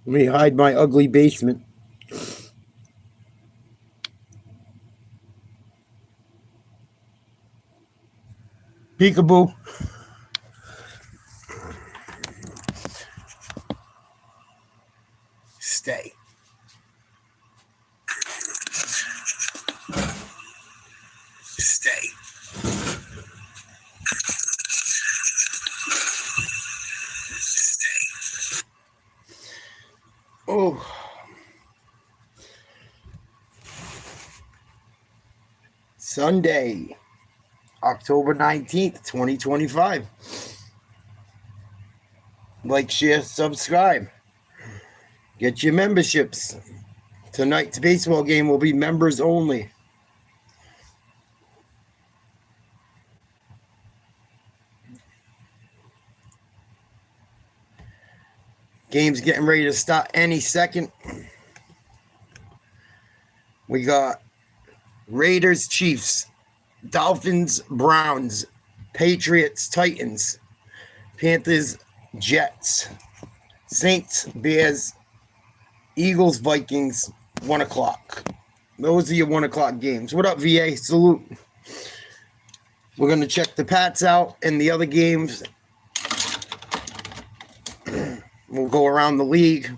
Let me hide my ugly basement. Peekaboo. Stay. Stay. Stay. Oh. Sunday, October 19th, 2025. Like, share, subscribe. Get your memberships. Tonight's baseball game will be members only. Game's getting ready to start any second. We got Raiders, Chiefs, Dolphins, Browns, Patriots, Titans, Panthers, Jets, Saints, Bears, Eagles, Vikings, 1 o'clock. Those are your 1 o'clock games. What up, VA? Salute. We're going to check the Pats out and the other games. We'll go around the league.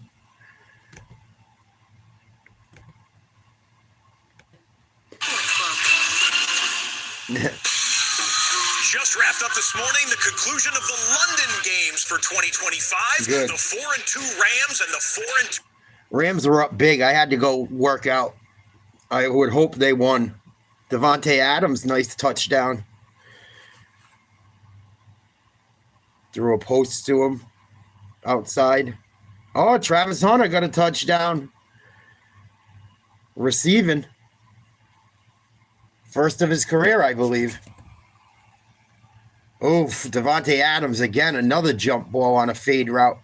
Just wrapped up this morning the conclusion of the London games for 2025. Good. The 4-2 Rams and the 4-2 Rams were up big. I had to go work out. I would hope they won. Devontae Adams, nice touchdown. Threw a post to him outside. Oh, Travis Hunter got a touchdown. Receiving. First of his career, I believe. Oof, Devontae Adams again, another jump ball on a fade route.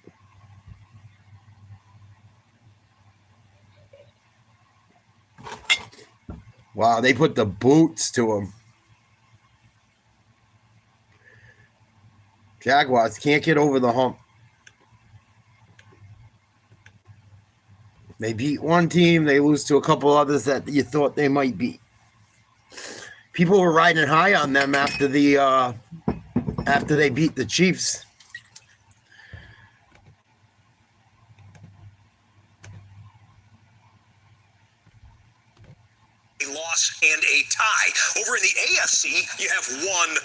Wow, they put the boots to him. Jaguars can't get over the hump. They beat one team, they lose to a couple others that you thought they might beat. People were riding high on them after they beat the Chiefs. A loss and a tie. Over in the AFC, you have one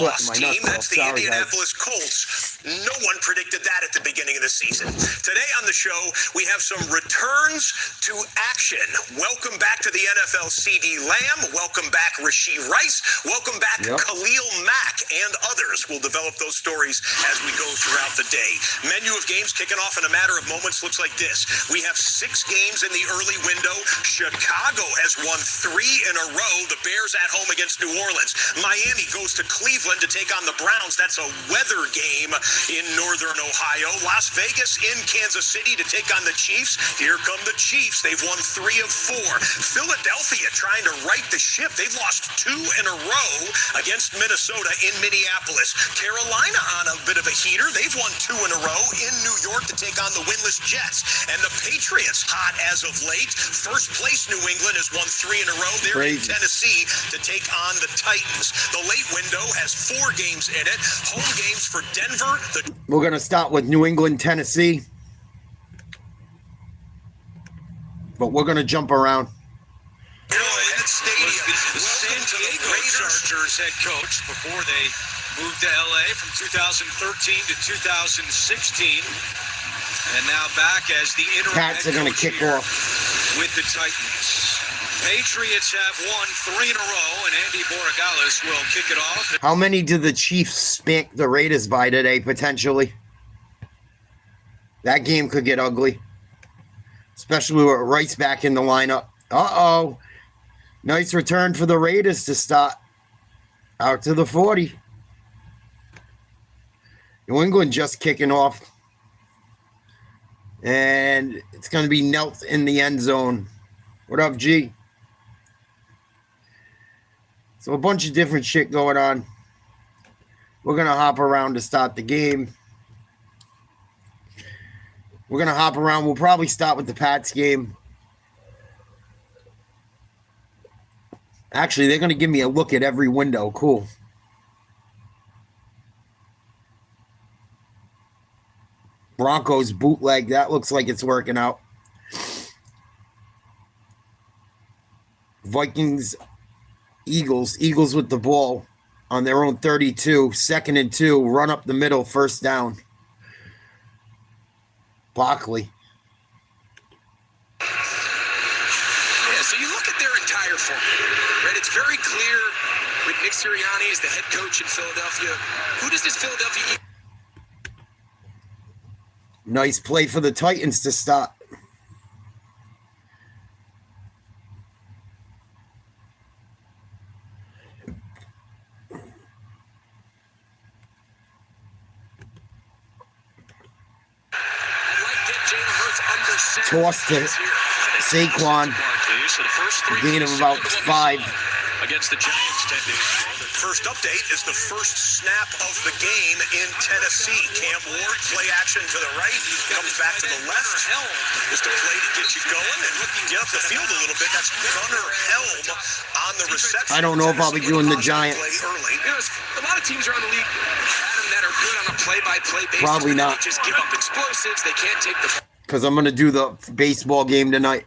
loss team. That's the Indianapolis Colts. No one predicted that at the beginning of the season. Today on the show, we have some returns to action. Welcome back to the NFL, CD Lamb. Welcome back, Rashee Rice. Welcome back, Khalil Mack, and others. We'll develop those stories as we go throughout the day. Menu of games kicking off in a matter of moments looks like this. We have 6 games in the early window. Chicago has won 3 in a row. The Bears at home against New Orleans. Miami goes to Cleveland to take on the Browns. That's a weather game in northern Ohio. Las Vegas in Kansas City to take on the Chiefs. Here come the Chiefs. They've won 3 of 4. Philadelphia trying to right the ship. They've lost 2 in a row against Minnesota in Minneapolis. Carolina on a bit of a heater. They've won 2 in a row in New York to take on the winless Jets. And the Patriots hot as of late. First place New England has won 3 in a row. They're in Tennessee to take on the Titans. The late window has 4 games in it. Home games for Denver. We're going to start with New England, Tennessee. But we're going to jump around. Arrowhead Stadium. The San Diego Chargers head coach before they moved to LA from 2013 to 2016. And now back as the interim Pats are going to kick off with the Titans. Patriots have won 3 in a row, and Andy Borregales will kick it off. How many did the Chiefs spank the Raiders by today, potentially? That game could get ugly. Especially with Rice back in the lineup. Uh-oh. Nice return for the Raiders to start. Out to the 40. New England just kicking off. And it's going to be Nelt in the end zone. What up, G? So a bunch of different shit going on. We're going to hop around to start the game. We're going to hop around. We'll probably start with the Pats game. Actually, they're going to give me a look at every window. Cool. Broncos bootleg. That looks like it's working out. Vikings, Eagles. Eagles with the ball on their own 32. 2nd and 2. Run up the middle. First down. Barkley. Yeah, so you look at their entire formula, right? It's very clear with Nick Sirianni as the head coach in Philadelphia. Who does this Philadelphia... Nice play for the Titans to stop. Toss to Saquon. Gain of about 5. Against the Giants 10 days ago. The first update is the first snap of the game in Tennessee. Cam Ward, play action to the right, comes back to the left. Just a play to get you going and get up the field a little bit. That's Gunnar Helm on the reception. I don't know if I'll be doing the Giants. A lot of teams around the league, Adam, that are good on a play-by-play basis. Probably not. They just give up explosives. They can't take the... Because I'm going to do the baseball game tonight.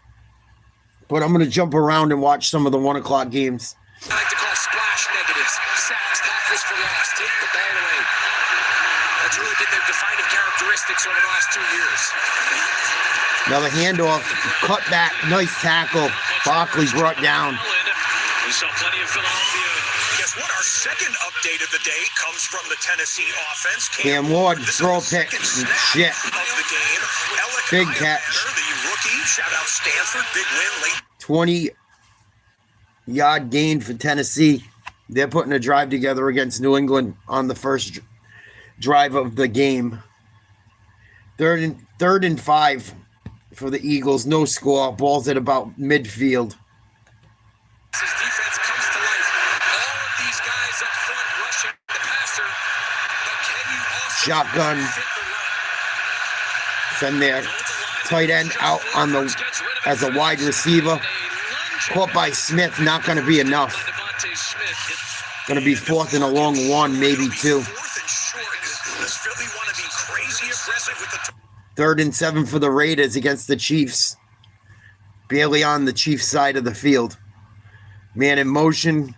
But I'm going to jump around and watch some of the 1 o'clock games. I like to call splash negatives, sacks, tackles for loss, take the ball away. That's really been their defining characteristics over the last 2 years. Now the handoff, cut back, nice tackle. Barkley brought down. We saw plenty of Philadelphia. Guess what? Our second update of the day comes from the Tennessee offense. Cam Ward, throw a pick. Shit. Of the game. Big catch. The rookie, shout out Stanford, big win late. 20-yard gain for Tennessee. They're putting a drive together against New England on the first drive of the game. Third and 5 for the Eagles. No score. Ball's at about midfield. His defense comes to life. All of these guys up front rushing the passer. But can you also Shotgun. fit the run? Send their tight end out on the as a wide receiver. Caught by Smith. Not going to be enough. Going to be 4th and a long 1, maybe 2. 4th and short. Does Philly want to be crazy aggressive with the... 3rd and 7 for the Raiders against the Chiefs. Barely on the Chiefs side of the field. Man in motion.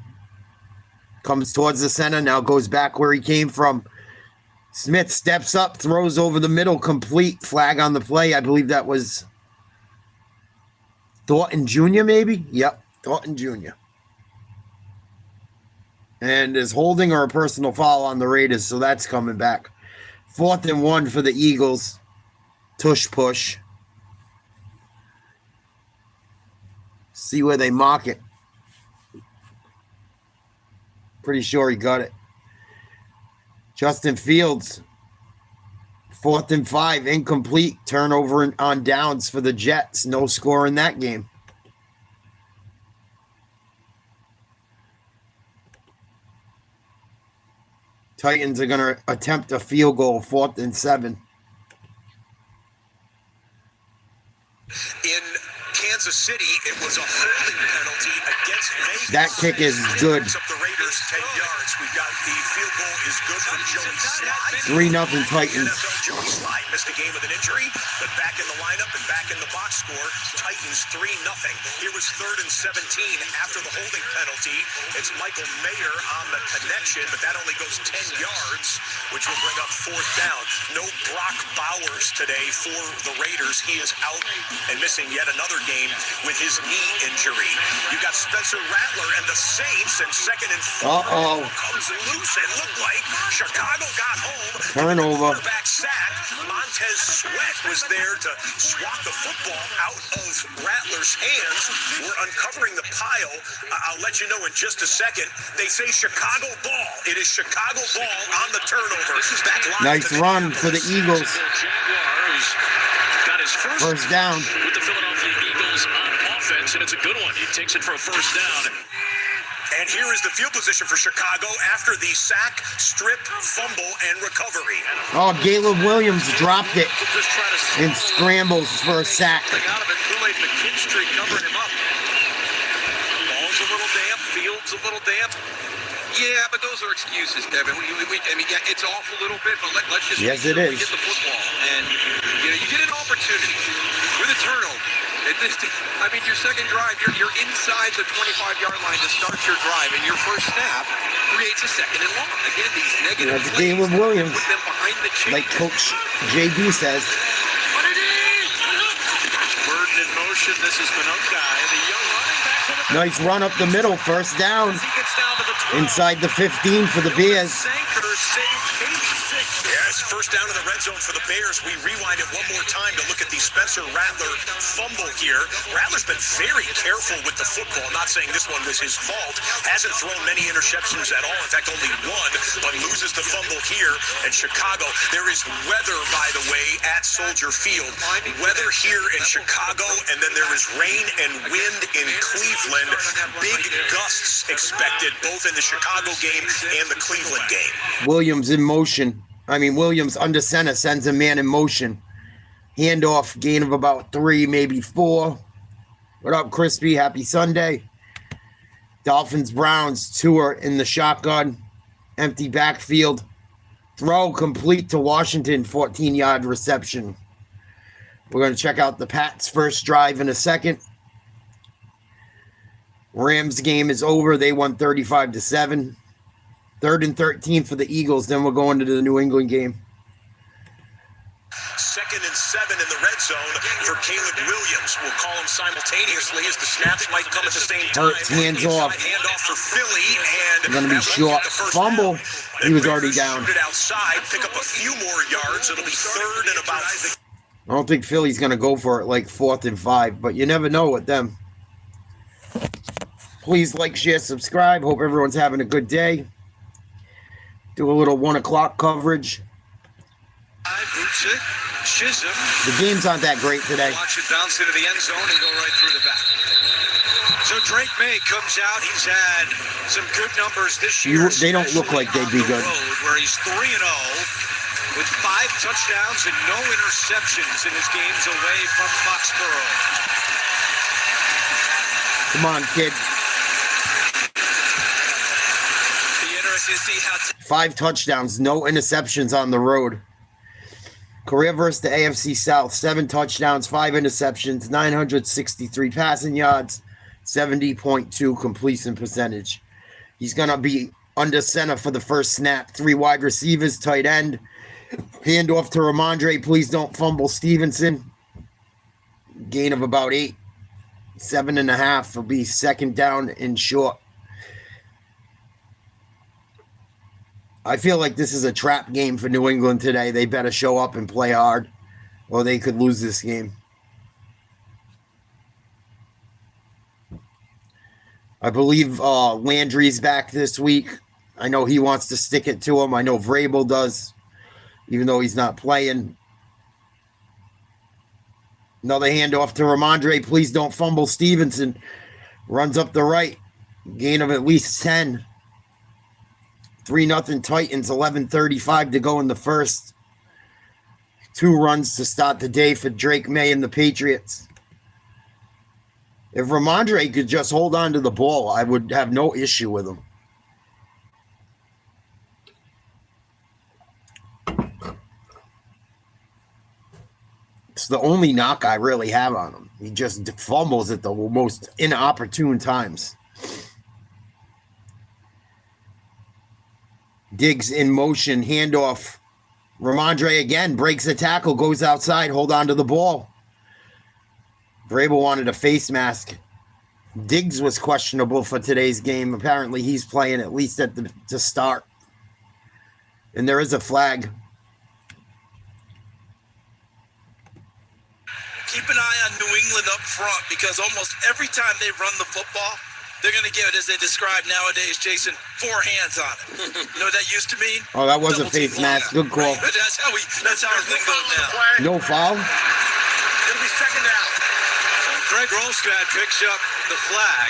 Comes towards the center. Now goes back where he came from. Smith steps up. Throws over the middle. Complete. Flag on the play. I believe that was Thornton Jr. maybe? Yep. Thornton Jr. And is holding or a personal foul on the Raiders. So that's coming back. 4th and 1 for the Eagles. Tush push. See where they mock it. Pretty sure he got it. Justin Fields. 4th and 5. Incomplete. Turnover on downs for the Jets. No score in that game. Titans are going to attempt a field goal. 4th and 7. In Kansas City, it was a holding penalty against Vegas. That kick is good. Up the Raiders 10 yards. We got the field goal is good from Joey Slye. 3-0 Titans. NFL Joey Slye missed a game with an injury, but back in the lineup and back in the box score. Titans 3-0. Here was 3rd and 17 after the holding penalty. It's Michael Mayer on the connection, but that only goes 10 yards, which will bring up 4th down. No Brock Bowers today for the Raiders. He is out and missing yet another game with his knee injury. You got Spencer Rattler and the Saints, and 2nd and 4 comes loose. It looked like Chicago got home. Turnover. Quarterback sack. Montez Sweat was there to swat the football out of Rattler's hands. We're uncovering the pile. I'll let you know in just a second. They say Chicago ball. It is Chicago ball on the turnover. Nice run for the Eagles. Got his First down. with the Philadelphia Eagles on offense, and it's a good one. He takes it for a first down. And here is the field position for Chicago after the sack, strip, fumble, and recovery. Oh, Caleb Williams dropped it and scrambles for a sack. Out of it, Kool-Aid McKinstry covering him up. Ball's a little damp, field's a little damp. Yeah, but those are excuses, Kevin. I mean, yeah, it's off a little bit, but let's just yes, make sure it we is. get the football. And, you know, you get an opportunity with a turnover. I mean, your second drive, you're inside the 25-yard line to start your drive, and your first snap creates a second and long. Again, these negative That's plays Caleb Williams, put them behind the chain. like Coach JB says. Burden in motion. This is Monongai, the young running back. Nice run up the middle, first down. Inside the 15 for the Bears. Yes, first down in the red zone for the Bears. We rewind it one more time to look at the Spencer Rattler fumble here. Rattler's been very careful with the football. I'm not saying this one was his fault. Hasn't thrown many interceptions at all. In fact, only one, but loses the fumble here in Chicago. There is weather, by the way, at Soldier Field. Weather here in Chicago, and then there is rain and wind in Cleveland. Big gusts expected, both in the Chicago game and the Cleveland game. Williams in motion. Williams under center sends a man in motion. Handoff, gain of about 3, maybe 4. What up, Crispy? Happy Sunday. Dolphins, Browns, Tua in the shotgun. Empty backfield. Throw complete to Washington, 14-yard reception. We're going to check out the Pats' first drive in a second. Rams game is over. They won 35-7. 3rd and 13 for the Eagles. Then we're going to the New England game. 2nd and 7 in the red zone for Caleb Williams. We'll call him simultaneously as the snaps might come at the same time. Hurts, hands off. Handoff for Philly, and going to be short. Fumble. He was already down. Shoot it outside, pick up a few more yards. It'll be 3rd and about. I don't think Philly's going to go for it like 4th and 5, but you never know with them. Please like, share, subscribe. Hope everyone's having a good day. Do a little 1 o'clock coverage. The games aren't that great today. Watch it bounce into the end zone and go right through the back. So Drake May comes out. He's had some good numbers this year. They don't look like they'd be good. Where he's 3-0 with 5 touchdowns and no interceptions in his games away from Foxborough. Come on, kid. 5 touchdowns, no interceptions on the road. Career versus the AFC South, 7 touchdowns, 5 interceptions, 963 passing yards, 70.2 completion percentage. He's going to be under center for the first snap. 3 wide receivers, tight end. Handoff to Ramondre. Please don't fumble Stevenson. Gain of about 8. 7.5 will be 2nd down and short. I feel like this is a trap game for New England today. They better show up and play hard, or they could lose this game. I believe Landry's back this week. I know he wants to stick it to him. I know Vrabel does, even though he's not playing. Another handoff to Ramondre. Please don't fumble Stevenson. Runs up the right. Gain of at least 10. 3-0 Titans, 11:35 to go in the first. 2 runs to start the day for Drake May and the Patriots. If Ramondre could just hold on to the ball, I would have no issue with him. It's the only knock I really have on him. He just fumbles at the most inopportune times. Diggs in motion, handoff. Ramondre again breaks the tackle, goes outside, hold on to the ball. Vrabel wanted a face mask. Diggs was questionable for today's game. Apparently he's playing at least at to start. And there is a flag. Keep an eye on New England up front because almost every time they run the football, they're going to give it, as they describe nowadays, Jason, 4 hands on it. You know what that used to mean? Oh, that was a face mask. Good call. Right? That's how our thing goes now. No foul. It'll be 2nd down. Greg Rolstad picks up the flag.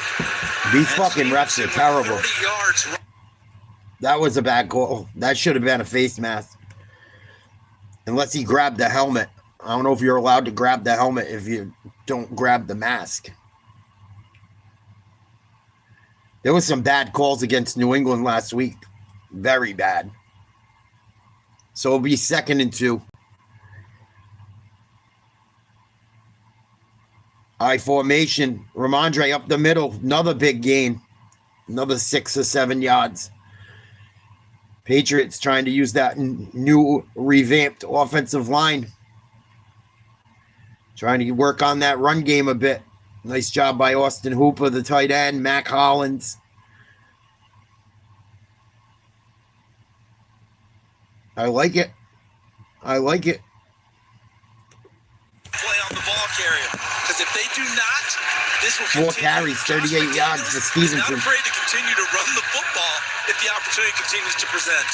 These fucking refs are terrible. 30 yards. That was a bad call. That should have been a face mask. Unless he grabbed the helmet. I don't know if you're allowed to grab the helmet if you don't grab the mask. There was some bad calls against New England last week. Very bad. So it'll be 2nd and 2. I formation. Ramondre up the middle. Another big gain. Another 6 or 7 yards. Patriots trying to use that new revamped offensive line. Trying to work on that run game a bit. Nice job by Austin Hooper, the tight end. Mac Hollins. I like it. I like it. Play on the ball carrier. Because if they do not, this will 4 carries, 38 yards for Stevenson. Not afraid to continue to run the football if the opportunity continues to present.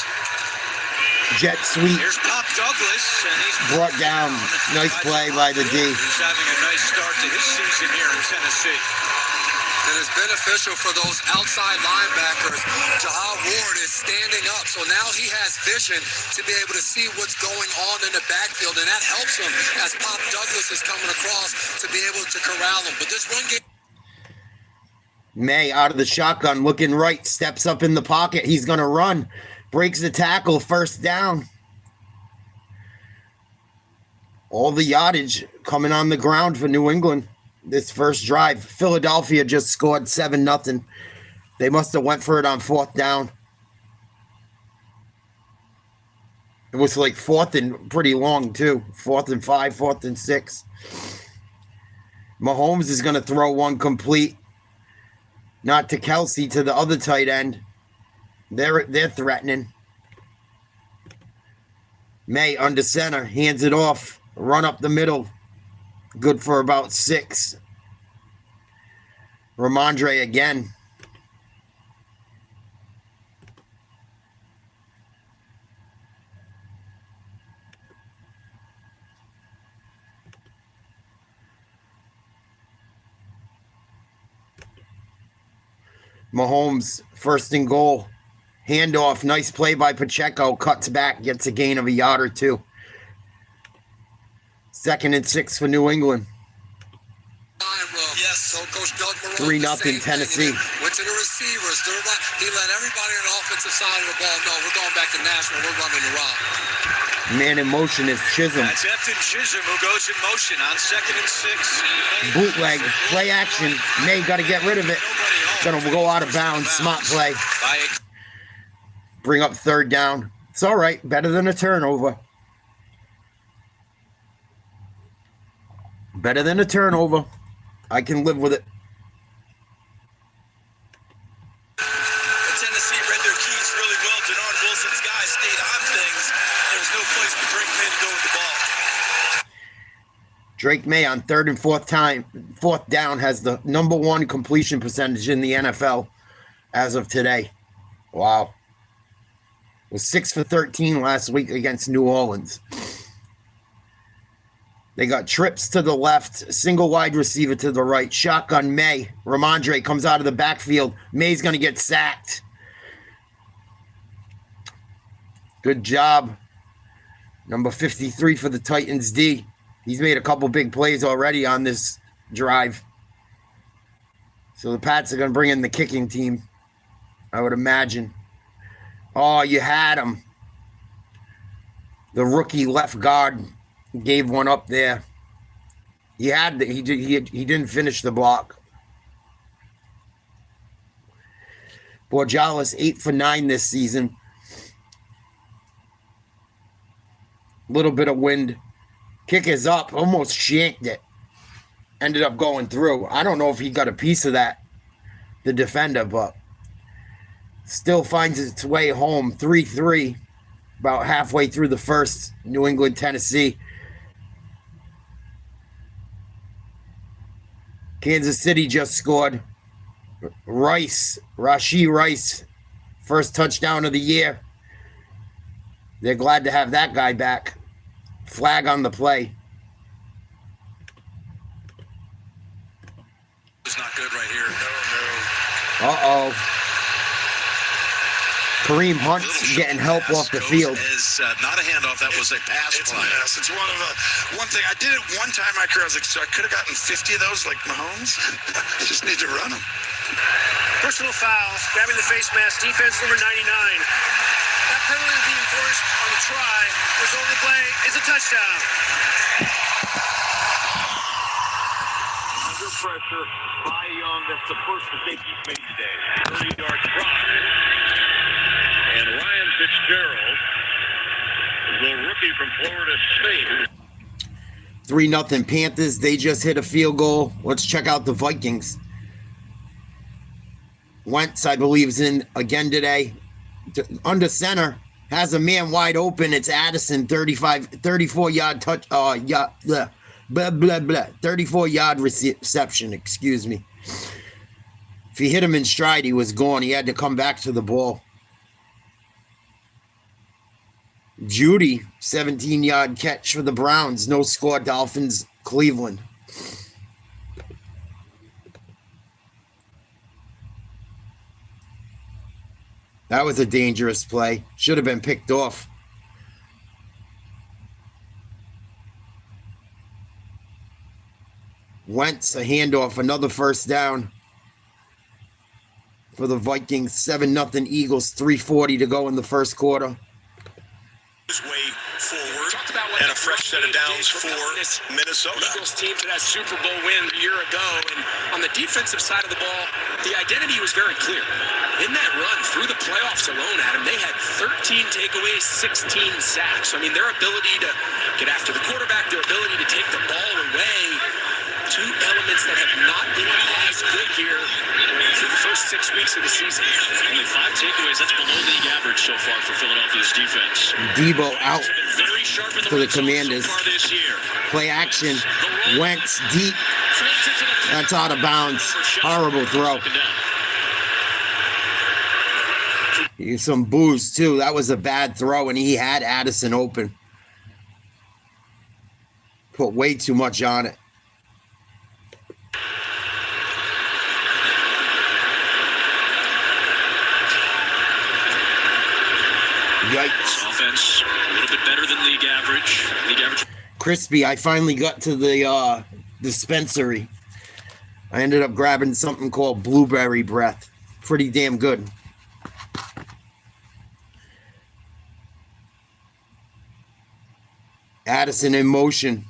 Jet sweep. Here's Pop Douglas, and he's brought down. Nice play by the D. He's having a nice start to his season here in Tennessee. That is beneficial for those outside linebackers. Jahal Ward is standing up, so now he has vision to be able to see what's going on in the backfield, and that helps him as Pop Douglas is coming across to be able to corral him. But this run game... May out of the shotgun, looking right, steps up in the pocket. He's going to run. Breaks the tackle, 1st down. All the yardage coming on the ground for New England. This first drive. Philadelphia just scored 7-0. They must have went for it on 4th down. It was like 4th and pretty long too. 4th and 5, 4th and 6. Mahomes is going to throw one complete. Not to Kelsey, to the other tight end. They're threatening. May under center, hands it off. Run up the middle. Good for about 6. Ramondre again. Mahomes, 1st and goal. Handoff, nice play by Pacheco. Cuts back, gets a gain of a yard or 2. 2nd and 6 for New England. Yes. So Coach Doug Marone, 3-0 Tennessee. Went to the receivers. He let everybody on the offensive side of the ball know we're going back to national. We're running the rock. Man in motion is Chisholm. That's Efton Chisholm who goes in motion on 2nd and 6. Bootleg, play action. May got to get rid of it. Gonna go out of bounds. Smart play. Bring up 3rd down. It's all right. Better than a turnover. Better than a turnover. I can live with it. Tennessee read their keys really well. Denard Wilson's guys stayed on things. There was no place for Drake May to go with the ball. Drake May on 3rd and 4th down has the #1 completion percentage in the NFL as of today. Wow. Was 6 for 13 last week against New Orleans. They got trips to the left, single wide receiver to the right, shotgun May. Ramondre comes out of the backfield. May's going to get sacked. Good job. Number 53 for the Titans D. He's made a couple big plays already on this drive. So the Pats are going to bring in the kicking team, I would imagine. Oh, you had him. The rookie left guard gave one up there. He didn't finish the block. Borjalis 8 for 9 this season. Little bit of wind. Kick is up. Almost shanked it. Ended up going through. I don't know if he got a piece of that, the defender, but still finds its way home. 3-3. About halfway through the first. New England, Tennessee. Kansas City just scored. Rashee Rice, first touchdown of the year. They're glad to have that guy back. Flag on the play. It's not good right here. Uh-oh. Kareem Hunt's getting help off the field. Is not a handoff. That was a pass play. It's one thing. I did it one time in my career. I was like, so I could have gotten 50 of those like Mahomes. I just need to run them. Personal foul. Grabbing the face mask. Defense number 99. That penalty being forced on the try. Result of the play is a touchdown. Under pressure by Young. That's the first mistake he's made today. 30-yard try. And Ryan Fitzgerald, the rookie from Florida State. 3-0 Panthers. They just hit a field goal. Let's check out the Vikings. Wentz, I believe, is in again today. Under center. Has a man wide open. It's Addison, 34-yard touch. 34-yard reception, excuse me. If he hit him in stride, he was gone. He had to come back to the ball. Judy, 17-yard catch for the Browns. No score, Dolphins, Cleveland. That was a dangerous play. Should have been picked off. Wentz, a handoff, another first down for the Vikings. 7-0 Eagles, 3:40 to go in the first quarter. Way forward and a fresh set of downs for Minnesota. Eagles team to that Super Bowl win a year ago, and on the defensive side of the ball, the identity was very clear. In that run through the playoffs alone, Adam, they had 13 takeaways, 16 sacks. I mean, their ability to get after the quarterback, their ability to take the ball away, two elements that have not been as good here through the first 6 weeks of the season. Only 5 takeaways. That's below league average so far for Philadelphia's defense. Debo out for the Commanders. Play action. Wentz deep. That's out of bounds. Horrible throw. Some boos too. That was a bad throw, and he had Addison open. Put way too much on it. Yikes. Offense a little bit better than league average. Crispy, I finally got to the dispensary. I ended up grabbing something called Blueberry Breath. Pretty damn good. Addison in motion.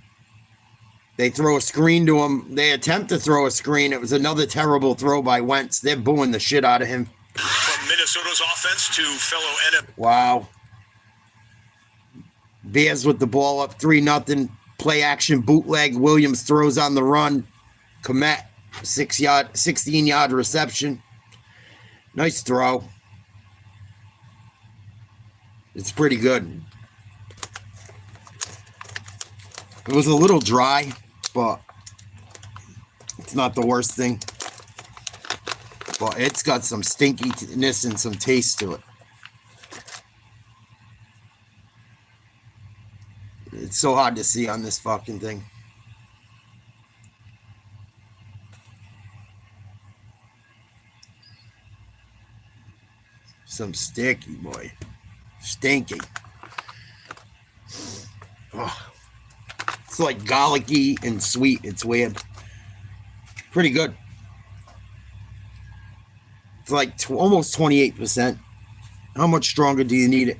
They throw a screen to him. They attempt to throw a screen. It was another terrible throw by Wentz. They're booing the shit out of him. From Minnesota's offense to fellow NFL. Wow. Bears with the ball up 3-0. Play action bootleg. Williams throws on the run. Komet, 16-yard reception. Nice throw. It's pretty good. It was a little dry, but it's not the worst thing. But it's got some stinkiness and some taste to it. It's so hard to see on this fucking thing. Some sticky, boy. Stinky. Oh. It's like garlicky and sweet. It's weird. Pretty good. It's like almost 28%. How much stronger do you need it?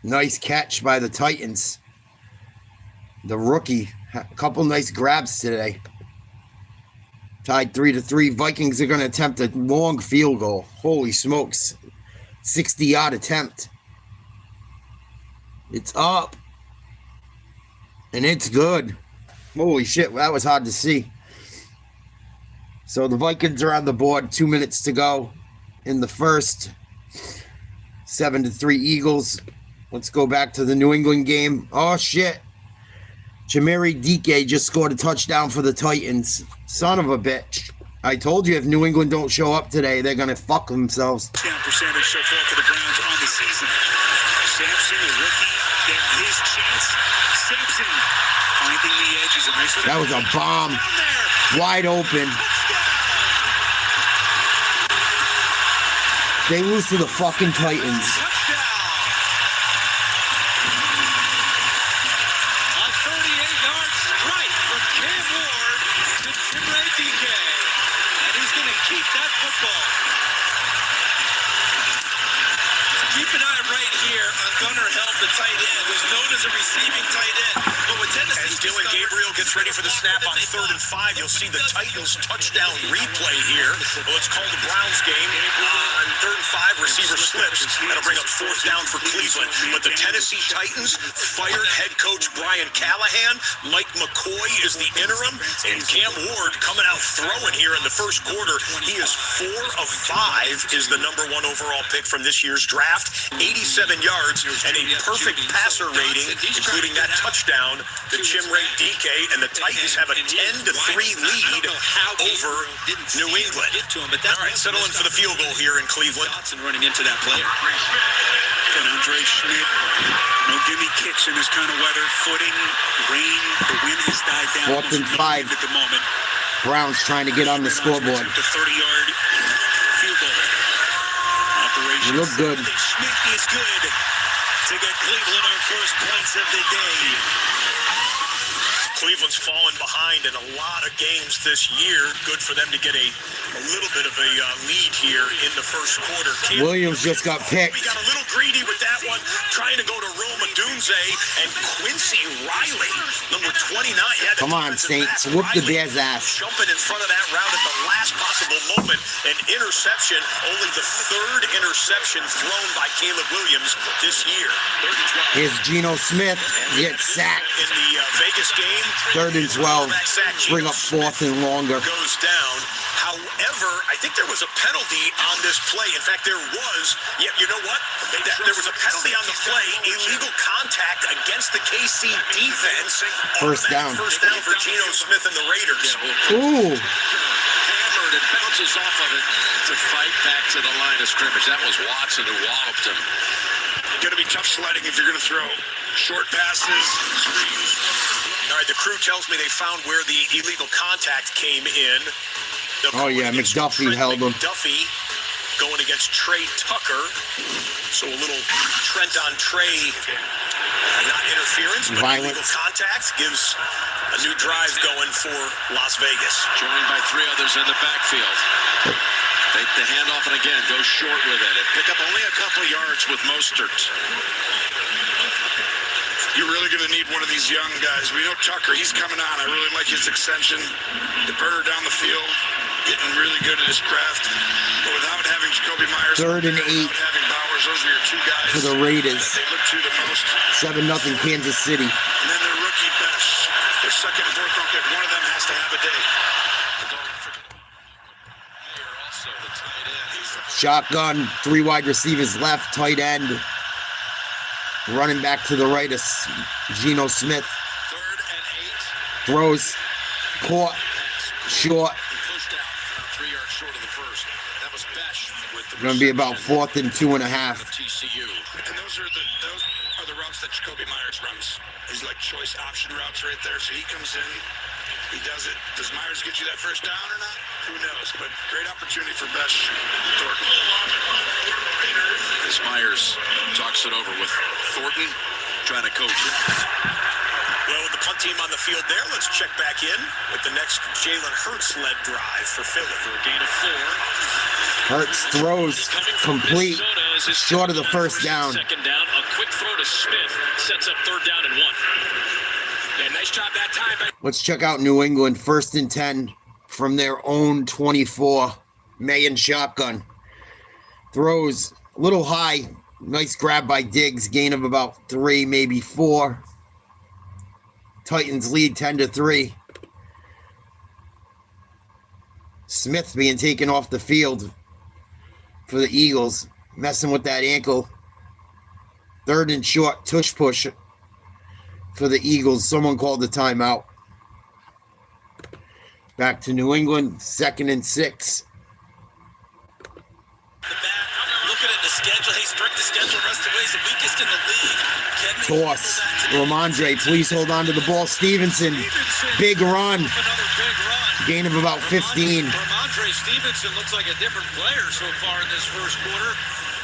Nice catch by the Titans. The rookie. A couple nice grabs today. Tied 3-3. Vikings are going to attempt a long field goal. Holy smokes. 60-yard attempt. It's up. And it's good. Holy shit, that was hard to see. So the Vikings are on the board. 2 minutes to go in the first. 7-3 Eagles. Let's go back to the New England game. Oh, shit. Jamari Dike just scored a touchdown for the Titans. Son of a bitch. I told you if New England don't show up today, they're going to fuck themselves. Touchdown percentage so far for the Browns on the season. Sampson, a rookie, get his chance. Sampson finding the edges. That was a bomb. Wide open. They lose to the fucking Titans. A 38-yard strike from Cam Ward to Chimray DK. And he's going to keep that football. Keep an eye right here on Gunnar Helm, the tight end, who's known as a receiving tight end. But with Tennessee, as Dylan Gabriel gets ready for the snap on 3rd and 5, you'll see the Titans touchdown replay here. Well, it's called the Browns game. On 3rd and 5, receiver slips. That'll bring up 4th down for Cleveland. But the Tennessee Titans fired head coach Brian Callahan. Mike McCoy is the interim. And Cam Ward coming out throwing here in the first quarter. He is 4 of 5, is the #1 overall pick from this year's draft. 87 yards and a perfect passer rating, including that touchdown to Chimray DK, and the Titans have a 10-3 lead over New England. All right, settle in for the field goal here in Cleveland. Johnson running into that player. And Andre Schmidt, no gimme kicks in this kind of weather. Footing, rain, the wind has died down. 4th and 5. At the moment. Browns trying to get on the scoreboard. The 30-yard field goal. You look good. Schmidt is good to get Cleveland our first points of the day. Cleveland's fallen behind in a lot of games this year. Good for them to get a little bit of a lead here in the first quarter. Williams just got picked. We got a little greedy with that one, trying to go to Rome Odunze and Quincy Riley, number 29. Come on, Saints. Whoop the Bears' ass. Jumping in front of that route at the last possible moment. An interception, only the 3rd interception thrown by Caleb Williams this year. Here's Geno Smith. Gets sacked. In the Vegas game. 3rd and 12. Bring up 4th and longer. Goes down. However, I think there was a penalty on this play. In fact, there was. Yeah, you know what? There was a penalty on the play. Illegal contact against the KC defense. First down. First down for Geno Smith and the Raiders. Ooh. Hammered and bounces off of it to fight back to the line of scrimmage. That was Watson who walloped him. Going to be tough sledding if you're going to throw short passes, screens. All right, the crew tells me they found where the illegal contact came in. Oh, yeah, McDuffie held him. McDuffie going against Trey Tucker. So a little Trent on Trey, not interference, but illegal contact gives a new drive going for Las Vegas. Joined by 3 others in the backfield. Fake the handoff and again go short with it. And pick up only a couple yards with Mostert. You're really going to need one of these young guys. We know Tucker, he's coming on. I really like his extension. The burner down the field, getting really good at his craft. But without having Jacoby Myers, 3rd and 8 having Bowers, those are your 2 guys for the Raiders. They look to the most. 7-0 Kansas City. And then their rookie Besh, their 2nd and 4th round pick. One of them has to have a day. Shotgun, 3 wide receivers left, tight end. Running back to the right is Geno Smith. 3rd and 8. Throws, caught, short. 3 yards short of the first. That was Besh with the Going to be about 4th and 2.5. TCU. And those are the routes that Jacoby Myers runs. He's like choice option routes right there. So he comes in, he does it. Does Myers get you that first down or not? Who knows? But great opportunity for Besh. As Myers talks it over with Thornton, trying to coach it. Well, with the punt team on the field there, let's check back in with the next Jalen Hurts-led drive for Philly. For a gain of 4. Hurts throws complete, short of the first down. 2nd down, a quick throw to Smith sets up 3rd down and 1. Yeah, nice job that time. Let's check out New England, 1st and 10 from their own 24. Mayan shotgun. Throws a little high. Nice grab by Diggs. Gain of about 3, maybe 4. Titans lead 10-3. Smith being taken off the field for the Eagles. Messing with that ankle. 3rd and short. Tush push for the Eagles. Someone called the timeout. Back to New England. 2nd and 6. Looking at the schedule, hey, strength of schedule rest of the way is the weakest in the league. Can they Toss. handle that today? Ramondre, please hold on to the ball. Stevenson, big run. Another big run. Gain of about 15. Ramondre Stevenson looks like a different player so far in this first quarter.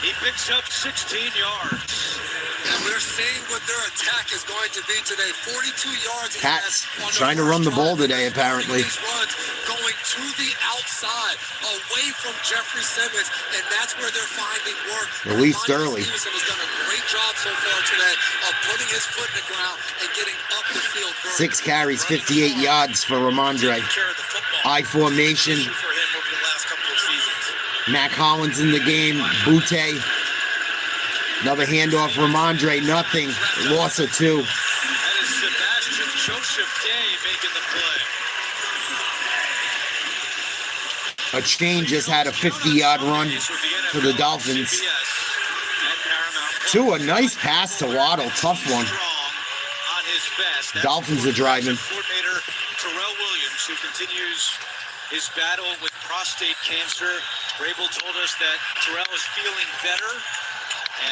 He picks up 16 yards. And we're seeing what their attack is going to be today. 42 yards. Pats on the trying to run the first ball drive. today, apparently. These runs going to the outside, away from Jeffrey Simmons, and that's where they're finding work. Released Ramondre early. Stevenson has done a great job so far today of putting his foot in the ground and getting up the field. 6 carries, 58 yards for Ramondre. Taking care of the football. I formation. Issue for him over the last couple of seasons. Mac Hollins in the game. Butte. Another handoff. Ramondre, nothing. Loss of 2. That is Sebastian Joseph Day making the play. A chain just had a 50-yard run for the Dolphins. A nice pass to Waddle. Tough one. Dolphins are driving. Coordinator Terrell Williams, who continues his battle with prostate cancer. Vrabel told us that Terrell is feeling better.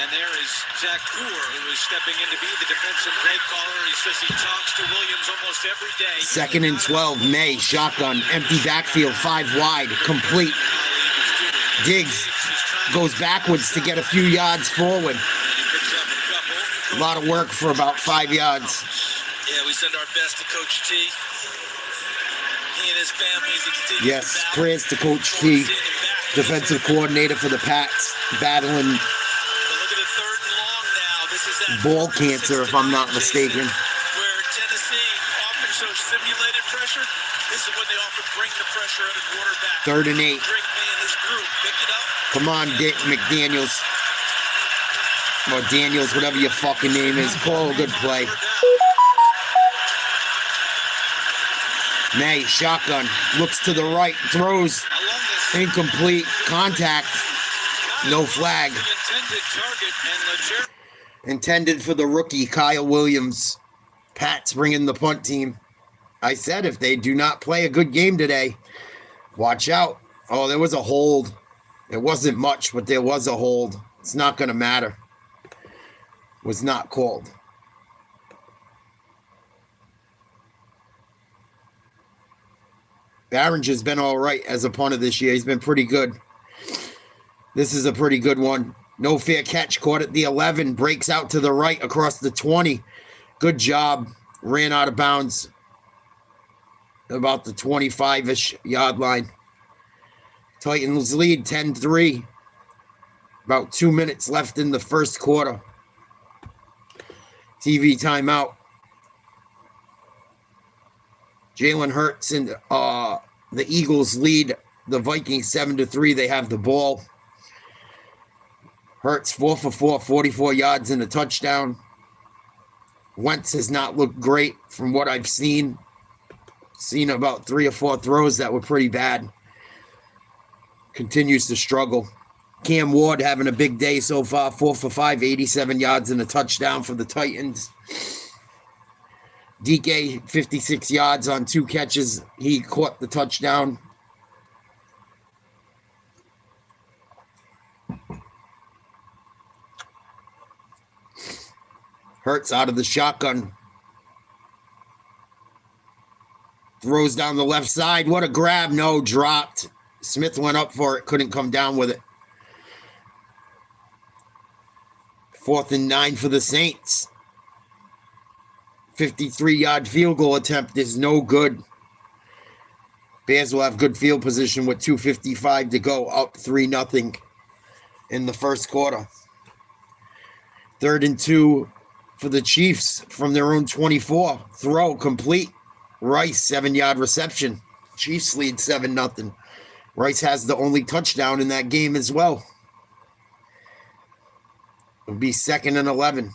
And there is Zach Poor, who is stepping in to be the defensive play caller. He says he talks to Williams almost every day. 2nd and 12. May, shotgun, empty backfield, 5 wide, complete. Diggs goes backwards to get a few yards forward. A lot of work for about 5 yards. Yeah, we send our best to Coach T. He and his family as he continues Yes, to battle. prayers to Coach T, defensive coordinator for the Pats, battling But look at the 3rd and long now. This is that ball cancer, if I'm not mistaken. where Tennessee often shows simulated pressure. This is when they often bring the pressure at a quarterback. 3rd and 8. Drake May and his group pick it up. Come on, Dick McDaniels. Or Daniels, whatever your fucking name is. Call a good play. May, shotgun, looks to the right, throws, incomplete, contact, no flag. Intended for the rookie, Kyle Williams. Pats bringing the punt team. I said if they do not play a good game today, watch out. Oh, there was a hold. It wasn't much, but there was a hold. It's not going to matter. Was not called. Barringer's been all right as a punter this year. He's been pretty good. This is a pretty good one. No fair catch. Caught at the 11. Breaks out to the right across the 20. Good job. Ran out of bounds. About the 25-ish yard line. Titans lead 10-3. About 2 minutes left in the first quarter. TV timeout. Jalen Hurts and the Eagles lead the Vikings 7-3. They have the ball. Hurts 4 for 4, 44 yards and a touchdown. Wentz has not looked great from what I've seen. Seen about 3 or 4 throws that were pretty bad. Continues to struggle. Cam Ward having a big day so far. 4 for 5, 87 yards and a touchdown for the Titans. DK, 56 yards on 2 catches. He caught the touchdown. Hurts out of the shotgun. Throws down the left side. What a grab. No, dropped. Smith went up for it. Couldn't come down with it. 4th and 9 for the Saints. 53-yard field goal attempt is no good. Bears will have good field position with 2:55 to go, up 3-0 in the first quarter. 3rd and 2 for the Chiefs from their own 24. Throw complete. Rice, 7-yard reception. Chiefs lead 7-0. Rice has the only touchdown in that game as well. It'll be 2nd and 11.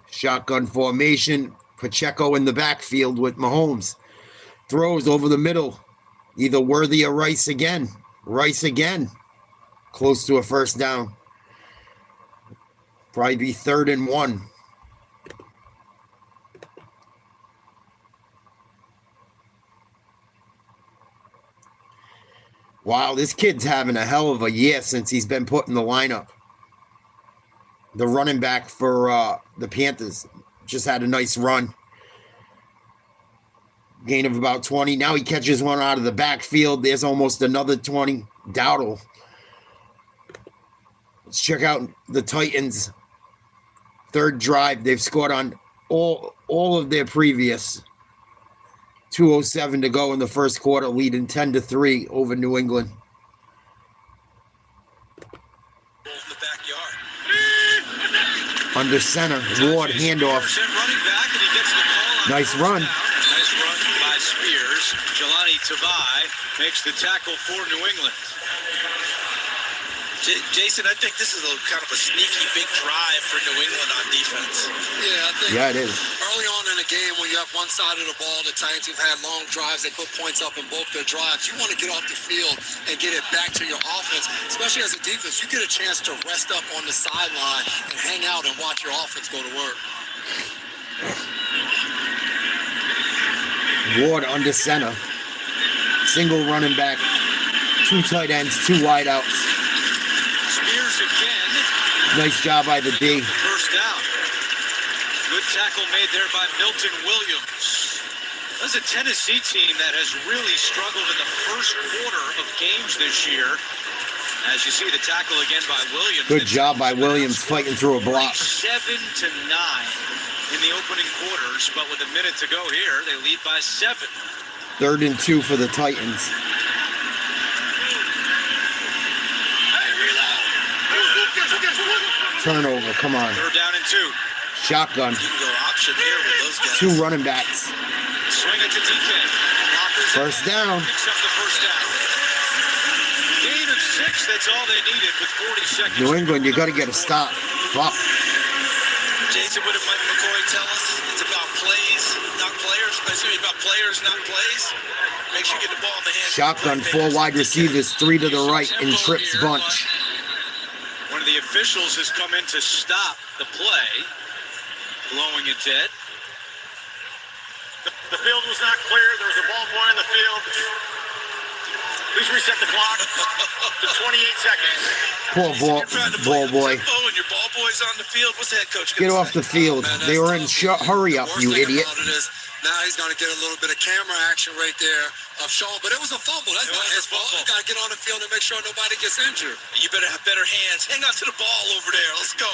Shotgun formation. Pacheco in the backfield with Mahomes. Throws over the middle. Either Worthy or Rice again. Rice again. Close to a first down. Probably be 3rd and 1. Wow, this kid's having a hell of a year since he's been put in the lineup. The running back for the Panthers just had a nice run. Gain of about 20. Now he catches one out of the backfield. There's almost another 20. Dowdle. Let's check out the Titans. Third drive. They've scored on all of their previous. 2:07 to go in the first quarter, leading 10-3 over New England. In the backyard. Under center, Ward handoff. Running back, and he gets the call on Nice run. Nice run by Spears. Jelani Tavai makes the tackle for New England. Jason, I think this is a kind of a sneaky big drive for New England on defense. Yeah, I think Yeah, it is. early on in the game when you have one side of the ball, the Titans have had long drives, they put points up in both their drives. You want to get off the field and get it back to your offense, especially as a defense. You get a chance to rest up on the sideline and hang out and watch your offense go to work. Ward under center. Single running back. 2 tight ends, 2 wideouts. Spears again. Nice job by the D. First down. Good tackle made there by Milton Williams. That's a Tennessee team that has really struggled in the first quarter of games this year. As you see the tackle again by Williams. Good job by Williams fighting through a block. 7-9 in the opening quarters, but with a minute to go here, they lead by 7. 3rd and 2 for the Titans. Turnover, come on. 3rd down and 2. Shotgun. You can go option here with those guys. 2 running backs. Swing it to DK. First down. Picks up the first down. Gain of 6, that's all they needed with 40 seconds. New England, you got to get a stop. Fuck. Jason, what did Mike McCoy tell us? It's about plays, not players. Excuse me, about players, not plays. Make sure you get the ball in the hands. Shotgun, 4 wide receivers, 3 to the right, and trips bunch. One of the officials has come in to stop the play, blowing it dead. The field was not clear. There was a ball boy in the field. Please reset the clock to 28 seconds. Poor ball boy. Oh, and your ball boy's on the field. What's the head coach Get gonna off say? the field. They were in hurry up, you idiot. Now he's going to get a little bit of camera action right there of Sean, but it was a fumble. That's not his fault. You got to get on the field and make sure nobody gets injured. You better have better hands. Hang on to the ball over there. Let's go.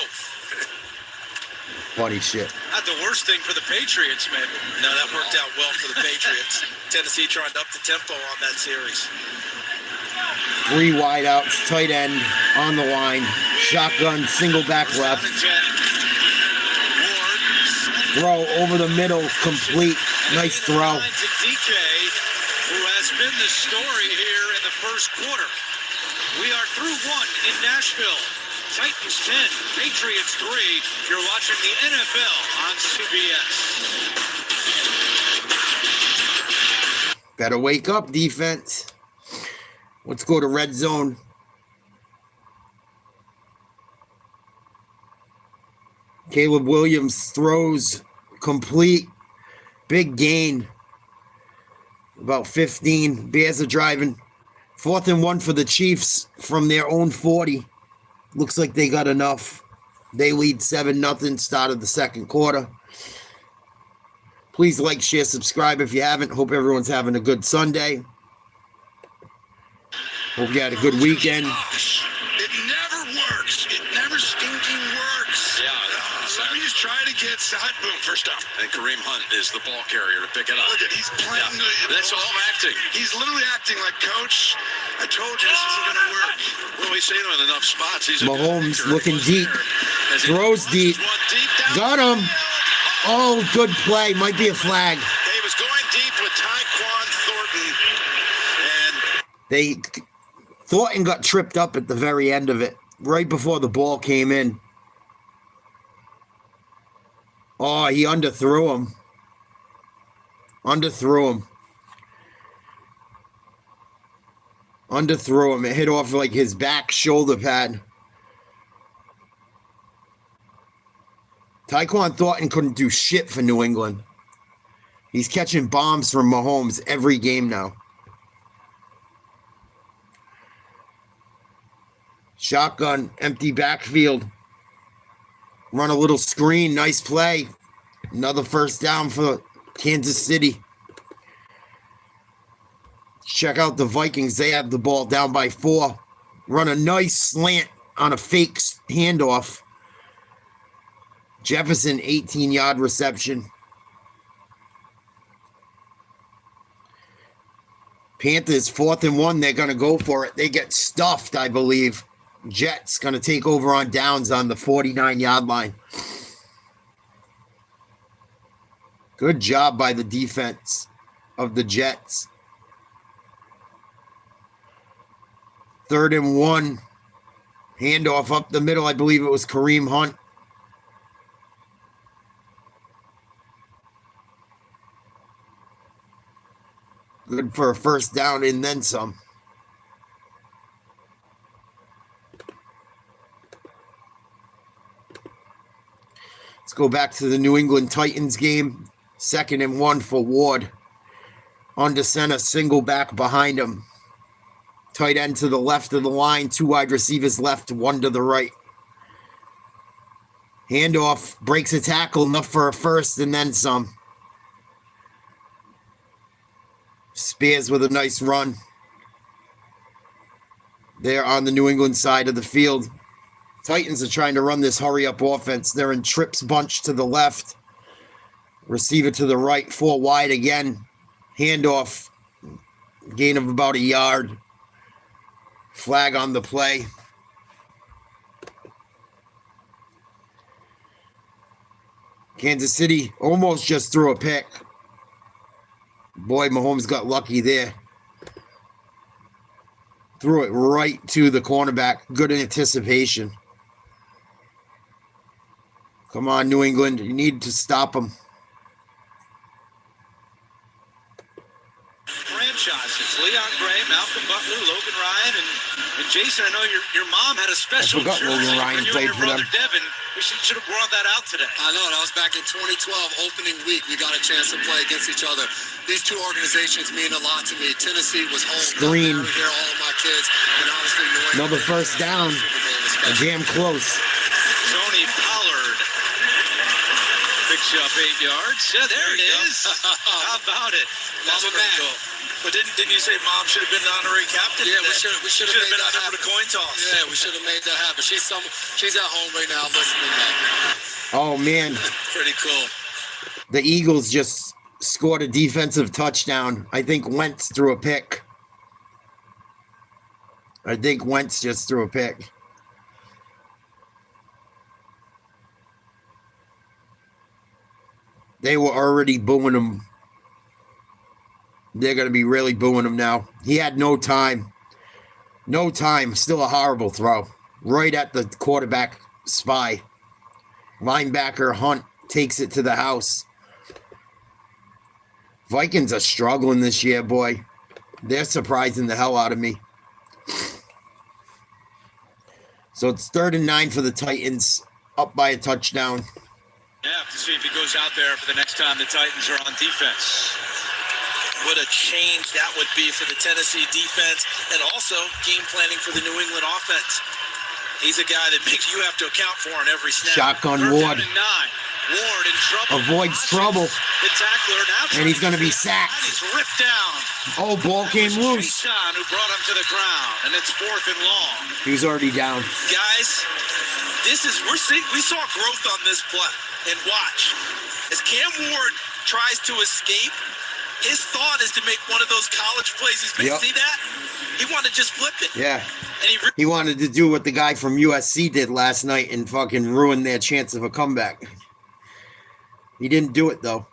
Funny shit. Not the worst thing for the Patriots, man. No, that worked out well for the Patriots. Tennessee trying to up the tempo on that series. 3 wideouts, tight end on the line. Shotgun, single back left. Throw over the middle, complete. Nice throw. To DK, who has been the story here in the first quarter. We are through 1 in Nashville. Titans 10, Patriots 3. You're watching the NFL on CBS. Better wake up, defense. Let's go to red zone. Caleb Williams throws complete. Big gain. About 15. Bears are driving. 4th and 1 for the Chiefs from their own 40. Looks like they got enough. They lead 7-0 start of the second quarter. Please like, share, subscribe if you haven't. Hope everyone's having a good Sunday. Hope you had a good weekend. It never works. It never stinking works. Yeah. Let me just try to get side. Boom, first down. And Kareem Hunt is the ball carrier to pick it up. Look at, he's playing. That's all acting. He's literally acting like, Coach, I told you this isn't going to work. Well, we see him in enough spots. He's Mahomes looking deep. Throws deep. Got him. Oh, good play. Might be a flag. He was going deep with Tyquan Thornton. And Thornton got tripped up at the very end of it, right before the ball came in. Oh, he underthrew him. Underthrew him. It hit off like his back shoulder pad. Tyquan Thornton couldn't do shit for New England. He's catching bombs from Mahomes every game now. Shotgun, empty backfield. Run a little screen. Nice play. Another first down for Kansas City. Check out the Vikings. They have the ball down by 4. Run a nice slant on a fake handoff. Jefferson, 18-yard reception. Panthers, 4th and 1. They're going to go for it. They get stuffed, I believe. Jets going to take over on downs on the 49-yard line. Good job by the defense of the Jets. 3rd and 1. Handoff up the middle. I believe it was Kareem Hunt. Good for a first down and then some. Let's go back to the New England Titans game. 2nd and 1 for Ward. Under center, single back behind him. Tight end to the left of the line. 2 wide receivers left, 1 to the right. Handoff, breaks a tackle, enough for a first and then some. Spears with a nice run. They're on the New England side of the field. Titans are trying to run this hurry-up offense. They're in trips bunch to the left. Receiver to the right, 4 wide again. Handoff, gain of about a yard. Flag on the play. Kansas City almost just threw a pick. Boy, Mahomes got lucky there. Threw it right to the cornerback. Good anticipation. Come on, New England. You need to stop them. Franchises. Leon Gray, Malcolm Butler, Logan Ryan, and Jason, I know your mom had a special jersey Logan Ryan for you played and your for brother them. Devin. We should have brought that out today. I know. That was back in 2012, opening week. We got a chance to play against each other. These 2 organizations mean a lot to me. Tennessee was home. Screen. Here, all of my kids. And honestly, Another first down. Damn close. Tony Pollard picks up 8 yards. Yeah, there it is. How about it? That's pretty cool. But didn't you say Mom should have been the honorary captain? Yeah, we should have made been that out there for happen. the coin toss. Yeah, we should have made that happen. She's at home right now listening back. Oh, man. Pretty cool. The Eagles just scored a defensive touchdown. I think Wentz threw a pick. I think Wentz just threw a pick. They were already booing him. They're going to be really booing him now. He had no time. No time. Still a horrible throw. Right at the quarterback spy. Linebacker Hunt takes it to the house. Vikings are struggling this year, boy. They're surprising the hell out of me. So it's 3rd and 9 for the Titans. Up by a touchdown. Yeah, to see if he goes out there for the next time the Titans are on defense. What a change that would be for the Tennessee defense and also game planning for the New England offense. He's a guy that makes you have to account for on every snap. Shotgun 3rd Ward. down and 9. Ward in trouble. Avoids trouble. The tackler now And he's going to be sacked. He's ripped down. Oh, ball came loose. Sean, who brought him to the ground, and it's 4th and long. He's already down. Guys, we saw growth on this play. And watch, as Cam Ward tries to escape, his thought is to make one of those college plays he's made. Yep. See that? He wanted to just flip it. Yeah. And He wanted to do what the guy from USC did last night and fucking ruin their chance of a comeback. He didn't do it, though.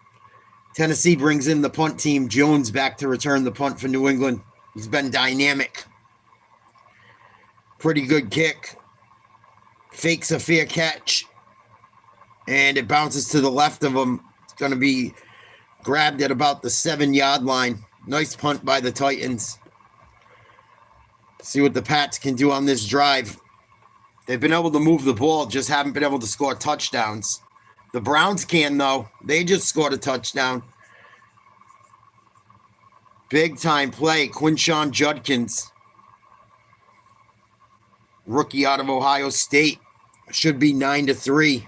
Tennessee brings in the punt team. Jones back to return the punt for New England. He's been dynamic. Pretty good kick. Fakes a fair catch. And it bounces to the left of him. It's going to be grabbed at about the 7-yard line. Nice punt by the Titans. See what the Pats can do on this drive. They've been able to move the ball, just haven't been able to score touchdowns. The Browns can, though. They just scored a touchdown. Big time play. Quinshon Judkins. Rookie out of Ohio State. Should be 9-3.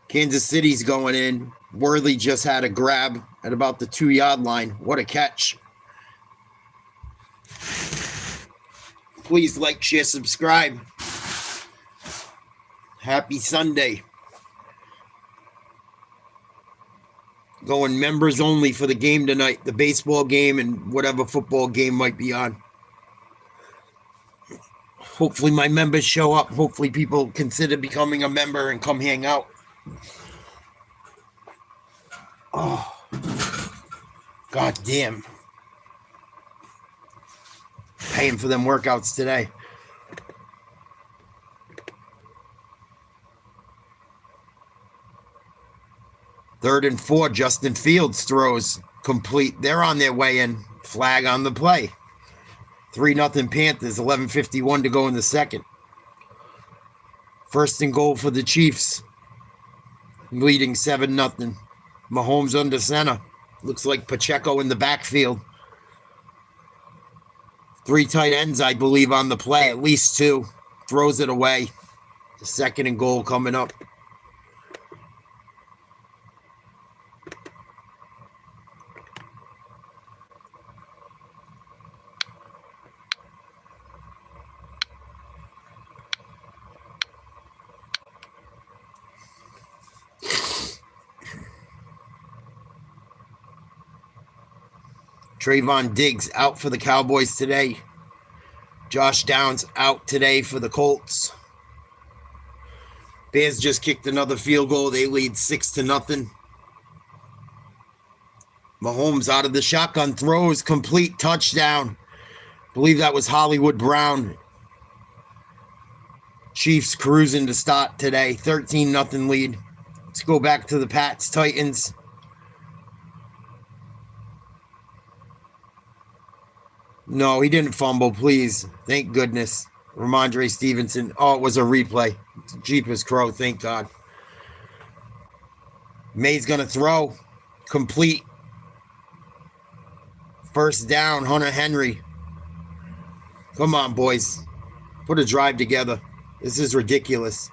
Kansas City's going in. Worthy just had a grab at about the 2-yard line. What a catch. Please like, share, subscribe. Happy Sunday. Going members only for the game tonight. The baseball game and whatever football game might be on. Hopefully my members show up. Hopefully people consider becoming a member and come hang out. Oh. God damn. Paying for them workouts today. Third and 4, Justin Fields throws complete. They're on their way in. Flag on the play. 3-0 Panthers, 11:51 to go in the second. First and goal for the Chiefs. Leading 7-0. Mahomes under center. Looks like Pacheco in the backfield. 3 tight ends, I believe, on the play. At least 2. Throws it away. The second and goal coming up. Trayvon Diggs out for the Cowboys today. Josh Downs out today for the Colts. Bears just kicked another field goal. They lead 6-0. Mahomes out of the shotgun throws, complete touchdown. I believe that was Hollywood Brown. Chiefs cruising to start today. 13-0 lead. Let's go back to the Pats Titans. No, he didn't fumble, please. Thank goodness. Ramondre Stevenson. Oh, it was a replay. Jeepers Crow, thank God. May's going to throw. Complete. First down, Hunter Henry. Come on, boys. Put a drive together. This is ridiculous.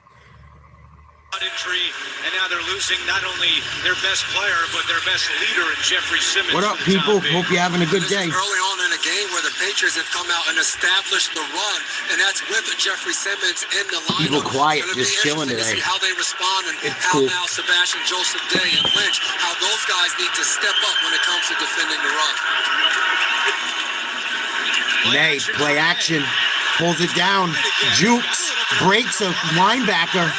Injury, and now they're losing not only their best player, but their best leader in Jeffrey Simmons. What up, people? Hope you're having a good day. This is early on in a game where the Patriots have come out and established the run, and that's with Jeffrey Simmons in the lineup. People quiet, just chilling today. To see how they respond and it's how cool. Now Sebastian Joseph Day and Lynch, how those guys need to step up when it comes to defending the run. May, play action. Pulls it down. Jukes. Breaks a linebacker.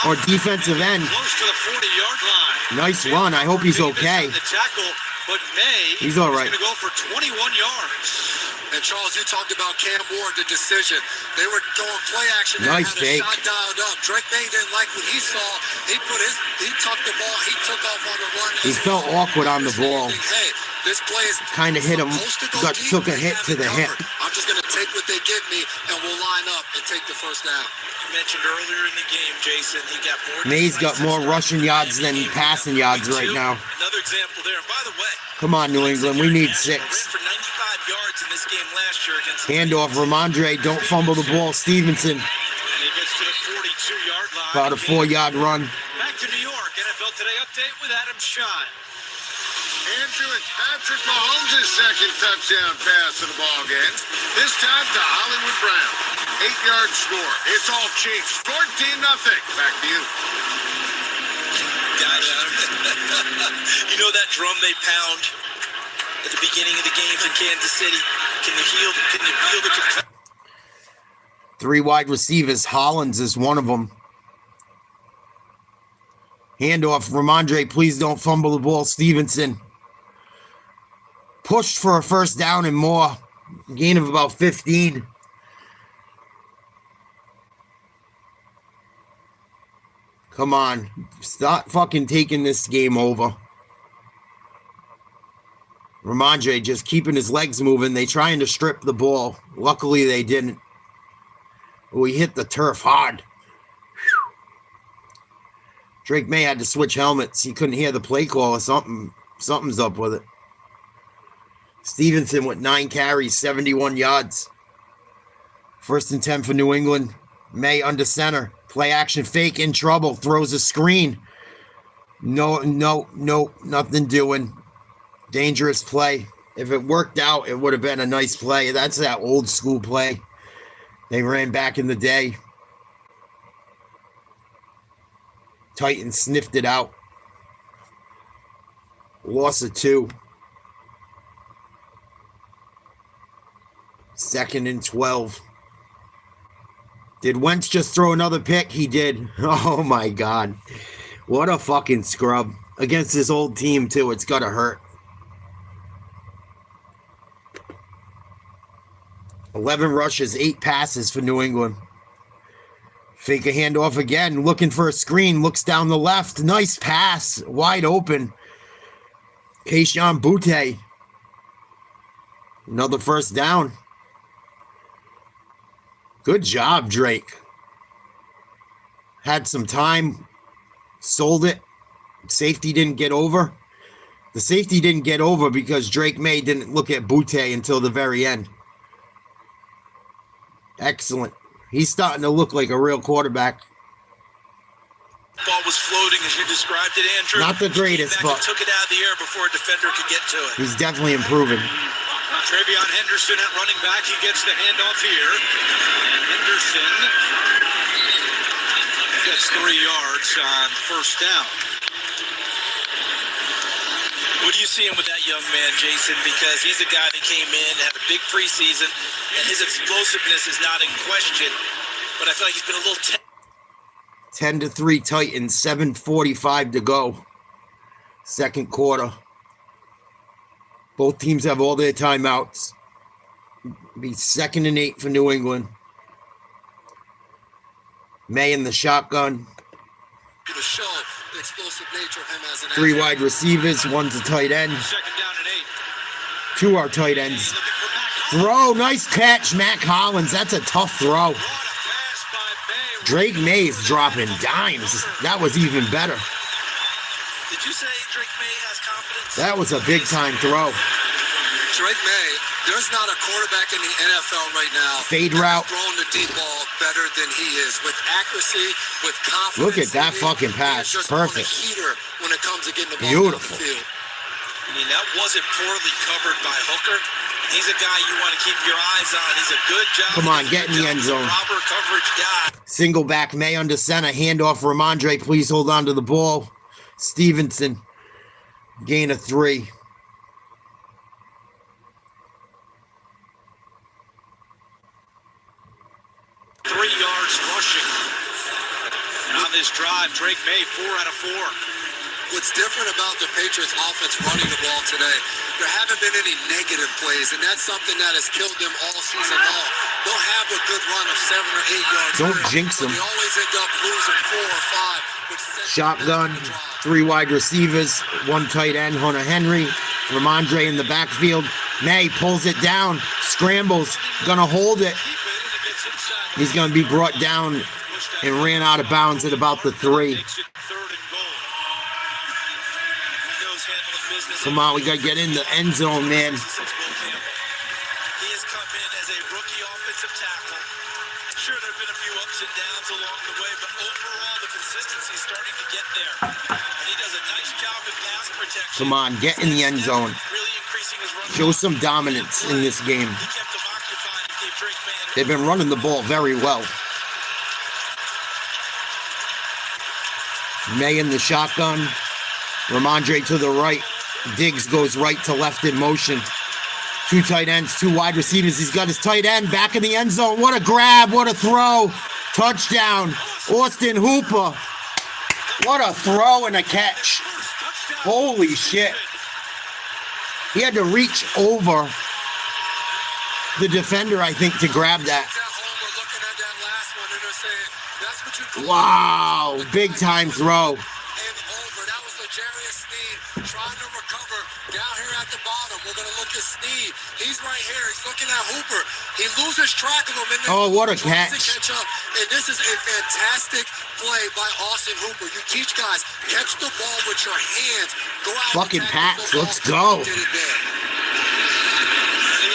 Or defensive end. Close to the 40-yard line. Nice run. I hope he's okay. The tackle, but May he's all right. Going to go for 21 yards. And Charles, you talked about Cam Ward, the decision. They were going play action. Nice had a fake. shot dialed up. Drake May didn't like what he saw. He tucked the ball. He took off on the run. He felt awkward on the ball. Hey, this play is kind of hit him. Took a hit to the hip. I'm just going to take what they give me, and we'll line up and take the first down. You mentioned earlier in the game, Jason, he got more. May's got more rushing yards than passing yards right now. Another example there. And by the way, come on, New England. We need 6. for 95 yards in this game last year against Handoff, Ramondre. Don't fumble the ball. Stevenson. And he gets to the 42-yard line. About a 4-yard run. Back to New York. NFL Today update with Adam Schein. Andrew, it's Patrick Mahomes' second touchdown pass of the ball game. This time to Hollywood Brown. 8-yard score. It's all Chiefs. 14-0. Back to you. Guys, you know that drum they pound at the beginning of the games in Kansas City? Can you feel the concussion? 3 wide receivers. Hollins is one of them. Handoff, Ramondre. Please don't fumble the ball. Stevenson. Pushed for a first down and more. Gain of about 15. Come on. Stop fucking taking this game over. Ramondre just keeping his legs moving. They trying to strip the ball. Luckily, they didn't. We hit the turf hard. Whew. Drake May had to switch helmets. He couldn't hear the play call or something. Something's up with it. Stevenson with 9 carries, 71 yards. 1st and 10 for New England. May under center. Play action fake, in trouble. Throws a screen. No, nothing doing. Dangerous play. If it worked out, it would have been a nice play. That's that old school play they ran back in the day. Titans sniffed it out. Loss of 2. 2nd and 12. Did Wentz just throw another pick? He did. Oh my God. What a fucking scrub. Against this old team too. It's gotta hurt. 11 rushes, 8 passes for New England. Fake a handoff again. Looking for a screen. Looks down the left. Nice pass. Wide open. Keyshawn Butte. Another 1st down. Good job, Drake. Had some time. Sold it. Safety didn't get over. The safety didn't get over because Drake May didn't look at Butte until the very end. Excellent. He's starting to look like a real quarterback. Ball was floating as you described it, Andrew. Not the greatest, but took it out of the air before a defender could get to it. He's definitely improving. Travion Henderson at running back. He gets the handoff here. And Henderson gets 3 yards on 1st down. What are you seeing with that young man, Jason? Because he's a guy that came in, had a big preseason, and his explosiveness is not in question. But I feel like he's been a little 10-3 Titans, 7:45 to go. 2nd quarter. Both teams have all their timeouts. Be 2nd and 8 for New England. May in the shotgun. To show the explosive nature of him as an 3 wide receivers, 1's a tight end. 2nd down and 8. 2 are tight ends. Throw, nice catch, Matt Collins. That's a tough throw. Drake May's dropping dimes. That was even better. Did you say Drake May has confidence? That was a big time throw. Drake May, there's not a quarterback in the NFL right now Fade route. throwing the deep ball better than he is. With accuracy, with confidence. Look at that fucking pass. Perfect. Heater when it comes to getting the ball Beautiful. down the field. I mean, that wasn't poorly covered by Hooker. He's a guy you want to keep your eyes on. He's a good job. Come on, get in the end zone. Proper coverage guy. Single back, May under center. Handoff, Ramondre. Please hold on to the ball. Stevenson. Gain of 3. Rushing. And on this drive, Drake May, 4 out of 4. What's different about the Patriots offense running the ball today, there haven't been any negative plays, and that's something that has killed them all season long. They'll have a good run of 7 or 8 yards. Don't jinx them. They always end up losing 4 or 5. Which Shotgun, 3 wide receivers, 1 tight end, Hunter Henry. Ramondre in the backfield. May pulls it down, scrambles, gonna hold it. He's gonna be brought down and ran out of bounds at about the 3. Come on, we gotta get in the end zone, man. He has come in as a rookie offensive tackle. I'm sure there have been a few ups and downs along the way, but overall the consistency is starting to get there. And he does a nice job in pass protection. Come on, get in the end zone. Really increasing his run. Show some dominance in this game. He kept him occupied and gave Drake May. They've been running the ball very well. May in the shotgun. Ramondre to the right. Diggs goes right to left in motion. 2 tight ends, 2 wide receivers. He's got his tight end back in the end zone. What a grab, what a throw. Touchdown, Austin Hooper. What a throw and a catch. Holy shit. He had to reach over the defender, I think, to grab that. Wow, big time throw. Trying to recover down here at the bottom. We're going to look at Snead. He's right here. He's looking at Hooper. He loses track of him. Oh, what a catch. Catch up. And this is a fantastic play by Austin Hooper. You teach guys, catch the ball with your hands. Go out. Fucking Pats, let's go.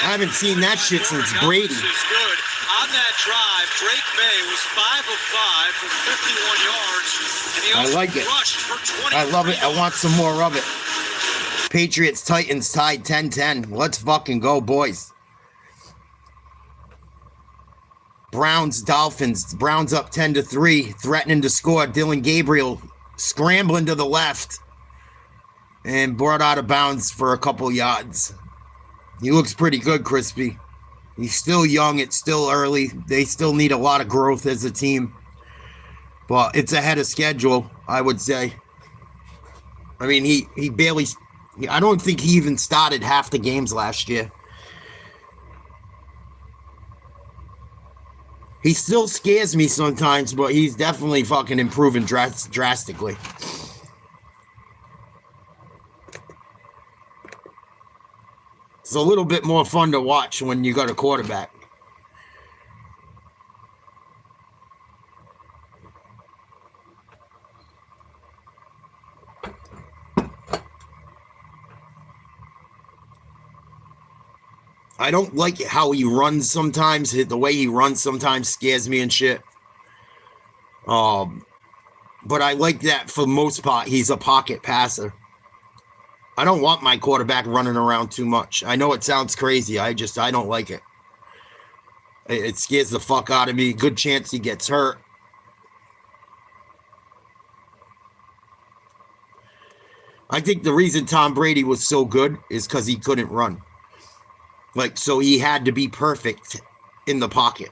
I haven't seen that shit since Brady. Is good. On that drive, Drake May was 5 of 5 for 51 yards. And he also I like it. rushed for 20. I love it. I want some more of it. Patriots Titans tied 10-10. Let's fucking go, boys. Browns Dolphins. Browns up 10-3, threatening to score. Dylan Gabriel scrambling to the left and brought out of bounds for a couple yards. He looks pretty good, Crispy. He's still young. It's still early. They still need a lot of growth as a team. But it's ahead of schedule, I would say. I mean, he barely... I don't think he even started half the games last year. He still scares me sometimes, but he's definitely fucking improving drastically. It's a little bit more fun to watch when you got a quarterback. I don't like how he runs sometimes. The way he runs sometimes scares me and shit. But I like that for the most part. He's a pocket passer. I don't want my quarterback running around too much. I know it sounds crazy. I don't like it. It scares the fuck out of me. Good chance he gets hurt. I think the reason Tom Brady was so good is because he couldn't run. Like, so he had to be perfect in the pocket.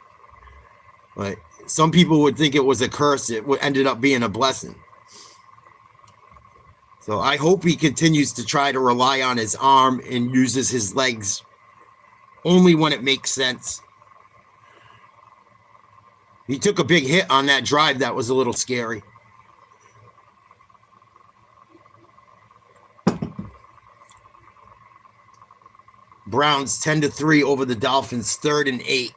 Like, some people would think it was a curse. It ended up being a blessing. So I hope he continues to try to rely on his arm and uses his legs only when it makes sense. He took a big hit on that drive that was a little scary. Browns 10-3 over the Dolphins, 3rd and 8.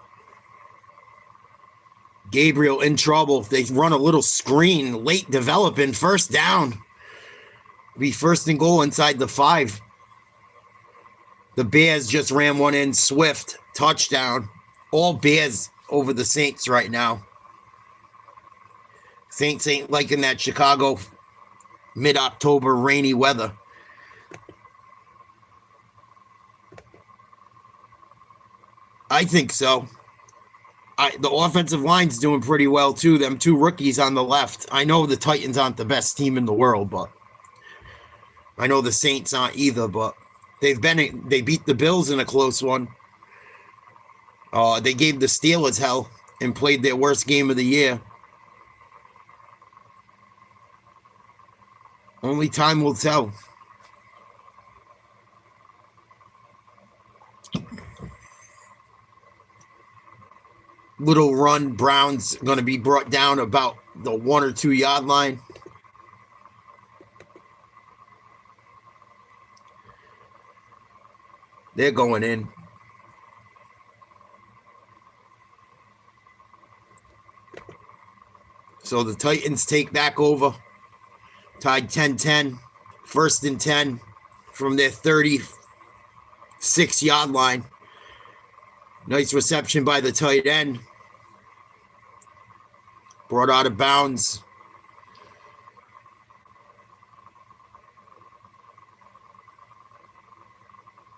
Gabriel in trouble. They run a little screen, late developing, first down. Be 1st and goal inside the 5. The Bears just ran one in, Swift, touchdown. All Bears over the Saints right now. Saints ain't liking that Chicago mid-October rainy weather. I think so. The offensive line's doing pretty well, too. Them 2 rookies on the left. I know the Titans aren't the best team in the world, but I know the Saints aren't either, but they beat the Bills in a close one. They gave the Steelers hell and played their worst game of the year. Only time will tell. Little run. Browns going to be brought down about the 1 or 2 yard line. They're going in. So the Titans take back over. Tied 10-10. 1st and 10 from their 36-yard line. Nice reception by the tight end. Brought out of bounds.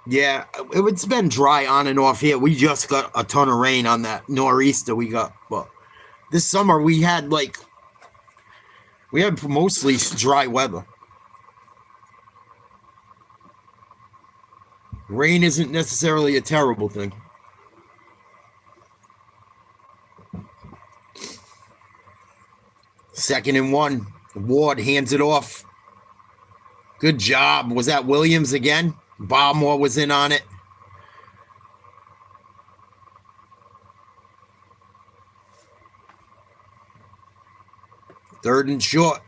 Yeah, it's been dry on and off here. We just got a ton of rain on that nor'easter we got. But this summer we had mostly dry weather. Rain isn't necessarily a terrible thing. Second and 1. Ward hands it off. Good job. Was that Williams again? Baltimore was in on it. Third and short.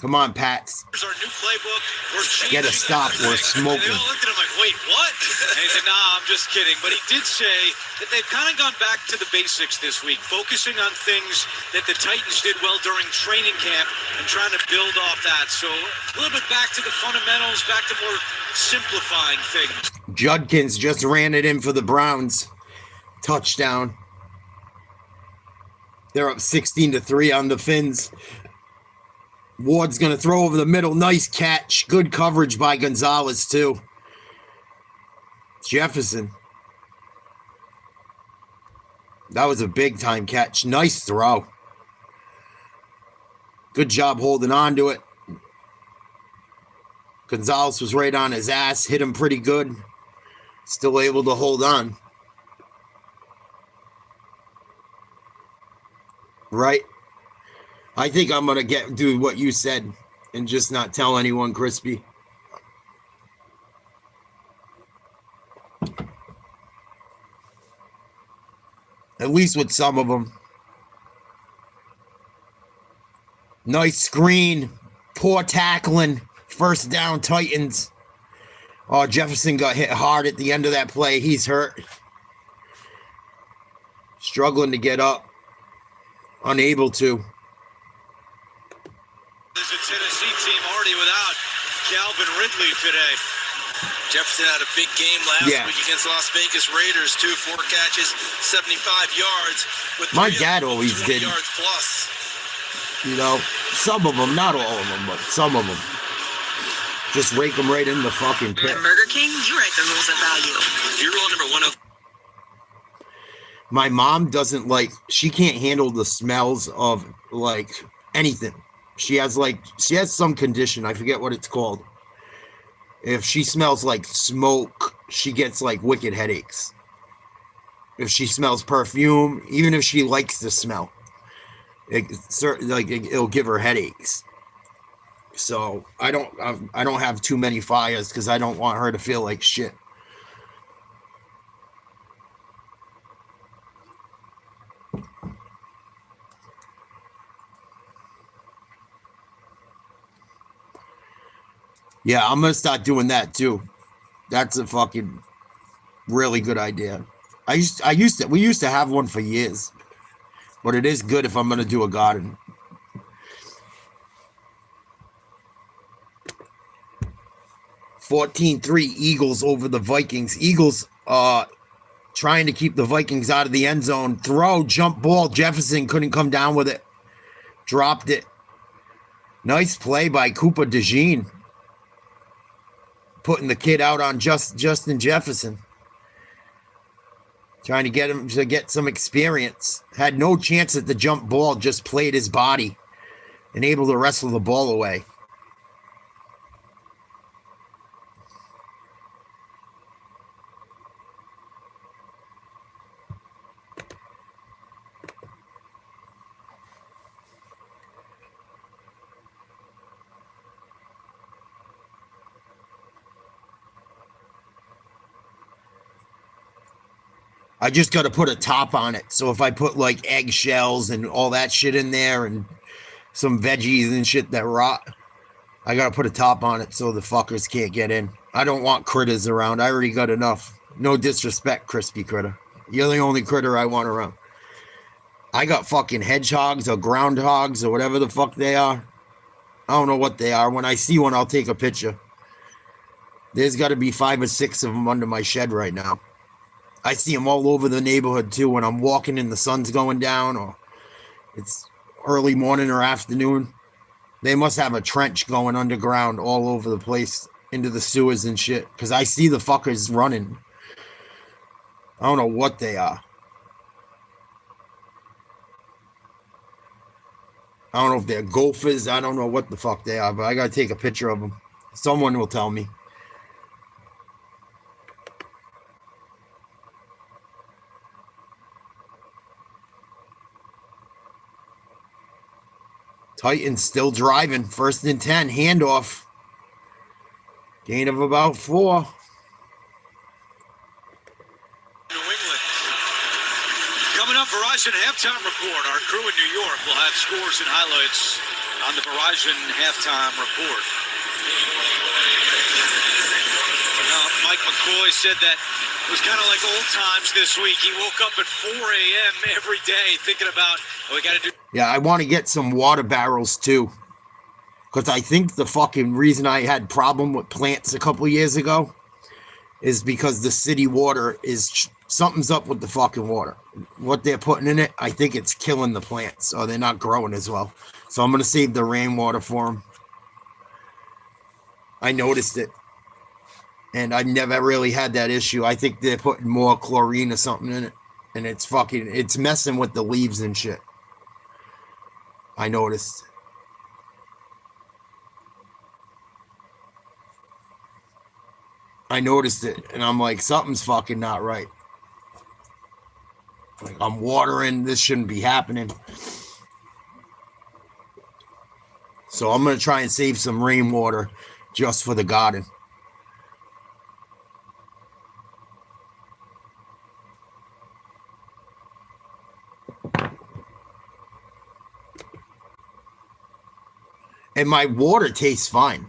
Come on, Pats. Here's our new playbook. We're Get a stop. We're smoking. They all looked at him like, wait, what? And he said, nah, I'm just kidding. But he did say that they've kind of gone back to the basics this week, focusing on things that the Titans did well during training camp and trying to build off that. So a little bit back to the fundamentals, back to more simplifying things. Judkins just ran it in for the Browns. Touchdown. They're up 16-3 on the Fins. Ward's going to throw over the middle. Nice catch. Good coverage by Gonzalez, too. Jefferson. That was a big-time catch. Nice throw. Good job holding on to it. Gonzalez was right on his ass. Hit him pretty good. Still able to hold on. Right? I think I'm going to do what you said and just not tell anyone, Crispy. At least with some of them. Nice screen. Poor tackling. First down, Titans. Oh, Jefferson got hit hard at the end of that play. He's hurt. Struggling to get up. Unable to. There's a Tennessee team already without Calvin Ridley today. Jefferson had a big game last week against Las Vegas Raiders, 4 catches, 75 yards. With my dad always did. Yards plus. You know, some of them, not all of them, but some of them. Just rake them right in the fucking pit. At Burger King, you write the rules of value. Your rule number 1 of. My mom doesn't like, she can't handle the smells of like anything. She has some condition. I forget what it's called. If she smells like smoke, she gets like wicked headaches. If she smells perfume, even if she likes the smell, it'll give her headaches. So I don't have too many fires because I don't want her to feel like shit. Yeah, I'm gonna start doing that too. That's a fucking really good idea. We used to have one for years, but it is good if I'm gonna do a garden. (14-3) Eagles over the Vikings. Eagles trying to keep the Vikings out of the end zone. Throw, jump ball. Jefferson couldn't come down with it. Dropped it. Nice play by Cooper DeJean. Putting the kid out on Justin Jefferson. Trying to get him to get some experience. Had no chance at the jump ball. Just played his body. And able to wrestle the ball away. I just got to put a top on it. So if I put like eggshells and all that shit in there and some veggies and shit that rot, I got to put a top on it so the fuckers can't get in. I don't want critters around. I already got enough. No disrespect, Crispy Critter. You're the only critter I want around. I got fucking hedgehogs or groundhogs or whatever the fuck they are. I don't know what they are. When I see one, I'll take a picture. There's got to be 5 or 6 of them under my shed right now. I see them all over the neighborhood, too, when I'm walking and the sun's going down or it's early morning or afternoon. They must have a trench going underground all over the place into the sewers and shit because I see the fuckers running. I don't know what they are. I don't know if they're gophers. I don't know what the fuck they are, but I got to take a picture of them. Someone will tell me. Titans still driving. 1st and 10. Handoff. Gain of about 4. New England. Coming up, Verizon halftime report. Our crew in New York will have scores and highlights on the Verizon halftime report. Mike McCoy said that it was kind of like old times this week. He woke up at 4 a.m. every day thinking about, we got to do. Yeah, I want to get some water barrels too. Because I think the fucking reason I had problem with plants a couple years ago is because the city water is, something's up with the fucking water. What they're putting in it, I think it's killing the plants, or they're not growing as well. So I'm going to save the rainwater for them. I noticed it. And I've never really had that issue. I think they're putting more chlorine or something in it. And it's messing with the leaves and shit. I noticed. I noticed it, and I'm like, something's fucking not right. Like, I'm watering, this shouldn't be happening. So I'm going to try and save some rainwater just for the garden. And my water tastes fine.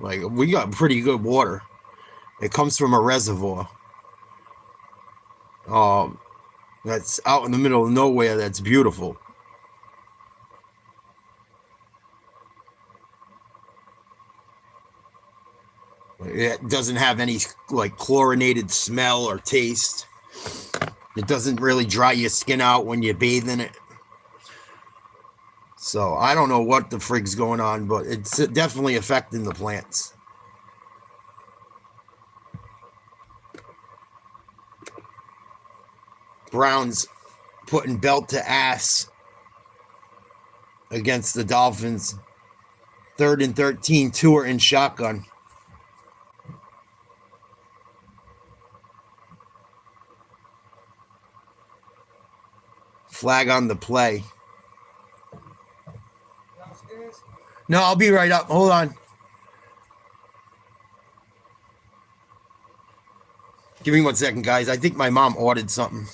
Like, we got pretty good water. It comes from a reservoir. That's out in the middle of nowhere. That's beautiful. It doesn't have any like chlorinated smell or taste. It doesn't really dry your skin out when you bathe in it. So I don't know what the frig's going on, but it's definitely affecting the plants. Browns putting belt to ass against the Dolphins. 3rd and 13, Tua in shotgun. Flag on the play. No, I'll be right up. Hold on. Give me 1 second, guys. I think my mom ordered something.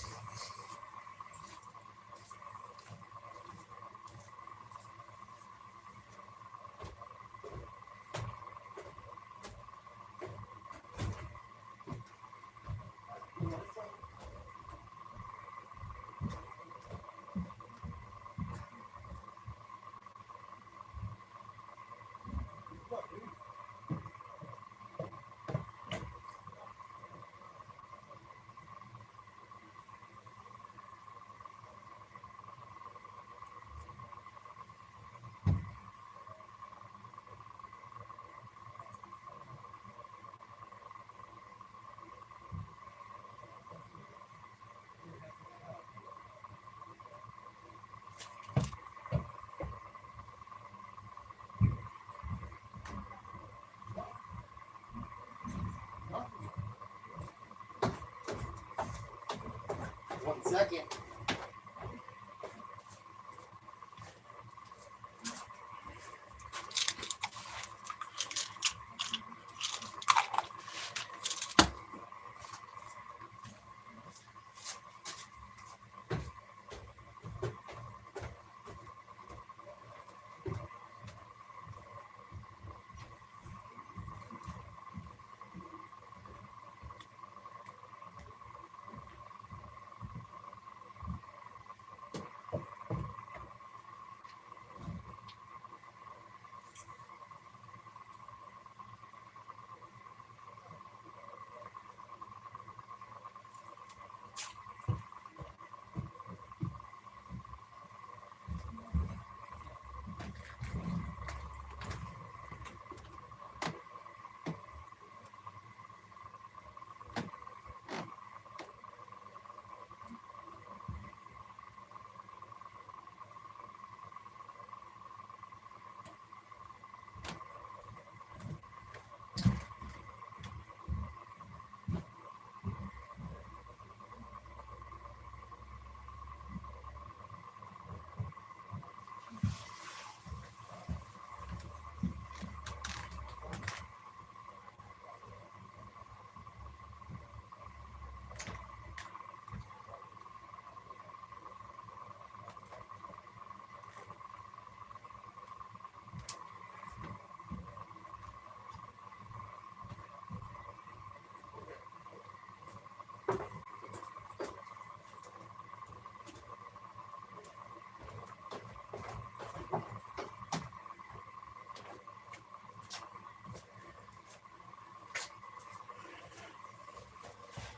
Second.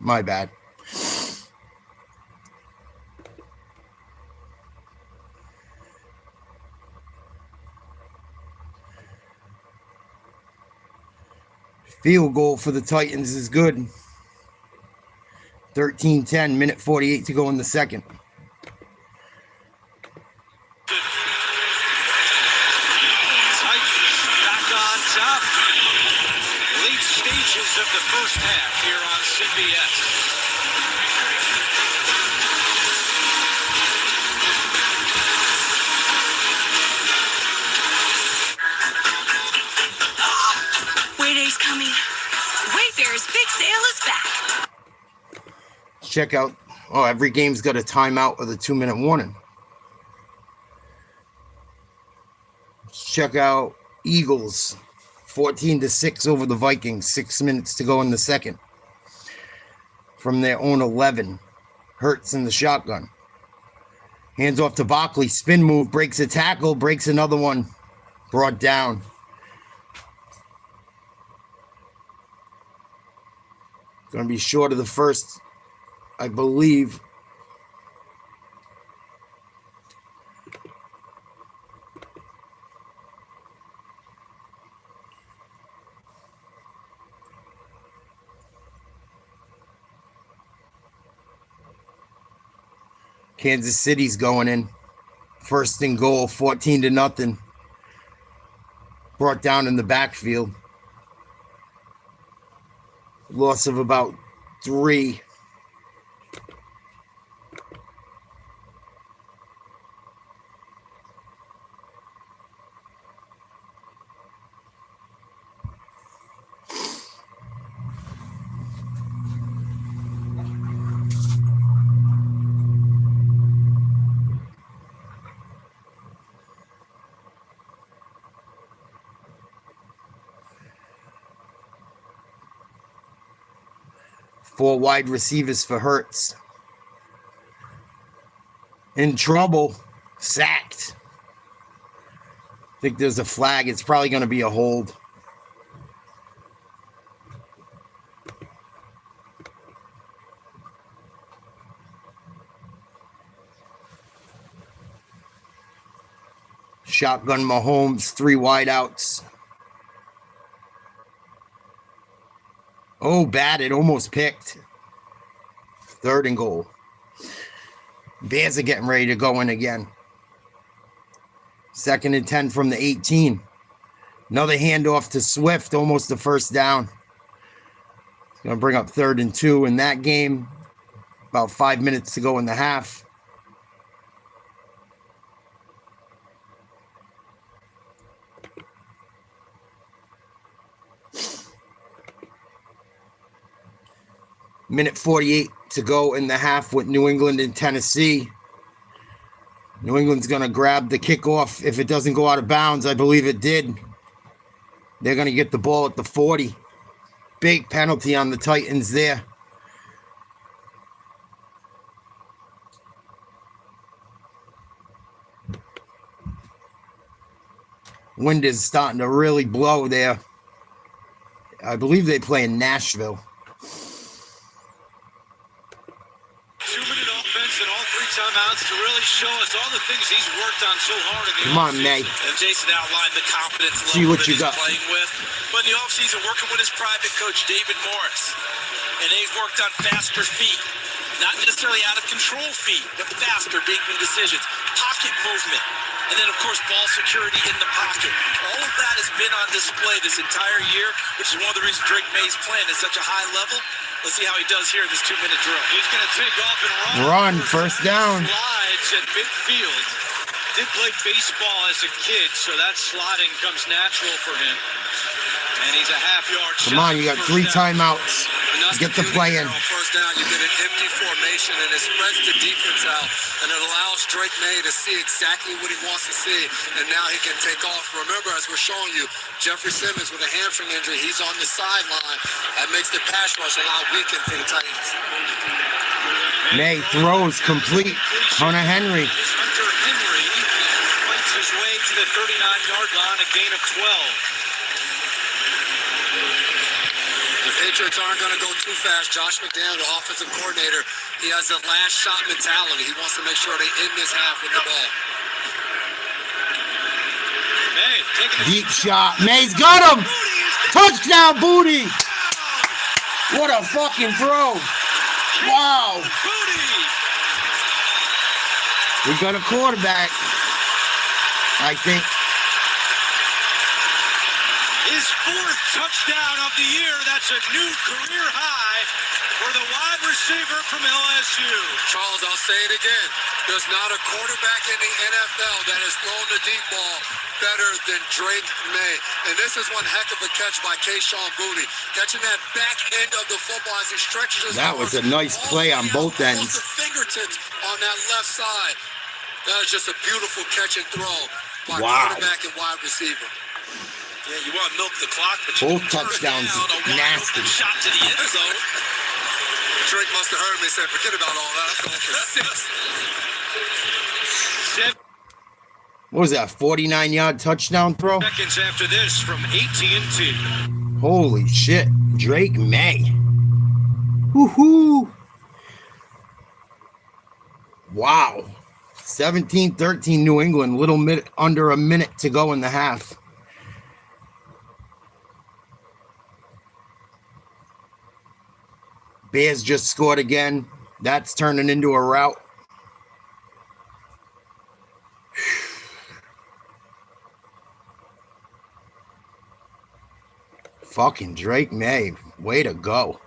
My bad. Field goal for the Titans is good. 13-10, minute 48 to go in the second. Titans back on top. Late stages of the first half here on CBS. Wayday's coming. Wayfair's big sale is back. Check out. Oh, every game's got a timeout with a 2-minute warning. Check out Eagles 14-6 over the Vikings. 6 minutes to go in the second. From their own 11. Hurts in the shotgun. Hands off to Barkley. Spin move. Breaks a tackle. Breaks another one. Brought down. Going to be short of the first, I believe. Kansas City's going in. First and goal, 14-0. Brought down in the backfield. Loss of about 3. Four wide receivers for Hurts. In trouble. Sacked. I think there's a flag. It's probably going to be a hold. Shotgun Mahomes. 3 wideouts. Oh, batted. Almost picked. 3rd and goal. Bears are getting ready to go in again. 2nd and 10 from the 18. Another handoff to Swift. Almost the first down. It's going to bring up 3rd and 2 in that game. About 5 minutes to go in the half. Minute 48 to go in the half with New England and Tennessee. New England's going to grab the kickoff. If it doesn't go out of bounds, I believe it did. They're going to get the ball at the 40. Big penalty on the Titans there. Wind is starting to really blow there. I believe they play in Nashville. 2-minute offense and all 3 timeouts to really show us all the things he's worked on so hard in the Come on, offseason. May. And Jason outlined the confidence See level what that you he's got. playing with. But in the offseason, working with his private coach, David Morris. And they've worked on faster feet. Not necessarily out of control feet, but faster, making decisions. Pocket movement. And then, of course, ball security in the pocket. All of that has been on display this entire year, which is one of the reasons Drake May's playing at such a high level. Let's see how he does here in this 2-minute drill. He's going to take off and run. First down. Slides at midfield. Did play baseball as a kid, so that sliding comes natural for him. And he's a half-yard shot. Come on, you got 3 timeouts. Get the play in. First down, you get an empty formation, and it spreads the defense out, and it allows Drake May to see exactly what he wants to see, and now he can take off. Remember, as we're showing you, Jeffrey Simmons with a hamstring injury, he's on the sideline. That makes the pass rush a lot weakened for the Titans. May throws complete. Hunter Henry. Hunter Henry fights his way to the 39-yard line, a gain of 12. The Patriots aren't going to go too fast. Josh McDaniel, the offensive coordinator, he has a last shot mentality. He wants to make sure they end this half with the ball. Deep shot. May's got him. Touchdown, Booty. What a fucking throw. Wow. We got a quarterback, I think. His 4th touchdown of the year. That's a new career high for the wide receiver from LSU. Charles, I'll say it again. There's not a quarterback in the NFL that has thrown the deep ball better than Drake May. And this is one heck of a catch by Kayshon Boutte. Catching that back end of the football as he stretches his That was a nice play on both ends. The fingertips on that left side. That was just a beautiful catch and throw by quarterback and wide receiver. Yeah, you want to milk the clock, but both touchdowns nasty. Shot to the end zone. Drake must have heard me say, forget about all that. I'm going for 6. What was that, 49-yard touchdown throw? Seconds after this from AT&T. Holy shit. Drake May. Woohoo. Wow. 17-13 New England. Under a minute to go in the half. Bears just scored again. That's turning into a rout. Fucking Drake May. Way to go.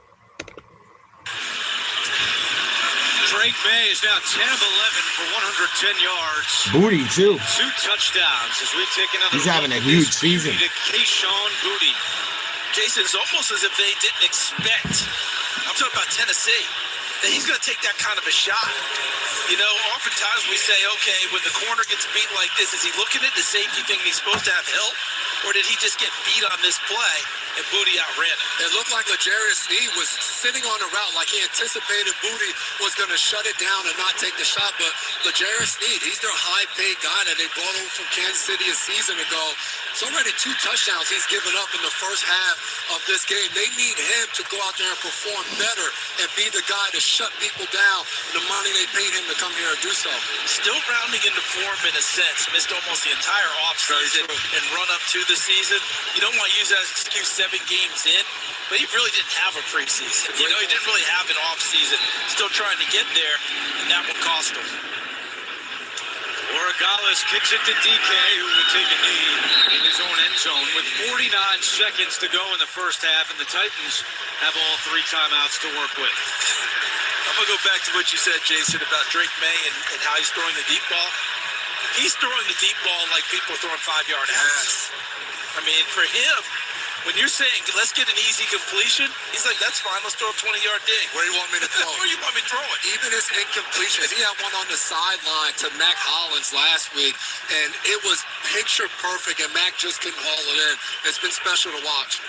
Drake May is now 10 of 11 for 110 yards. Booty, too. 2 touchdowns as we take another He's having a huge season. To Kayshon Boutte. Jason, it's almost as if they didn't expect, I'm talking about Tennessee, that he's going to take that kind of a shot. You know, oftentimes we say, okay, when the corner gets beat like this, is he looking at the safety thing he's supposed to have help? Or did he just get beat on this play and Boutte outran him? It looked like L'Jarius Sneed was sitting on a route like he anticipated Boutte was going to shut it down and not take the shot. But L'Jarius Sneed, he's their high-paid guy that they brought over from Kansas City a season ago. It's already 2 touchdowns he's given up in the first half of this game. They need him to go out there and perform better and be the guy to shut people down. The money they paid him to come here and do so. Still rounding into form in a sense. Missed almost the entire offseason and run up to the season. You don't want to use that as an excuse 7 games in, but he really didn't have a preseason. You know, he didn't really have an offseason. Still trying to get there, and that would cost him. Origales kicks it to DK, who will take a knee in his own end zone with 49 seconds to go in the first half, and the Titans have all 3 timeouts to work with. I'm going to go back to what you said, Jason, about Drake May and how he's throwing the deep ball. He's throwing the deep ball like people throwing 5-yard outs. I mean, for him, when you're saying, let's get an easy completion, he's like, that's fine, let's throw a 20-yard dig. Where do you want me to throw it? Where do you want me to throw it? Even his incompletions, he had one on the sideline to Mac Hollins last week, and it was picture perfect, and Mac just couldn't haul it in. It's been special to watch.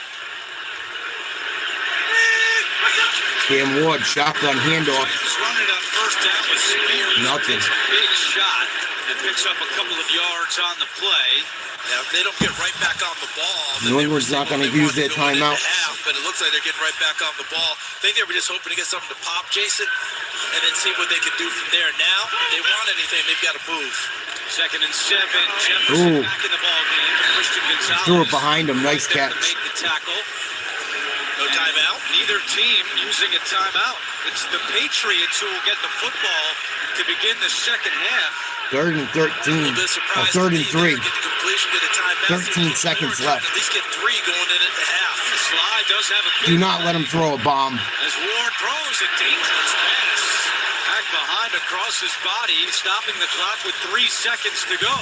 Cam Ward, shotgun handoff. He's running on first down with Spears. Nothing. Big shot and picks up a couple of yards on the play. Now, if they don't get right back on the ball, New England's not going to use their timeout. But it looks like they're getting right back on the ball. I think they were just hoping to get something to pop, Jason, and then see what they can do from there. Now, if they want anything, they've got to move. 2nd and 7. Jefferson back in the ball game. Christian Gonzalez threw it behind him. Nice catch. Make the tackle. No timeout. Neither team using a timeout. It's the Patriots who will get the football to begin the second half. 3rd and 13. 3rd and 3. 13 seconds left. At least get 3 going in at the half. Sly does have a good Do not let him throw a bomb. as Ward throws a dangerous pass. Back behind across his body, stopping the clock with 3 seconds to go.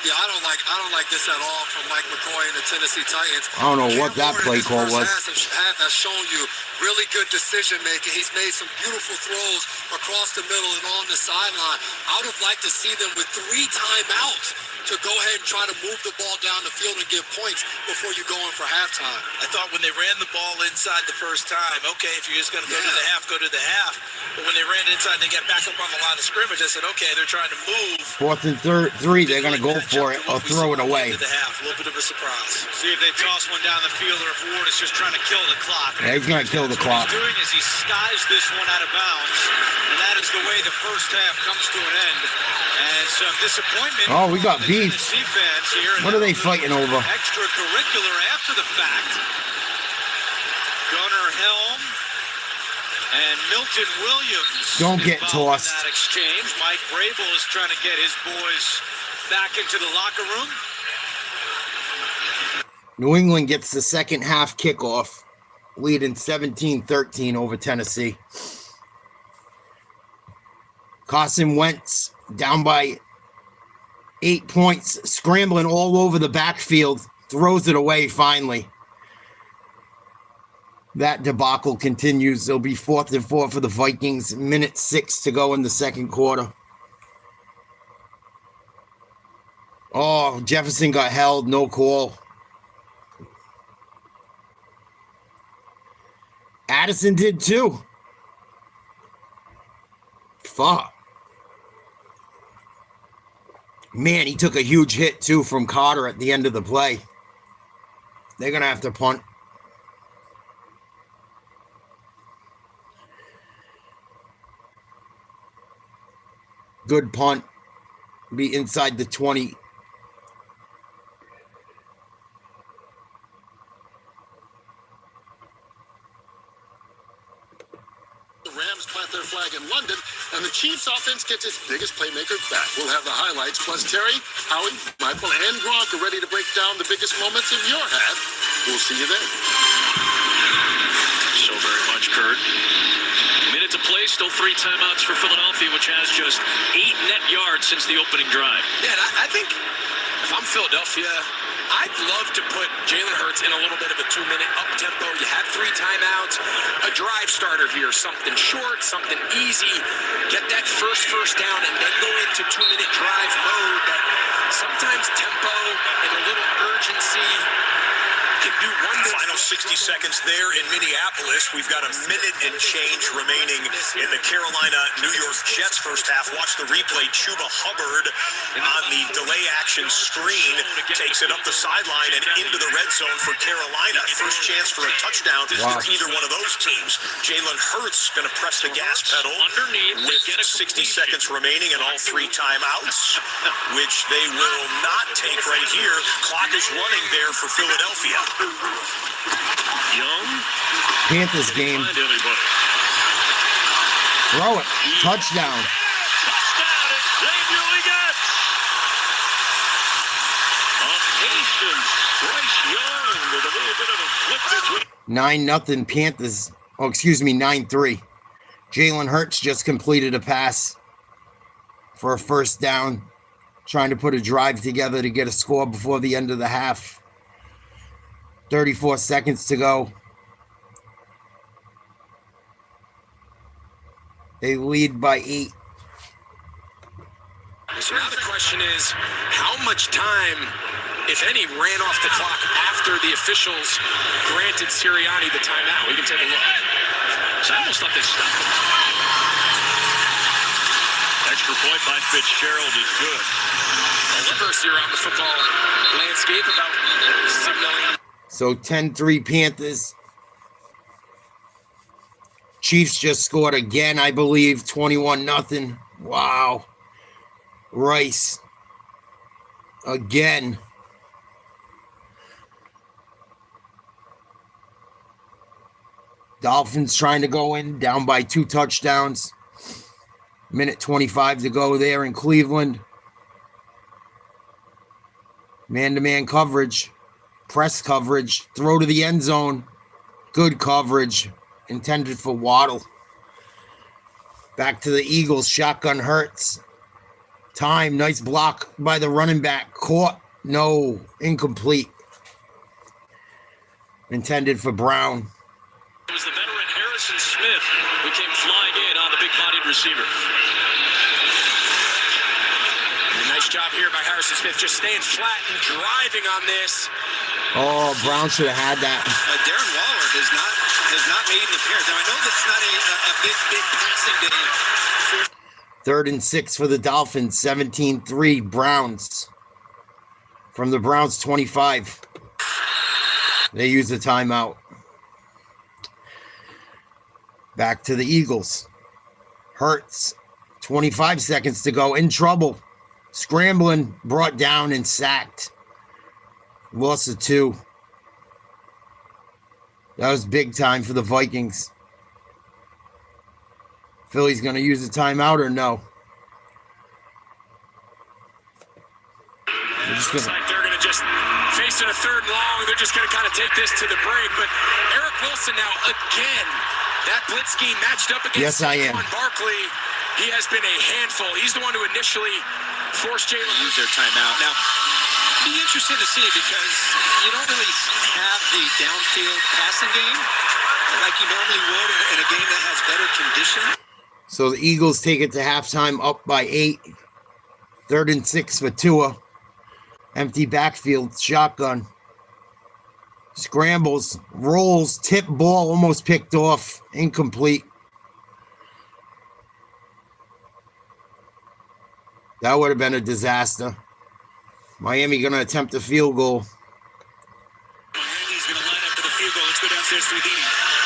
Yeah, I don't like this at all from Mike McCoy and the Tennessee Titans. I don't know what that play call was. Has shown you really good decision making. He's made some beautiful throws across the middle and on the sideline. I would have liked to see them with 3 timeouts to go ahead and try to move the ball down the field and get points before you go in for halftime. I thought when they ran the ball inside the first time, okay, if you're just going to go to the half, go to the half. But when they ran inside and they got back up on the line of scrimmage, I said, okay, they're trying to move. 4th and 3, they're going to go for it or throw it away. To the half, a little bit of a surprise. See if they toss one down the field or if Ward is just trying to kill the clock. Yeah, he's going to kill the clock. What he's doing is he skies this one out of bounds, and that is the way the first half comes to an end. And some disappointment. Oh, we got beef. Fans here. What are they fighting over? Extracurricular after the fact. Gunnar Helm and Milton Williams. Don't get tossed. In that exchange. Mike Vrabel is trying to get his boys back into the locker room. New England gets the second half kickoff, leading 17-13 over Tennessee. Carson Wentz down by 8 points, scrambling all over the backfield, throws it away finally. That debacle continues. It'll be 4th and 4 for the Vikings. Minute 6 to go in the second quarter. Oh, Jefferson got held, no call. Addison did too. Fuck. Man, he took a huge hit too from Carter at the end of the play. They're going to have to punt. Good punt. Be inside the 20. Rams plant their flag in London, and the Chiefs offense gets its biggest playmaker back. We'll have the highlights, plus Terry, Howie, Michael, and Gronk are ready to break down the biggest moments of your half. We'll see you then. So very much, Kurt. Minute to play, still 3 timeouts for Philadelphia, which has just 8 net yards since the opening drive. Yeah, I think if I'm Philadelphia, I'd love to put Jalen Hurts in a little bit of a 2-minute up-tempo. You had 3 timeouts, a drive starter here, something short, something easy. Get that first down and then go into 2-minute drive mode. But sometimes tempo and a little urgency can do wonders. Final 60 seconds there in Minneapolis. We've got a minute and change remaining in the Carolina-New York Jets first half. Watch the replay. Chuba Hubbard on the delay action screen takes it up the sideline and into the red zone for Carolina. First chance for a touchdown for either one of those teams. Jalen Hurts going to press the gas pedal Underneath with 60 seconds remaining and all 3 timeouts, which they will not take right here. Clock is running there for Philadelphia. Young. Panthers game. Throw it. Touchdown. Touchdown at Xavier Leggett. A patient Bryce Young with a little bit of a flip between. 9-0 Panthers. Oh, excuse me, 9-3. Jalen Hurts just completed a pass for a first down, trying to put a drive together to get a score before the end of the half. 34 seconds to go. They lead by 8. So now the question is, how much time, if any, ran off the clock after the officials granted Sirianni the timeout? We can take a look. So I almost thought they stopped him. Extra point by Fitzgerald is good. First year on the football landscape about signaling. So 10-3 Panthers. Chiefs just scored again, I believe, 21-0. Wow. Rice. Again. Dolphins trying to go in, down by 2 touchdowns. Minute 25 to go there in Cleveland. Man-to-man coverage. Press coverage. Throw to the end zone. Good coverage. Intended for Waddle. Back to the Eagles. Shotgun Hurts. Time. Nice block by the running back. Caught. No. Incomplete. Intended for Brown. It was the veteran Harrison Smith who came flying in on the big-bodied receiver. A nice Nice job here by Harrison Smith, just staying flat and driving on this. Oh, Brown should have had that. Darren Waller has not made an appearance. Now, I know that's not a big passing day. 3rd and 6 for the Dolphins, 17-3 Browns. From the Browns 25. They use the timeout. Back to the Eagles. Hurts, 25 seconds to go, in trouble. Scrambling, brought down and sacked. Loss of 2. That was big time for the Vikings. Philly's going to use the timeout or no? Looks like they're going to just face it a 3rd and long. They're just going to kind of take this to the break. But Eric Wilson now again. That blitz scheme matched up against Saquon Barkley. He has been a handful. He's the one who initially forced Jalen to use their timeout. Now, Be interesting to see because you don't really have the downfield passing game like you normally would in a game that has better conditions. So the Eagles take it to halftime up by 8. 3rd and 6 for Tua. Empty backfield, shotgun. Scrambles, rolls, tip ball, almost picked off, incomplete. That would have been a disaster. Miami going to attempt a field goal. Miami's going to line up for the field goal. Let's go downstairs to the game.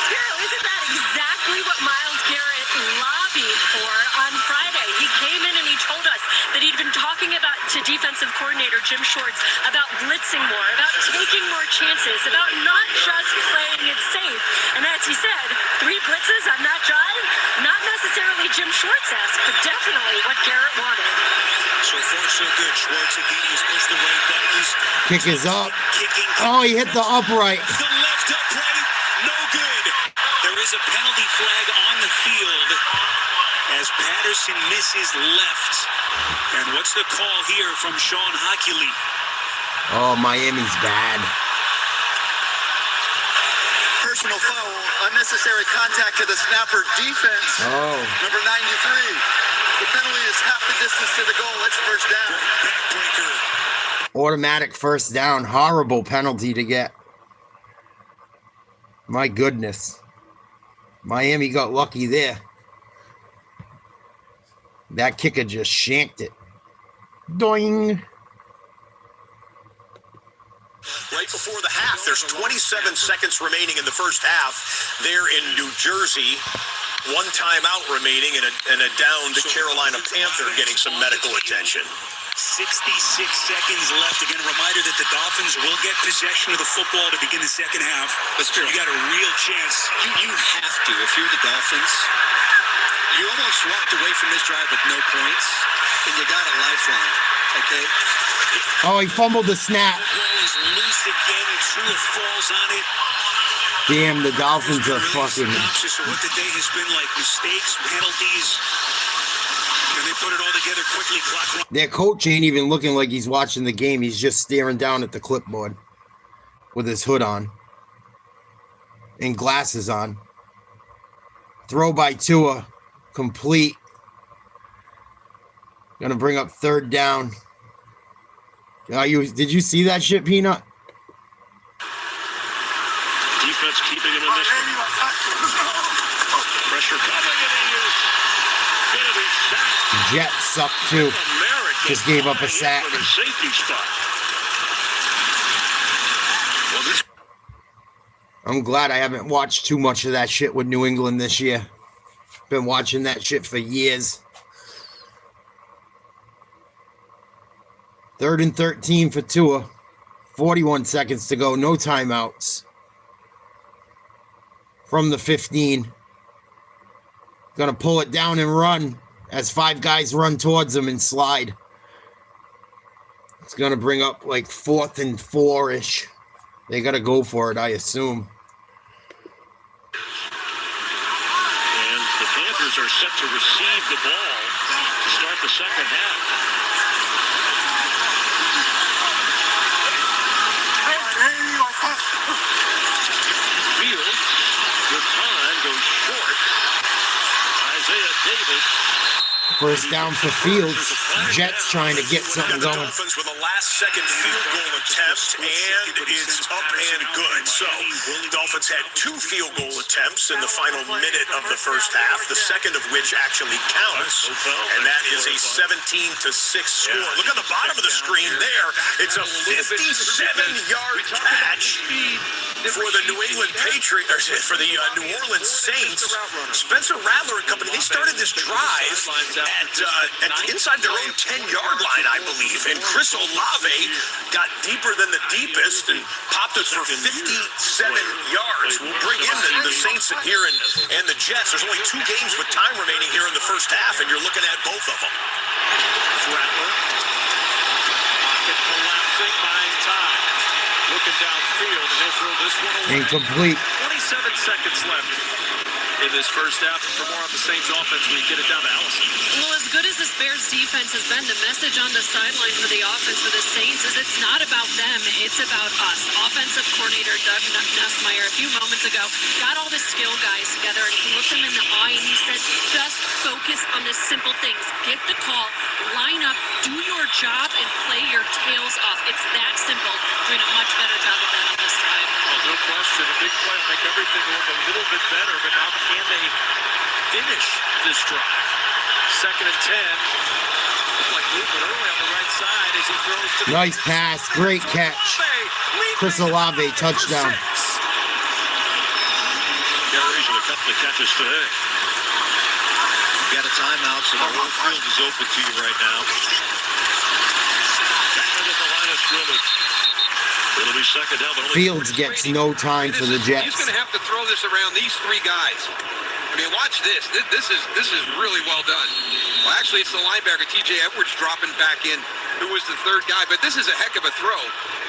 Spiro, isn't that exactly what Myles Garrett lobbied for on Friday? He came in and he told us that he'd been talking to defensive coordinator Jim Schwartz about blitzing more, about taking more chances, about not just playing it safe. And as he said, 3 blitzes on that drive, not necessarily Jim Schwartz-esque, but definitely what Garrett wanted. So far, so good. Schwartz again, he's pushed the right buttons. Kick is up. Oh, he hit the upright. The left upright, no good. There is a penalty flag on the field as Patterson misses left. And what's the call here from Sean Hockey? Oh, Miami's bad. Personal foul, unnecessary contact to the snapper defense. Oh. Number 93. The penalty is half the distance to the goal. It's first down. Backbreaker. Automatic first down. Horrible penalty to get. My goodness. Miami got lucky there. That kicker just shanked it. Doing. Right before the half, there's 27 seconds remaining in the first half there in New Jersey. 1 timeout remaining and a downed Carolina Panther getting some medical attention. 66 seconds left. Again, a reminder that the Dolphins will get possession of the football to begin the second half. Let's do it. You got a real chance. You have to. If you're the Dolphins, you almost walked away from this drive with no points, and you got a lifeline, okay? Oh, he fumbled the snap. Ball is loose again. Tua falls on it. Damn, the Dolphins are fucking. So what the day has been like, mistakes, penalties. Can they put it all together quickly? Clock. Their coach ain't even looking like he's watching the game. He's just staring down at the clipboard with his hood on and glasses on. Throw by Tua, complete. Gonna bring up 3rd down. Did you see that shit, Peanut? Defense keeping him in this one. Pressure coming, and he is going to be sacked. Jets suck too. Just gave up a sack. For the safety spot. Well, this. I'm glad I haven't watched too much of that shit with New England this year. Been watching that shit for years. 3rd and 13 for Tua. 41 seconds to go. No timeouts. From the 15. Gonna pull it down and run as 5 guys run towards him and slide. It's gonna bring up like 4th and 4-ish. They gotta go for it, I assume. And the Panthers are set to receive the ball to start the second half. Fields, with time, goes short. Isaiah Davis First down for Fields. Jets trying to get something The going. Dolphins with a last-second field goal attempt, and it's up and good. So, Dolphins had 2 field goal attempts in the final minute of the first half, the second of which actually counts, and that is a 17-6 score. Look on the bottom of the screen there. It's a 57-yard catch for the New England Patriots, for the New Orleans Saints. Spencer Rattler and company, they started this drive at inside their own 10-yard line, I believe. And Chris Olave got deeper than the deepest and popped it for 57 yards. We'll bring in the Saints here and the Jets. There's only 2 games with time remaining here in the first half, and you're looking at both of them. Rattler. Pocket collapsing, buying time. Looking downfield, and he'll throw this one away. Incomplete. 27 seconds left in this first half. And for more on the Saints offense, we get it down to Allison. Well, as good as this Bears defense has been, the message on the sideline for the offense for the Saints is it's not about them, it's about us. Offensive coordinator Doug Nussmeier a few moments ago got all the skill guys together and he looked them in the eye and he said, just focus on the simple things. Get the call, line up, do your job, and play your tails off. It's that simple. Doing a much better job of that on this drive. Oh, no question. A big play will make everything look a little bit better, but now can they finish this drive? Second and 10. Looked like movement early on the right side as he throws to the Nice pass. Great catch. Chris Olave, touchdown. Carries with a couple of catches today. You got a timeout, so the whole field is open to you right now. Back into the line of scrimmage. It'll be second down, but only Fields gets no time for the Jets. He's going to have to throw this around these 3 guys. I mean, watch this. This is really well done. Well, actually, it's the linebacker, T.J. Edwards, dropping back in, who was the 3rd guy. But this is a heck of a throw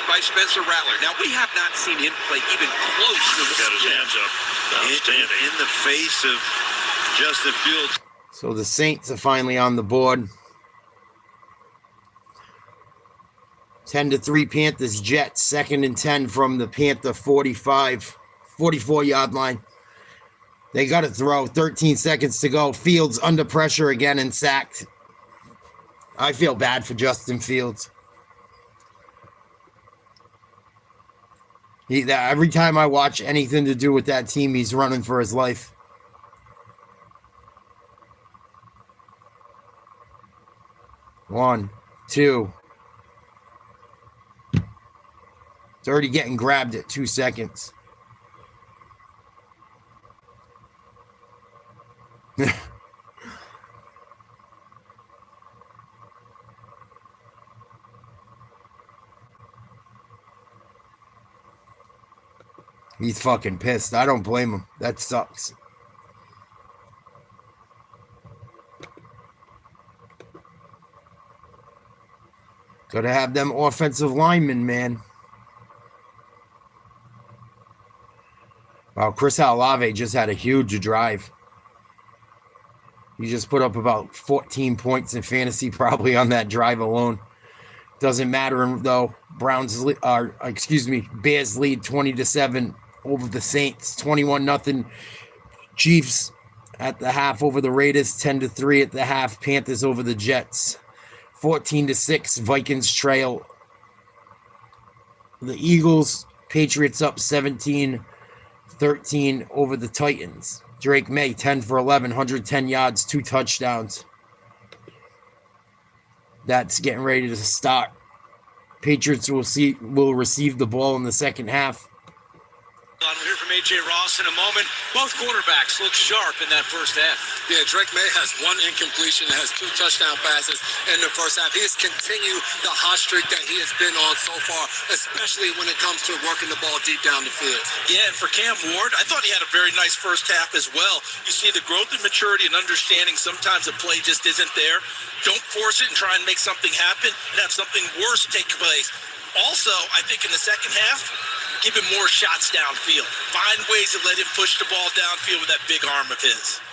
by Spencer Rattler. Now, we have not seen him play even close to this. got his hands up. In the face of Justin Fields. So the Saints are finally on the board. 10-3 Panthers. Jets. 2nd and 10 from the Panther 44-yard line. They got to throw. 13 seconds to go. Fields under pressure again and sacked. I feel bad for Justin Fields. Every time I watch anything to do with that team, he's running for his life. One, two. It's already getting grabbed at 2 seconds. He's fucking pissed. I don't blame him. That sucks. Gotta have them offensive linemen, man. Wow, Chris Olave just had a huge drive. He just put up about 14 points in fantasy probably on that drive alone. Doesn't matter though. Bears lead 20-7 over the Saints. 21-0 Chiefs at the half over the Raiders. 10-3 at the half. Panthers over the Jets. 14-6 Vikings trail the Eagles. Patriots up 17-13 over the Titans. Drake May 10 for 11, 110 yards, 2 touchdowns. That's getting ready to start. Patriots will receive the ball in the second half. We'll hear from A.J. Ross in a moment. Both quarterbacks look sharp in that first half. Yeah, Drake May has 1 incompletion, has 2 touchdown passes in the first half. He has continued the hot streak that he has been on so far, especially when it comes to working the ball deep down the field. Yeah, and for Cam Ward, I thought he had a very nice first half as well. You see the growth and maturity and understanding sometimes a play just isn't there. Don't force it and try and make something happen and have something worse take place. Also, I think in the second half, give him more shots downfield. Find ways to let him push the ball downfield with that big arm of his.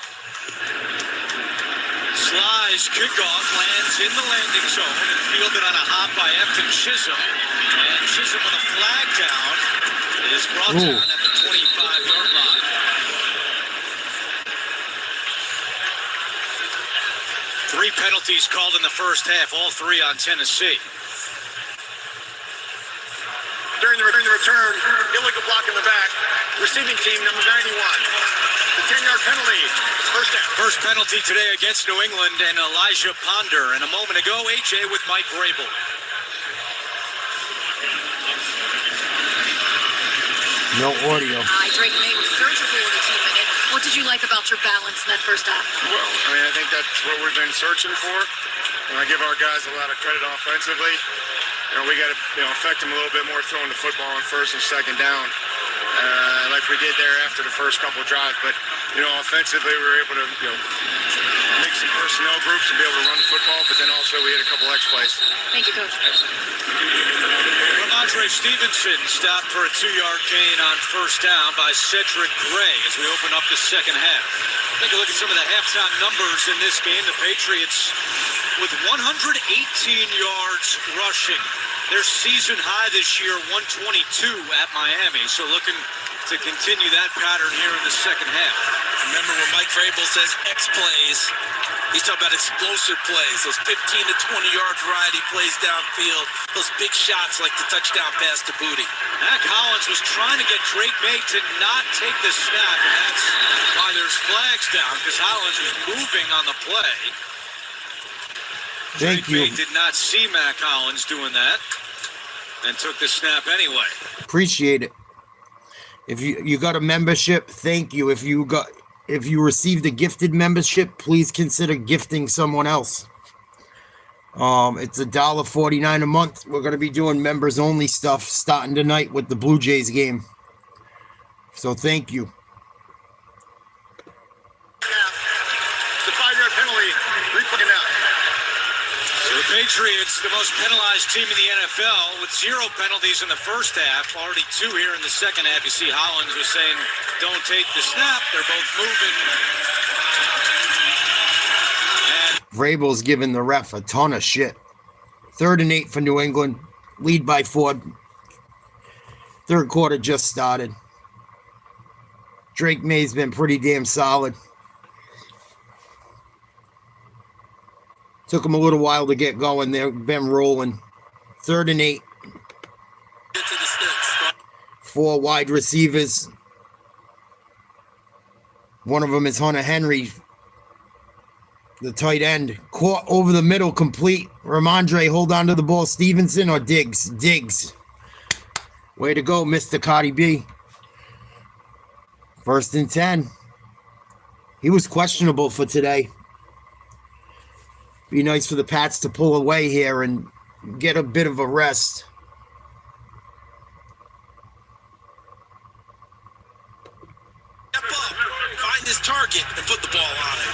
Sly's kickoff lands in the landing zone and fielded on a hop by Efton Chisholm. And Chisholm with a flag down. It is brought down at the 25-yard line. 3 penalties called in the first half, all 3 on Tennessee. During the return, illegal block in the back. Receiving team, number 91. The 10-yard penalty, first down. First penalty today against New England and Elijah Ponder. And a moment ago, AJ with Mike Vrabel. No audio. Drake May was surgical in the 2-minute. What did you like about your balance in that first half? Well, I mean, I think that's what we've been searching for. And I give our guys a lot of credit offensively. You know, we got to, affect them a little bit more throwing the football on first and second down, like we did there after the first couple of drives. But, offensively, we were able to, mix some personnel groups and be able to run the football. But then also we had a couple X plays. Thank you, Coach. Ramondre Stevenson stopped for a 2-yard gain on first down by Cedric Gray as we open up the second half. Take a look at some of the halftime numbers in this game. The Patriots with 118 yards rushing. Their season high this year, 122 at Miami. So looking to continue that pattern here in the second half. Remember when Mike Vrabel says X plays, he's talking about explosive plays, those 15 to 20-yard variety plays downfield, those big shots like the touchdown pass to Booty. Mac Hollins was trying to get Drake May to not take the snap, and that's why there's flags down, because Hollins was moving on the play. Thank you. Drake May did not see Mac Hollins doing that and took the snap anyway. Appreciate it. If you got a membership, thank you. If you received a gifted membership, please consider gifting someone else. It's $1.49 a month. We're gonna be doing members only stuff starting tonight with the Blue Jays game. So thank you. The 5-yard penalty, replay now. So the Patriots, the most penalized team in the NFL, with 0 penalties in the first half, already 2 here in the second half. You see Hollins was saying, don't take the snap. They're both moving. And Vrabel's giving the ref a ton of shit. 3rd and 8 for New England. Lead by 4. Third quarter just started. Drake May's been pretty damn solid. Took them a little while to get going. They've been rolling. 3rd and 8. 4 wide receivers. One of them is Hunter Henry, the tight end. Caught over the middle, complete. Ramondre, hold on to the ball. Stevenson or Diggs? Diggs. Way to go, Mr. Cardi B. 1st and 10. He was questionable for today. Be nice for the Pats to pull away here and get a bit of a rest. Step up, find his target, and put the ball on it.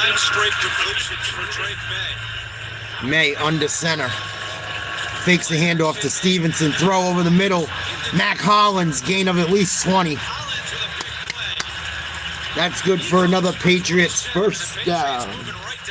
9 straight completions for Drake May. May under center. Fakes the handoff to Stevenson. Throw over the middle. Mac Hollins, gain of at least 20. That's good for another Patriots first down. Great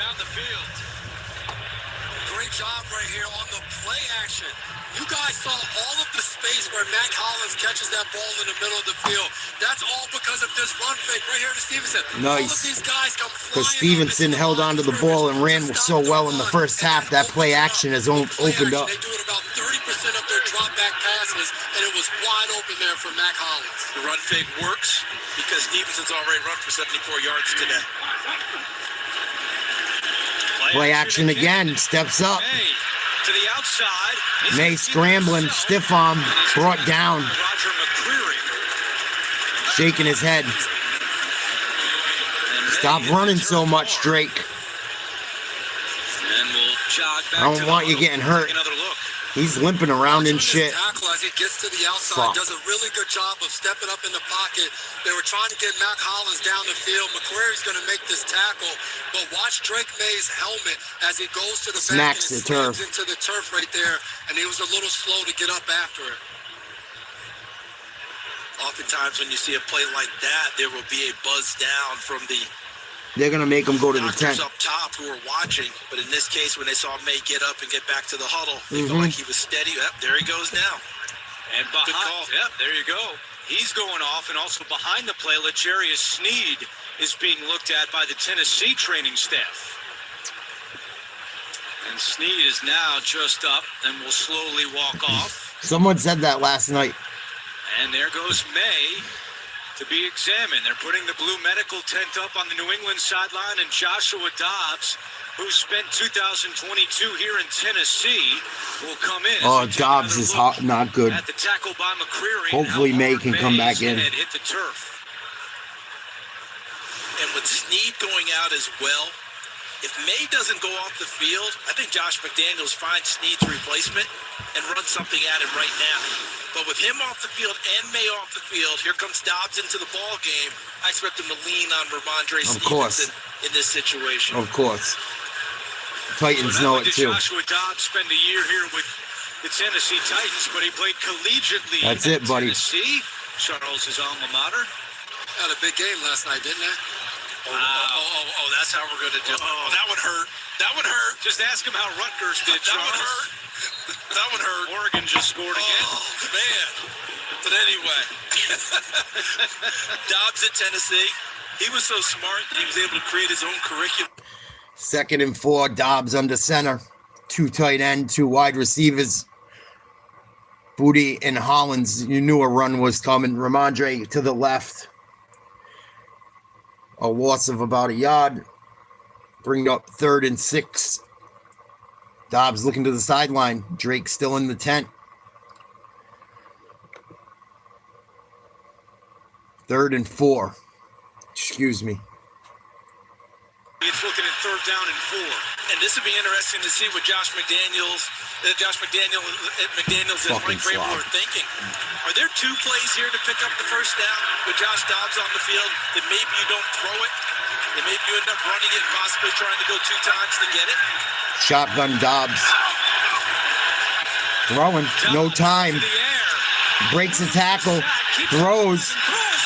job right here on the play action. You guys saw all of the space where Mac Hollins catches that ball in the middle of the field. That's all because of this run fake right here to Stevenson. Nice. All of these guys come Because Stevenson held onto the ball and ran so well in the first half, that play action has opened up. They do it about 30% of their drop back passes, and it was wide open there for Mac Hollins. The run fake works because Stevenson's already run for 74 yards today. Play action again. Steps up. May to the outside. May scrambling. Stiff arm. Brought down. Roger McCreary. Shaking his head. Stop running so much, Drake. And we'll jog back. I don't want you getting hurt. Another look. He's limping around and shit. Tackle as he gets to the outside, does a really good job of stepping up in the pocket. They were trying to get Mac Hollins down the field. McQuarrie's going to make this tackle, but watch Drake May's helmet as he goes to the back and slams into the turf right there, and he was a little slow to get up after it. Oftentimes when you see a play like that, there will be a buzz down from the They're going to make him go to the tent. up top who are watching, but in this case, when they saw May get up and get back to the huddle, they felt like he was steady. Yep, there he goes now. And behind, yep, there you go. He's going off, and also behind the play, L'Jarius Sneed is being looked at by the Tennessee training staff. And Sneed is now just up and will slowly walk off. Someone said that last night. And there goes May to be examined. They're putting the blue medical tent up on the New England sideline, and Joshua Dobbs, who spent 2022 here in Tennessee, will come in. Oh, Dobbs is hot, not good. At the tackle by McCreary. Hopefully May can come back in. Hit the turf. And with Sneed going out as well, if May doesn't go off the field, I think Josh McDaniels finds Sneed's replacement and runs something at him right now. But with him off the field and May off the field, here comes Dobbs into the ball game. I expect him to lean on Ramondre Stevenson in this situation. Of course. Titans know it too. Joshua Dobbs spent a year here with the Tennessee Titans, but he played collegiately. That's it, buddy. Tennessee, Charles' alma mater. Had a big game last night, didn't they? Oh, that's how we're going to do it. Oh, that would hurt. That would hurt. Just ask him how Rutgers did, Charles. That would hurt. That would hurt. Oregon just scored again. Oh, man. But anyway, Dobbs at Tennessee, he was so smart that he was able to create his own curriculum. 2nd and 4, Dobbs under center. 2 tight end, 2 wide receivers. Booty and Hollins, you knew a run was coming. Ramondre to the left. A loss of about a yard. Bring up 3rd and 6. Dobbs looking to the sideline. Drake still in the tent. 3rd and 4. Excuse me. It's looking at 3rd down and 4. And this would be interesting to see what McDaniels and Mike Vrabel are thinking. Are there 2 plays here to pick up the first down with Josh Dobbs on the field that maybe you don't throw it, and maybe you end up running it, possibly trying to go 2 times to get it? Shotgun Dobbs. Throwing. No time. Breaks a tackle. Throws.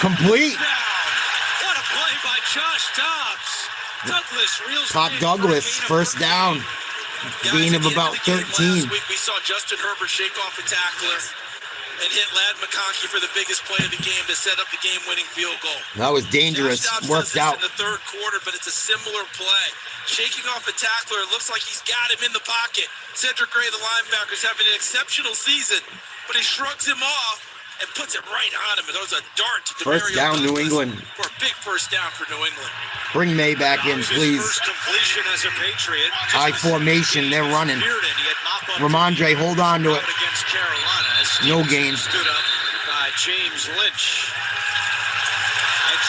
Complete. What a play by Josh Dobbs. Douglas reels. Pop Douglas. First down. Gain of about 13. Last week we saw Justin Herbert shake off a tackler and hit Ladd McConkey for the biggest play of the game to set up the game-winning field goal. That was dangerous. Worked out. In the 3rd quarter, but it's a similar play. Shaking off a tackler, it looks like he's got him in the pocket. Cedric Gray, the linebacker, is having an exceptional season, but he shrugs him off and puts it right on him. And throws a dart to First down, New England. For a big first down for New England. Bring May back in, please. First completion as a Patriot. High formation, they're running. Ramondre, hold on to it. Against Carolina. No gain. Stood up by James Lynch.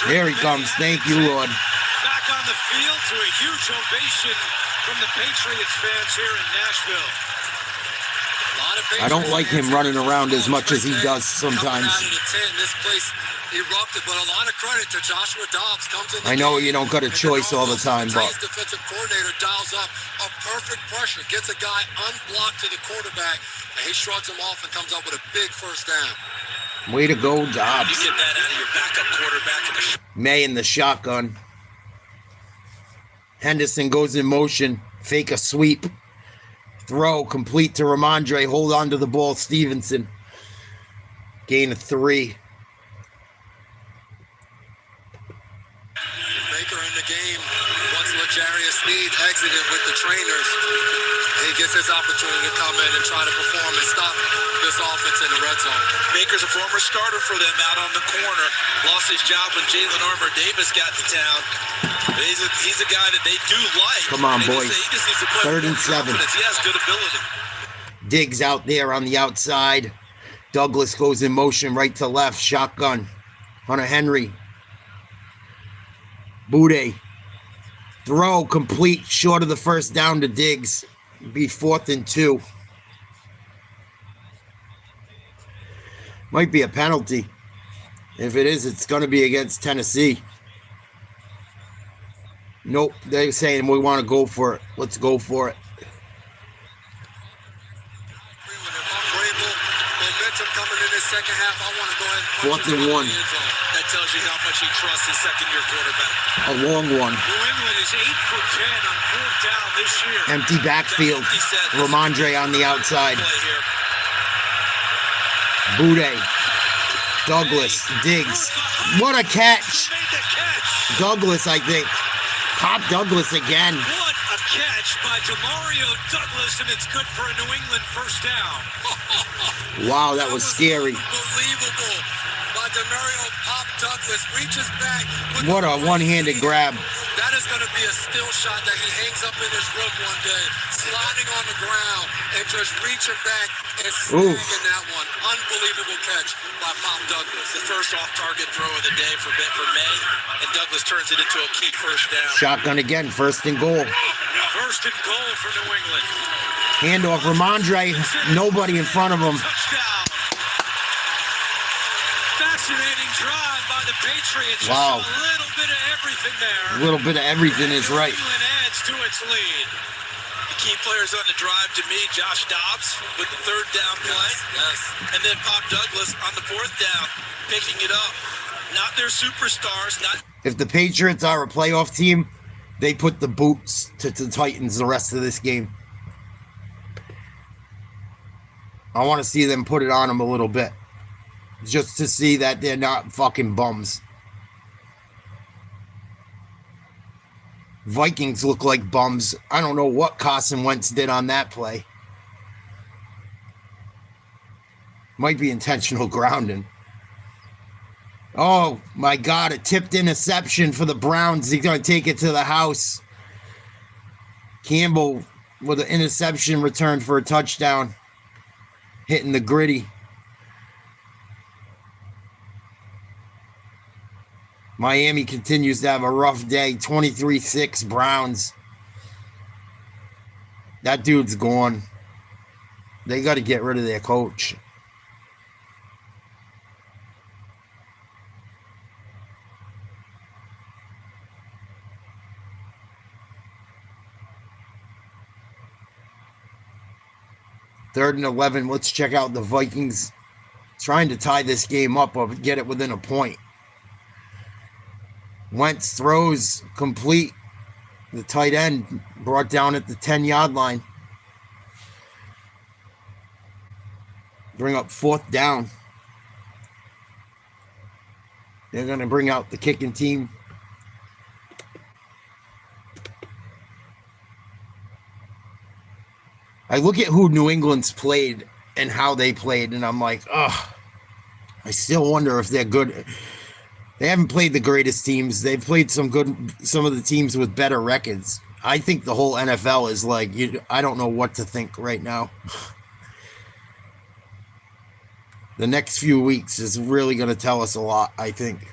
There he comes. Thank you, Lord. Back on the field to a huge ovation from the Patriots fans here in Nashville. I don't like him running around as much as he does sometimes. This place erupted, but a lot of credit to Joshua Dobbs. Comes in. I know you don't got a choice all the time, but defensive coordinator dials up a perfect pressure, gets a guy unblocked to the quarterback, and he shrugs him off and comes up with a big first down. Way to go, Dobbs. You get that out of your backup quarterback. May in the shotgun. Henderson goes in motion. Fake a sweep. Throw complete to Ramondre. Hold on to the ball, Stevenson. Gain of 3. Baker in the game. Once L'Jarius Sneed exited with the trainers, he gets his opportunity to come in and try to perform and stop this offense in the red zone. Baker's a former starter for them out on the corner. Lost his job when Jalen Armour Davis got to town. But he's a guy that they do like. Come on, boys. He just needs to play 3rd and 7. He has good ability. Diggs out there on the outside. Douglas goes in motion right to left. Shotgun. Hunter Henry. Boutte. Throw complete. Short of the first down to Diggs. Be 4th and 2. Might be a penalty. If it is, it's going to be against Tennessee. Nope. They're saying we want to go for it. Let's go for it. Second half, I want to go ahead and 4th and 1. That tells you how much he trusts his second-year quarterback. A long one. New England is 8 for 10 on 4th down this year. Empty backfield. Ramondre on the outside. Boutte. Douglas, Diggs. What a catch. Douglas, I think. Pop Douglas again. What a catch by Demario Douglas, and it's good for a New England first down. Wow, that was scary. Unbelievable. By Demario Pop Douglas reaches back. What a one-handed grab. That is going to be a still shot that he hangs up in his room one day, sliding on the ground and just reaching back and snagging that one. Unbelievable catch by Pop Douglas. The first off-target throw of the day for May, and Douglas turns it into a key first down. Shotgun again, first and goal. First and goal for New England. Handoff, Ramondre, nobody in front of him. Touchdown. Fascinating drive by the Patriots. Wow. Just a little bit of everything there. A little bit of everything is right. New England adds to its lead. The key players on the drive to me, Josh Dobbs with the third down play. Yes. And then Pop Douglas on the fourth down, picking it up. Not their superstars, not. If the Patriots are a playoff team, they put the boots to the Titans the rest of this game. I want to see them put it on them a little bit. Just to see that they're not fucking bums. Vikings look like bums. I don't know what Carson Wentz did on that play. Might be intentional grounding. Oh, my God. A tipped interception for the Browns. He's going to take it to the house. Campbell with an interception return for a touchdown. Hitting the gritty. Miami continues to have a rough day. 23-6 Browns. That dude's gone. They got to get rid of their coach. Third and 11. Let's check out the Vikings trying to tie this game up or get it within a point. Wentz throws complete. The tight end brought down at the 10-yard line. Bring up fourth down. They're going to bring out the kicking team. I look at who New England's played and how they played, and I'm like, ugh. I still wonder if they're good. They haven't played the greatest teams. They've played some of the teams with better records. I think the whole NFL is like, I don't know what to think right now. The next few weeks is really going to tell us a lot, I think.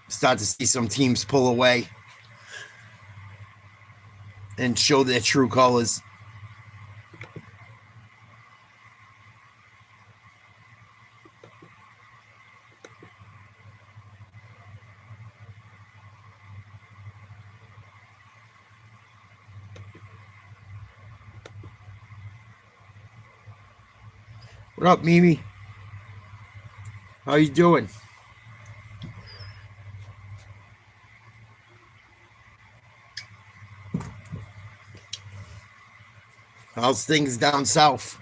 Start to see some teams pull away and show their true colors. What up, Mimi? How you doing? How's things down south?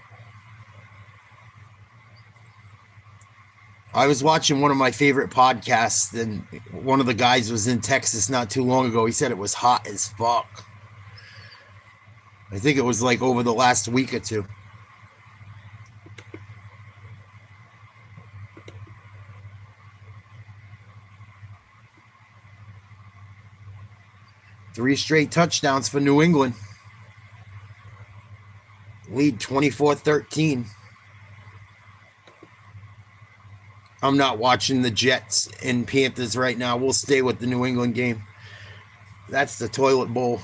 I was watching one of my favorite podcasts, and one of the guys was in Texas not too long ago. He said it was hot as fuck. I think it was like over the last week or two. Three straight touchdowns for New England. Lead 24-13. I'm not watching the Jets and Panthers right now. We'll stay with the New England game. That's the toilet bowl.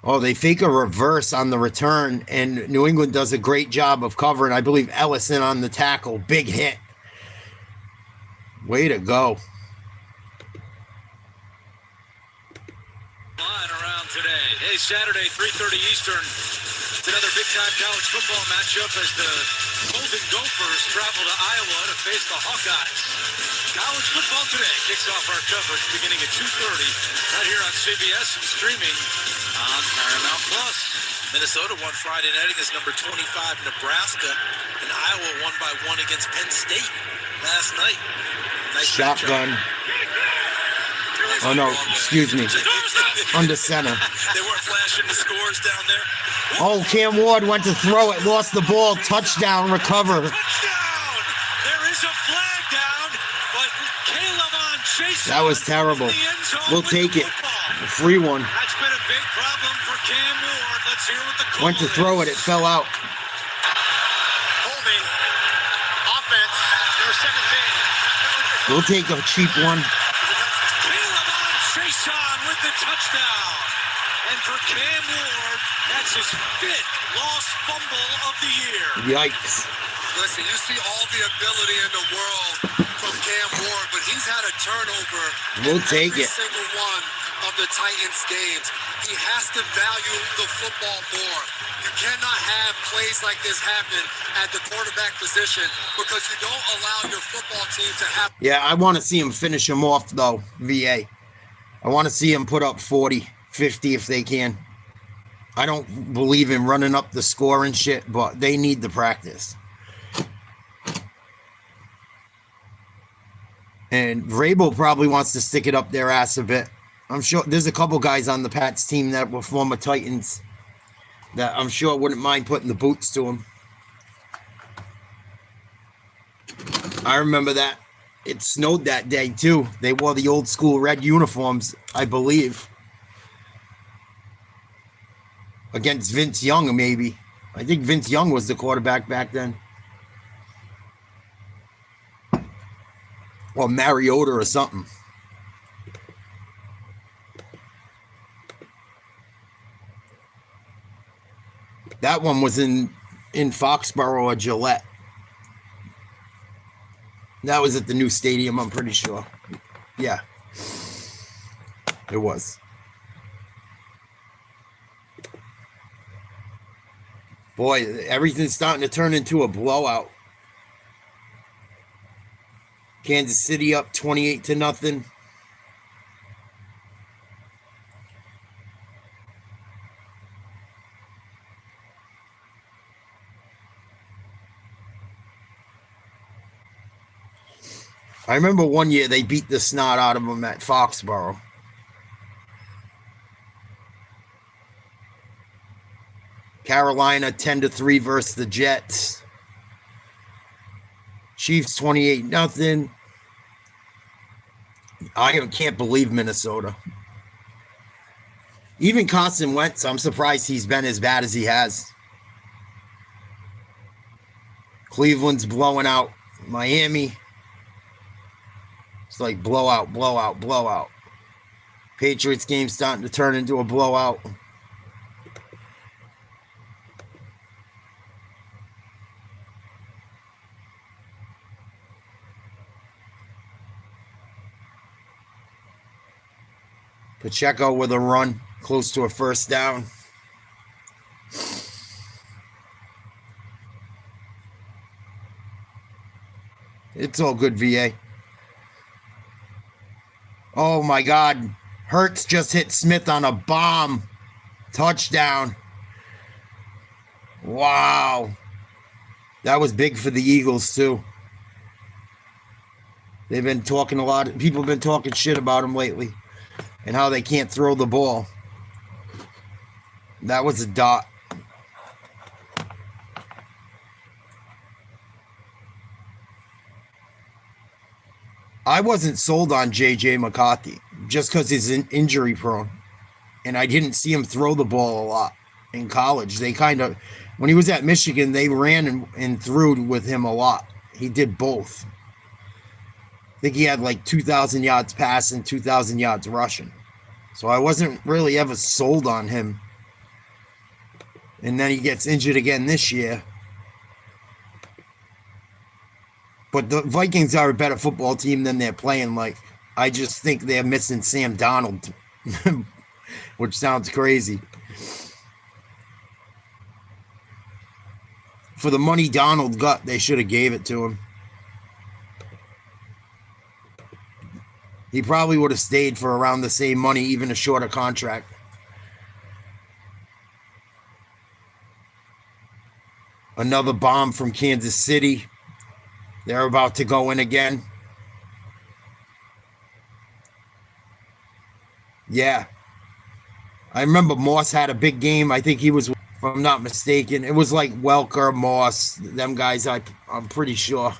Oh, they fake a reverse on the return, and New England does a great job of covering. I believe Ellison on the tackle. Big hit. Way to go. Line around today. Hey, Saturday, 3:30 Eastern. It's another big-time college football matchup as the Golden Gophers travel to Iowa to face the Hawkeyes. College football today kicks off our coverage beginning at 2:30 right here on CBS and streaming on Paramount Plus. Minnesota won Friday night against number 25 Nebraska, and Iowa won by 1 against Penn State last night. Nice Shotgun. Oh no, excuse me. Under center. They weren't flashing the scores down there. Oh, Cam Ward went to throw it, lost the ball, touchdown, recover. Touchdown! There is a flag down, but Caleb on Chase. That was terrible. We'll take it. A free one. That's been a big problem for Cam Ward. Let's hear what the call Went to throw it, it fell out. Holding. Offense. Their second team. We'll take a cheap one. Caleb on Chase with the touchdown. And for Cam Ward, that's his 5th lost fumble of the year. Yikes. Listen, you see all the ability in the world from Cam Ward, but he's had a turnover We'll in take every it. single one of the Titans games. He has to value the football more. You cannot have plays like this happen at the quarterback position because you don't allow your football team to have. Yeah, I want to see him finish him off, though, VA. I want to see him put up 40, 50 if they can. I don't believe in running up the score and shit, but they need the practice. And Vrabel probably wants to stick it up their ass a bit. I'm sure there's a couple guys on the Pats team that were former Titans that I'm sure wouldn't mind putting the boots to him. I remember that. It snowed that day, too. They wore the old school red uniforms, I believe. Against Vince Young, maybe. I think Vince Young was the quarterback back then. Or Mariota or something. That one was in Foxborough or Gillette. That was at the new stadium, I'm pretty sure. Yeah. It was. Boy, everything's starting to turn into a blowout. Kansas City up 28-0. I remember one year they beat the snot out of them at Foxborough. Carolina 10-3 versus the Jets. Chiefs 28-0. I can't believe Minnesota. Even Carson Wentz, I'm surprised he's been as bad as he has. Cleveland's blowing out Miami. It's like blowout, blowout, blowout. Patriots game starting to turn into a blowout. Pacheco with a run close to a first down. It's all good, VA. Oh my God. Hurts just hit Smith on a bomb. Touchdown. Wow. That was big for the Eagles too. They've been talking a lot. People have been talking shit about them lately. And how they can't throw the ball. That was a dot. I wasn't sold on J.J. McCarthy just because he's injury prone. And I didn't see him throw the ball a lot in college. They kind of, when he was at Michigan, they ran and threw with him a lot. He did both. I think he had like 2,000 yards passing, 2,000 yards rushing. So I wasn't really ever sold on him. And then he gets injured again this year. But the Vikings are a better football team than they're playing like. I just think they're missing Sam Darnold, which sounds crazy. For the money Darnold got, they should have gave it to him. He probably would have stayed for around the same money, even a shorter contract. Another bomb from Kansas City. They're about to go in again. Yeah. I remember Moss had a big game. I think he was, if I'm not mistaken, it was like Welker, Moss, them guys, I'm pretty sure.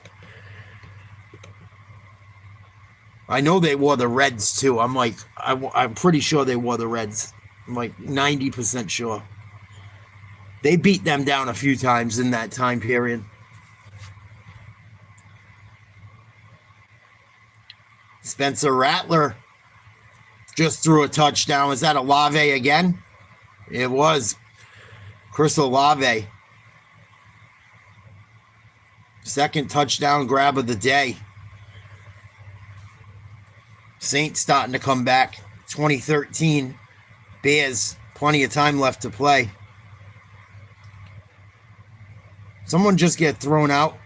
I know they wore the Reds too. I'm pretty sure they wore the Reds. I'm like 90% sure. They beat them down a few times in that time period. Spencer Rattler just threw a touchdown. Was that Olave again? It was. Chris Olave. Second touchdown grab of the day. Saints starting to come back. 2013. Bears. Plenty of time left to play. Someone just get thrown out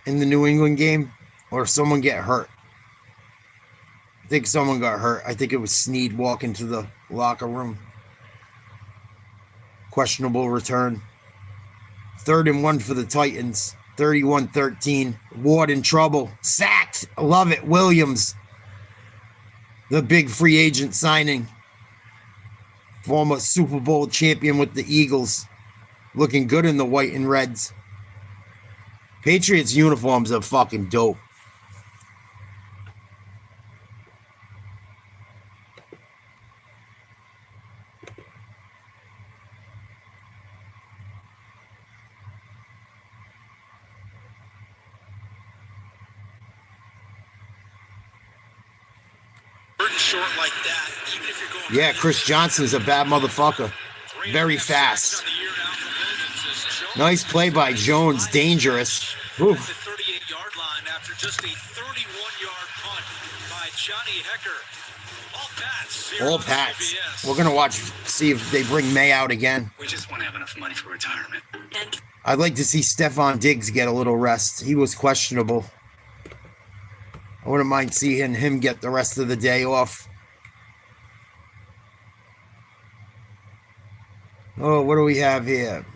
in the New England game, or someone get hurt. I think someone got hurt. I think it was Snead walking to the locker room. Questionable return. 3rd and 1 for the Titans. 31-13. Ward in trouble. Sacked. I love it. Williams. The big free agent signing. Former Super Bowl champion with the Eagles. Looking good in the white and reds. Patriots uniforms are fucking dope. Short like that, even if you're going. Yeah, Chris Johnson's a bad motherfucker. Very fast. Nice play by Jones. Dangerous. Oof. The 38-yard line after just a 31-yard punt by Johnny Hecker. All Pats. We're going to watch, see if they bring May out again. We just won't have enough money for retirement. I'd like to see Stephon Diggs get a little rest. He was questionable. I wouldn't mind seeing him get the rest of the day off. Oh, what do we have here?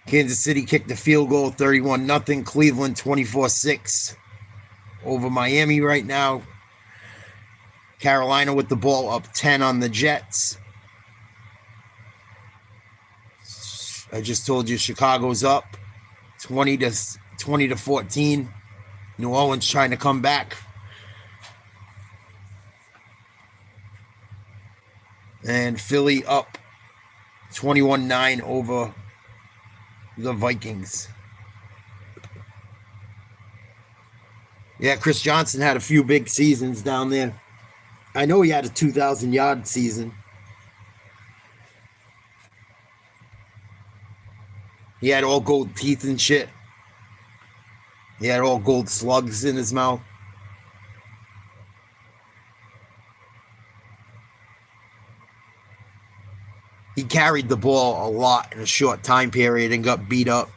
Kansas City kicked the field goal, 31-0. Cleveland 24-6 over Miami right now. Carolina with the ball up 10 on the Jets. I just told you Chicago's up 20-14. New Orleans trying to come back. And Philly up 21-9 over the Vikings. Yeah, Chris Johnson had a few big seasons down there. I know he had a 2,000-yard season. He had all gold teeth and shit. He had all gold slugs in his mouth. He carried the ball a lot in a short time period and got beat up.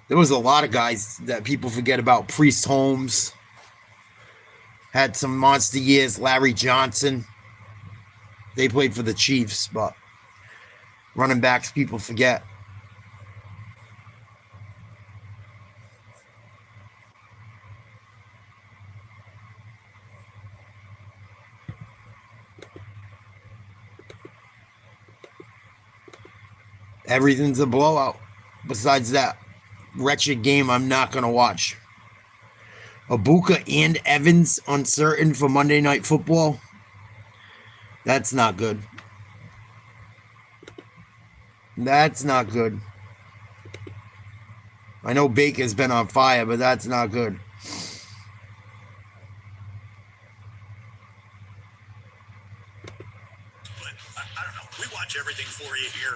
There was a lot of guys that people forget about. Priest Holmes had some monster years. Larry Johnson. They played for the Chiefs, but running backs people forget. Everything's a blowout. Besides that wretched game I'm not going to watch. Abuka and Evans uncertain for Monday Night Football. That's not good. That's not good. I know Baker's been on fire, but that's not good. But I don't know. We watch everything for you here.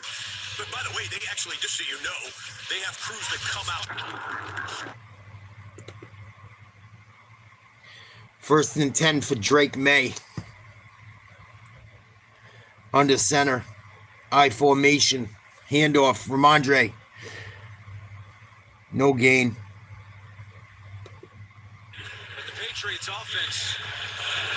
But by the way, they actually, just so you know, they have crews that come out. 1st and 10 for Drake May. Under center. I formation. Handoff. Ramondre. No gain. But the Patriots Patriots offense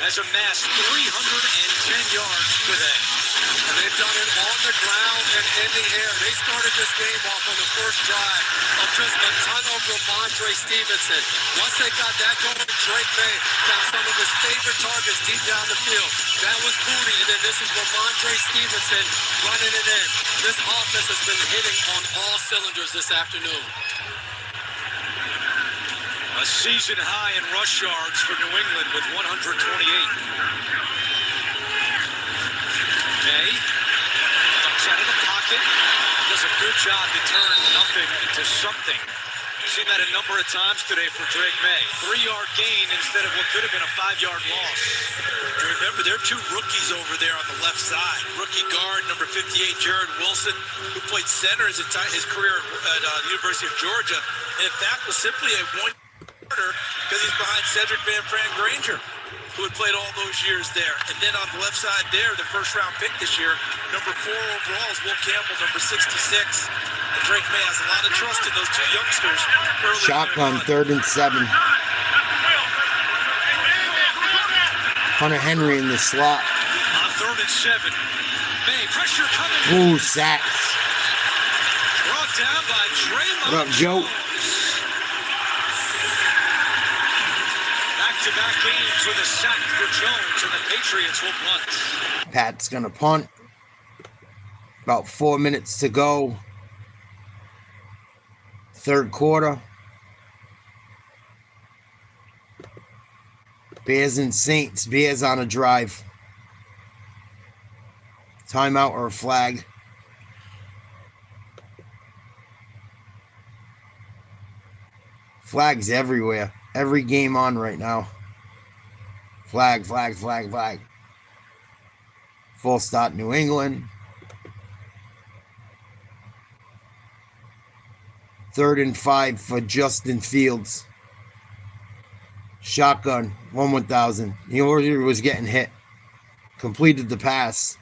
has amassed 310 yards today. And they've done it on the ground and in the air. They started this game off on the first drive of just a ton of Ramondre Stevenson. Once they got that going, Drake May found some of his favorite targets deep down the field. That was Booty, and then this is Ramondre Stevenson running it in. This offense has been hitting on all cylinders this afternoon. A season high in rush yards for New England with 128. May ducks out of the pocket, does a good job to turn nothing into something. We've seen that a number of times today for Drake May. 3-yard gain instead of what could have been a 5-yard loss. And remember, there are two rookies over there on the left side. Rookie guard, number 58, Jared Wilson, who played center his career at the University of Georgia. And in fact, was simply a one-yarder because he's behind Cedric Van Fran Granger, who had played all those years there. And then on the left side there, the first-round pick this year, number 4 overall is Will Campbell, number 66. And Drake May has a lot of trust in those two youngsters. Shotgun, 3rd and 7. Hunter Henry in the slot. On 3rd and 7. May, pressure coming. Ooh, sacks. Brought down by Draymond. What up, Joe? Back-to-back games with a sack for Jones, and the Patriots will punt. Pat's going to punt. About 4 minutes to go. 3rd quarter. Bears and Saints. Bears on a drive. Timeout or a flag. Flags everywhere. Every game on right now. Flag, flag, flag, flag. Full stop, New England. 3rd and 5 for Justin Fields. Shotgun, 1,000. He already was getting hit. Completed the pass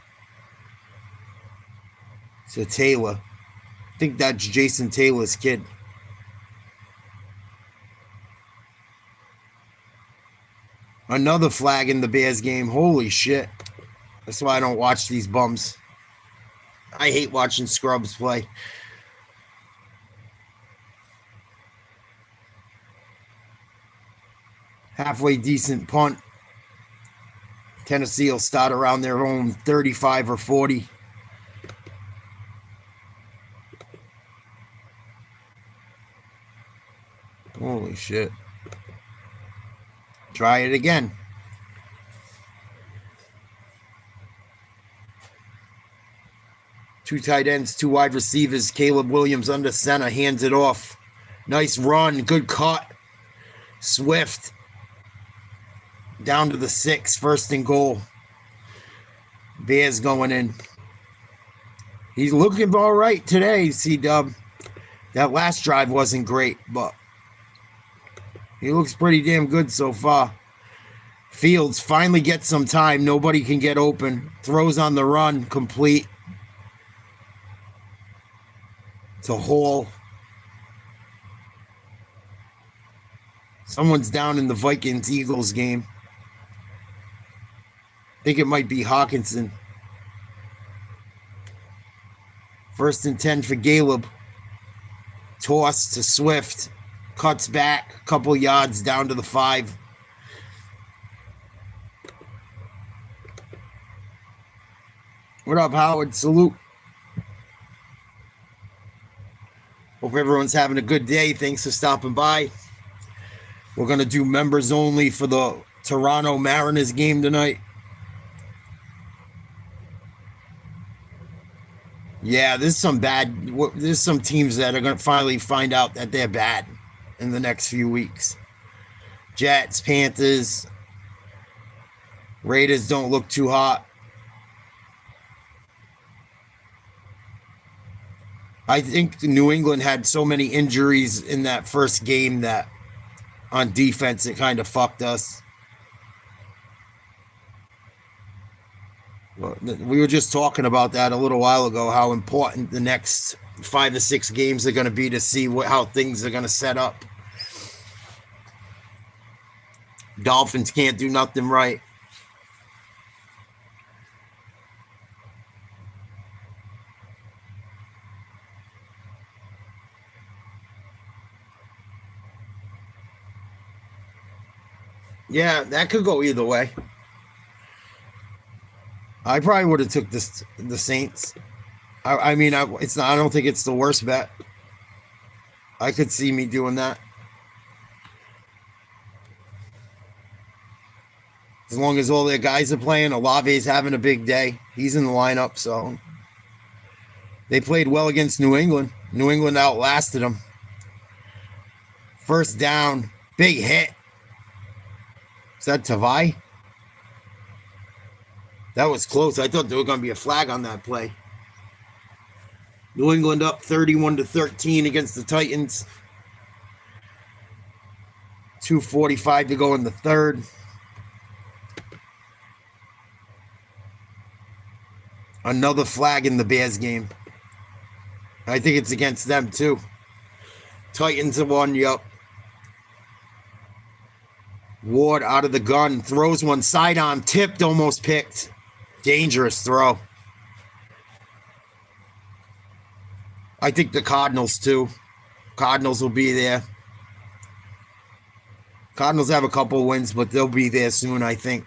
to Taylor. I think that's Jason Taylor's kid. Another flag in the Bears game. Holy shit. That's why I don't watch these bums. I hate watching scrubs play. Halfway decent punt. Tennessee will start around their own 35 or 40. Holy shit. Try it again. Two tight ends, 2 wide receivers. Caleb Williams under center, hands it off. Nice run, good cut. Swift. Down to the 6, 1st and goal. Bears going in. He's looking all right today, C-Dub. That last drive wasn't great, but he looks pretty damn good so far. Fields finally gets some time. Nobody can get open. Throws on the run, complete. To Hall. Someone's down in the Vikings-Eagles game. I think it might be Hawkinson. 1st and 10 for Caleb. Toss to Swift. Cuts back a couple yards down to the 5. What up, Howard? Salute. Hope everyone's having a good day. Thanks for stopping by. We're going to do members only for the Toronto Mariners game tonight. Yeah, there's some teams that are going to finally find out that they're bad in the next few weeks. Jets, Panthers, Raiders don't look too hot. I think New England had so many injuries in that first game that on defense it kind of fucked us. We were just talking about that a little while ago, how important the next 5 to 6 games are going to be to see how things are going to set up. Dolphins can't do nothing right. Yeah, that could go either way. I probably would have took the Saints. I mean, it's not. I don't think it's the worst bet. I could see me doing that. As long as all their guys are playing, Olave's having a big day. He's in the lineup, so they played well against New England. New England outlasted them. First down, big hit. Is that Tavai? That was close. I thought there was going to be a flag on that play. New England up 31-13 against the Titans. 2:45 to go in the third. Another flag in the Bears game. I think it's against them too. Titans have won, yup. Ward out of the gun. Throws one sidearm. Tipped, almost picked. Dangerous throw. I think the Cardinals too. Cardinals will be there. Cardinals have a couple wins, but they'll be there soon, I think.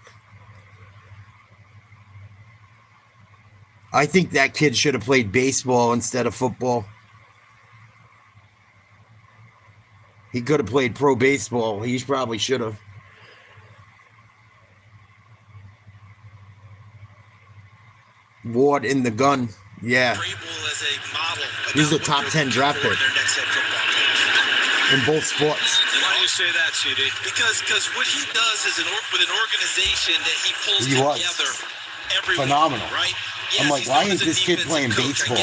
I think that kid should have played baseball instead of football. He could have played pro baseball. He probably should have. Ward in the gun. Yeah. He's a top 10 draft pick in both sports. Why do you say that, CD? Because what he does is with an organization that he pulls together every phenomenal. Week, right? Yes, I'm like, why ain't this kid playing baseball?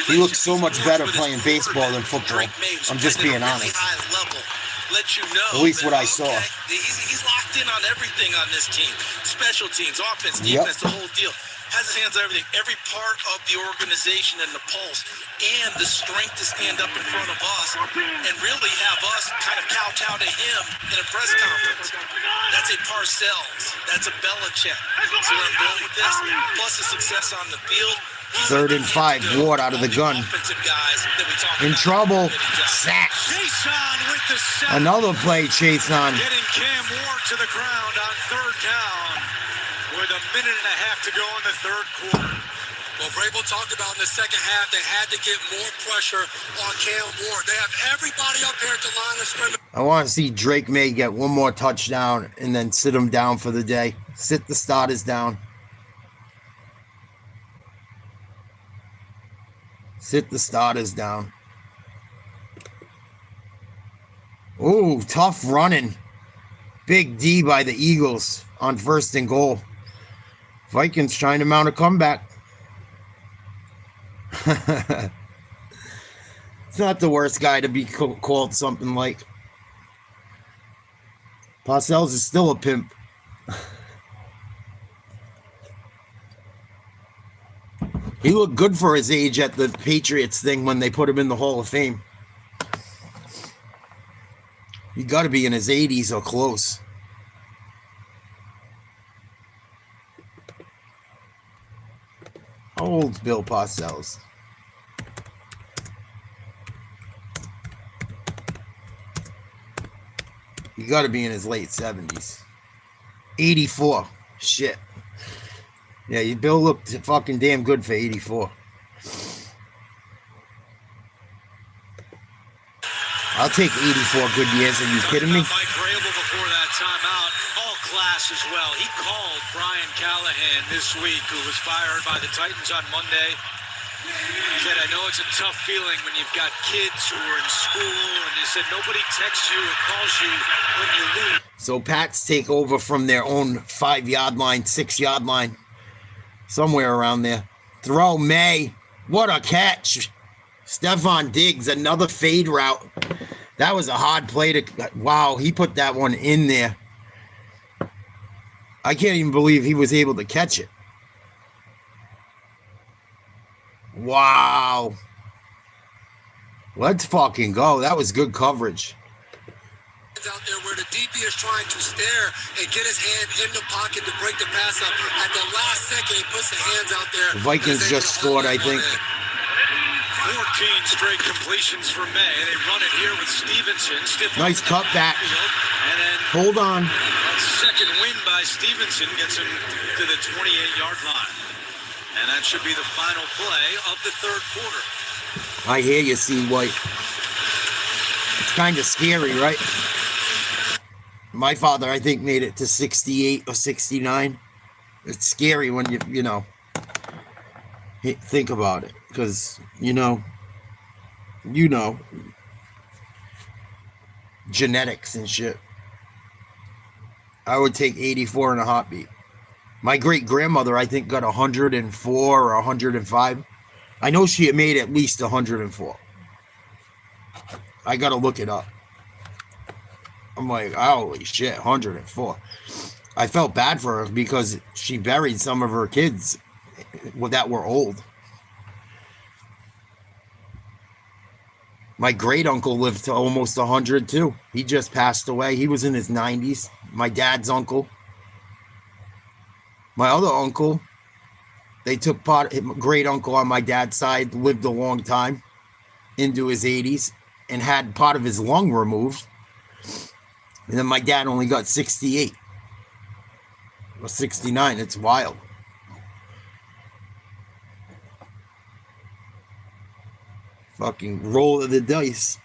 He looks so much better playing baseball than football. I'm just being honest. Let you know. At least what I saw. He's locked in on everything on this team. Special teams, offense, defense, the whole deal. Has his hands on everything. Every part of the organization and the pulse and the strength to stand up in front of us and really have us kind of kowtow to him in a press conference. That's a Parcells. That's a Belichick. See where I'm going with this? Plus the success on the field. 3rd and 5. Ward out of the gun. In trouble. Sack. Another play, Chase on. Getting Cam Ward to the ground on 3rd down with a minute and a half to go in the 3rd quarter. Well, Vrabel talked about in the second half, they had to get more pressure on Cam Ward. They have everybody up here at the line of scrimmage. I want to see Drake May get one more touchdown and then sit him down for the day. Sit the starters down. Sit the starters down. Ooh, tough running. Big D by the Eagles on 1st and goal. Vikings trying to mount a comeback. It's not the worst guy to be called something like. Parcells is still a pimp. He looked good for his age at the Patriots thing when they put him in the Hall of Fame. He got to be in his 80s or close. How old's Bill Parcells? He got to be in his late 70s. 84. Shit. Yeah, Bill looked fucking damn good for 84. I'll take 84 good years. Are you kidding me? Mike Vrabel before that timeout, all class as well. He called Brian Callahan this week, who was fired by the Titans on Monday. He said, I know it's a tough feeling when you've got kids who are in school, and he said nobody texts you or calls you when you leave. So Pats take over from their own 5-yard line, 6-yard line. Somewhere around there. Throw May. What a catch. Stephon Diggs, another fade route. That was a hard play to... Wow, he put that one in there. I can't even believe he was able to catch it. Wow. Let's fucking go. That was good coverage. hands out there where the DB is trying to stare and get his hand in the pocket to break the pass up. At the last second, he puts the hands out there. The Vikings just scored, I think. 14 straight completions for May. They run it here with Stevenson. Nice cutback. And then hold on. A second win by Stevenson gets him to the 28-yard line. And that should be the final play of the third quarter. I hear you, C. White. It's kind of scary, right? My father, I think, made it to 68 or 69. It's scary when you know, think about it. Because, you know, genetics and shit. I would take 84 in a heartbeat. My great-grandmother, I think, got 104 or 105. I know she had made at least 104. I got to look it up. I'm like, holy shit, 104. I felt bad for her because she buried some of her kids that were old. My great-uncle lived to almost 100, too. He just passed away. He was in his 90s. My dad's uncle. My other uncle, they took great-uncle on my dad's side, lived a long time, into his 80s, and had part of his lung removed. And then my dad only got 68. Or 69. It's wild. Fucking roll of the dice.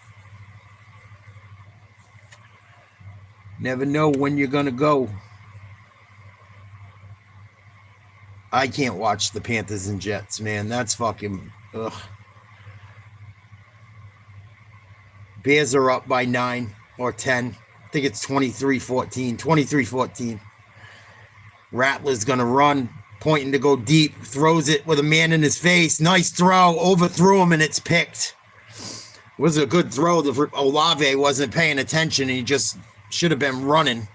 Never know when you're gonna go. I can't watch the Panthers and Jets, man. That's fucking ugh. Bears are up by 9 or 10. I think it's 23-14. 23-14. Rattler's gonna run, pointing to go deep, throws it with a man in his face. Nice throw, overthrew him, and it's picked. It was a good throw. Olave wasn't paying attention, and he just should have been running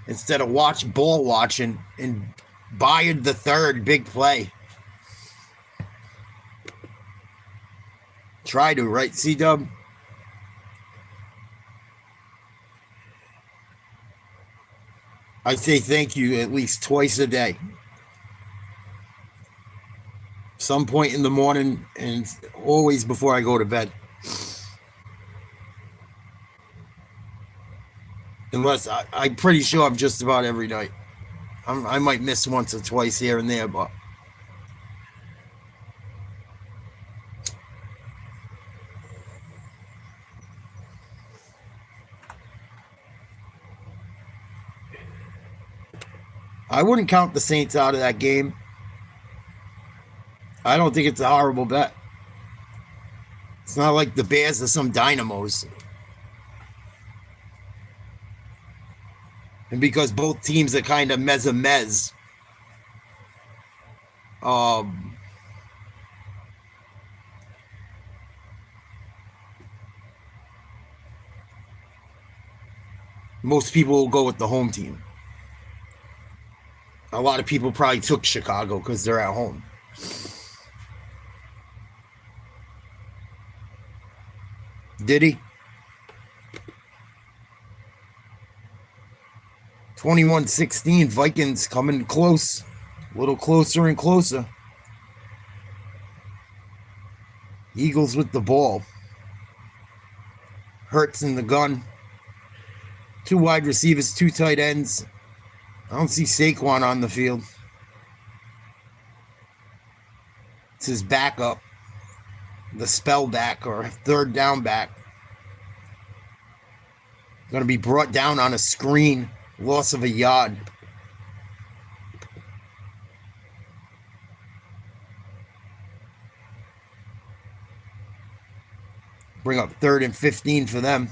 instead of ball watching, and Bayard the third, big play. Try to, right, C-Dub? I say thank you at least twice a day. Some point in the morning and always before I go to bed. Unless I'm pretty sure I'm just about every night. I might miss once or twice here and there, but I wouldn't count the Saints out of that game. I don't think it's a horrible bet. It's not like the Bears are some dynamos. And because both teams are kind of mez-a-mez, most people will go with the home team. A lot of people probably took Chicago because they're at home. Did he? 21-16, Vikings coming close. A little closer and closer. Eagles with the ball. Hurts in the gun. 2 wide receivers, 2 tight ends. I don't see Saquon on the field. It's his backup. The spell back or third down back. Going to be brought down on a screen. Loss of a yard. Bring up 3rd and 15 for them.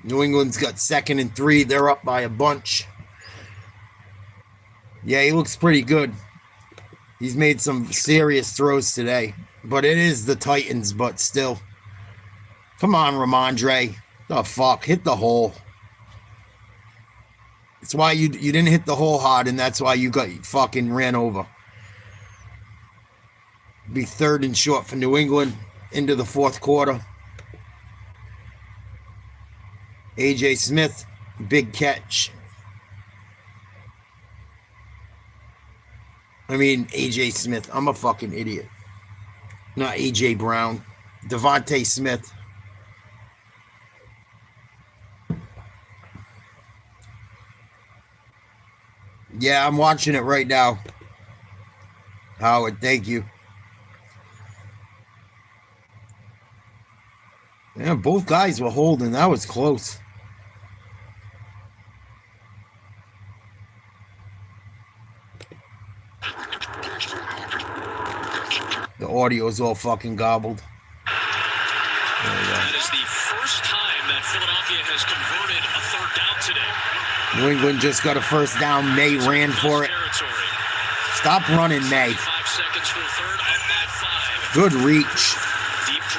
New England's got 2nd and 3. They're up by a bunch. Yeah, he looks pretty good. He's made some serious throws today. But it is the Titans, but still. Come on, Ramondre. The fuck? Hit the hole. That's why you didn't hit the hole hard, and that's why you got fucking ran over. Be 3rd and short for New England into the 4th quarter. AJ Smith, big catch. I mean, AJ Smith. I'm a fucking idiot. Not AJ Brown. Devontae Smith. Yeah, I'm watching it right now. Howard, thank you. Yeah, both guys were holding. That was close. The audio is all fucking gobbled. That is the first time that Philadelphia has converted a third down today. New England just got a first down. May ran for it. Stop running, May. 5 seconds for the third. At 5. Good reach.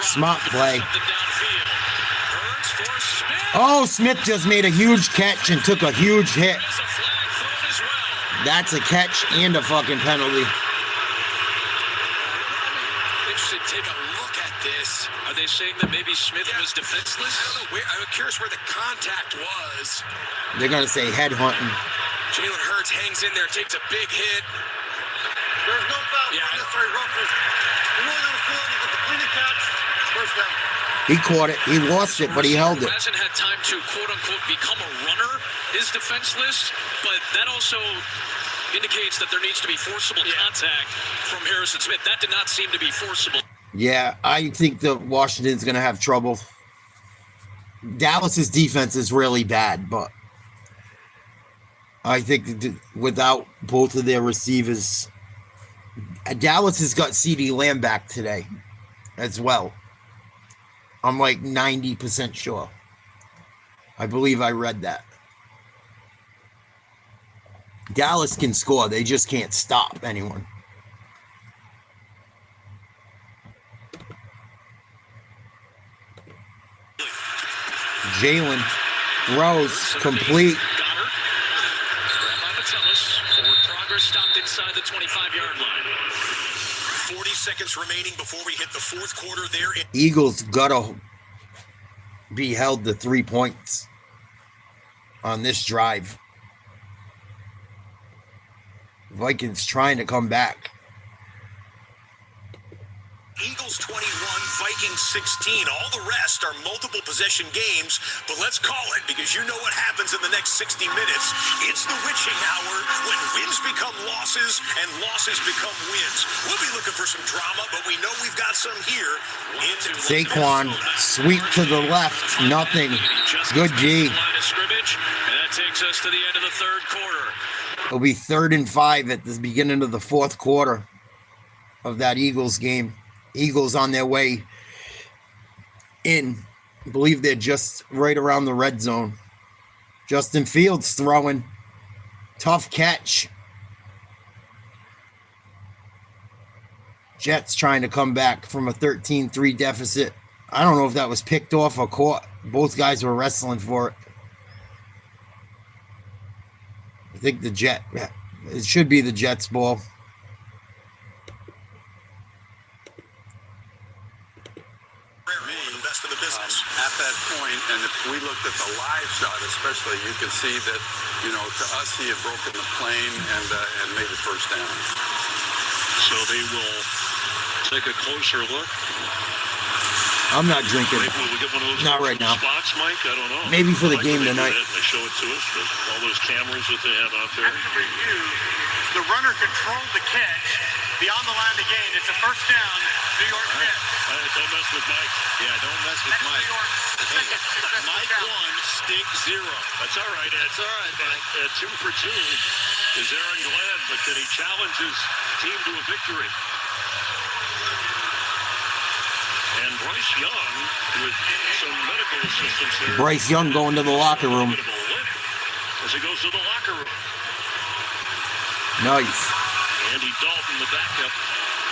Smart play. Oh, Smith just made a huge catch and took a huge hit. That's a catch and a fucking penalty. Interesting. Take a look at this. Are they saying that maybe Smith was defenseless? I don't know. I'm curious where the contact was. They're going to say head hunting. Jalen Hurts hangs in there, takes a big hit. There's no foul. Yeah. Unnecessary roughness. You want to field, you get the clean catch. First down. He caught it. He lost it, but he held it. Hasn't had time to quote-unquote become a runner. Is defenseless, but that also indicates that there needs to be forcible contact from Harrison Smith. That did not seem to be forcible. Yeah, I think that Washington's going to have trouble. Dallas's defense is really bad, but I think without both of their receivers, Dallas has got CeeDee Lamb back today as well. I'm like 90% sure. I believe I read that. Dallas can score. They just can't stop anyone. Jalen throws complete. Progress stopped inside the 25-yard line. 40 seconds remaining before we hit the fourth quarter there. Eagles gotta be held to 3 points on this drive. Vikings trying to come back. Eagles 21, Vikings 16. All the rest are multiple possession games, but let's call it because you know what happens in the next 60 minutes. It's the witching hour when wins become losses and losses become wins. We'll be looking for some drama, but we know we've got some here. Saquon, sweep to the left, nothing. Good D. And that takes us to the end of the third quarter. It'll be 3rd and 5 at the beginning of the fourth quarter of that Eagles game. Eagles on their way in. I believe they're just right around the red zone. Justin Fields throwing. Tough catch. Jets trying to come back from a 13-3 deficit. I don't know if that was picked off or caught. Both guys were wrestling for it. I think it should be the Jets ball. At that point, and if we looked at the live shot especially, you could see that, you know, to us he had broken the plane and made the first down. So they will take a closer look. I'm not drinking. Maybe we'll get one of those not right now. spots, Mike. I don't know. Maybe for the game they tonight. They show it to us, but all those cameras that they have out there. After review, the runner controlled the catch beyond the line to gain. It's a first down, New York Jets. Don't mess with Mike. Yeah, don't mess with Mike. Hey, Mike 1, Stink 0. That's all right. That's all right, man. 2 for 2 is Aaron Glenn, but can he challenge his team to a victory? And Bryce Young with some medical assistance there. Bryce Young going to the locker room. As he goes to the locker room. Nice. Andy Dalton, the backup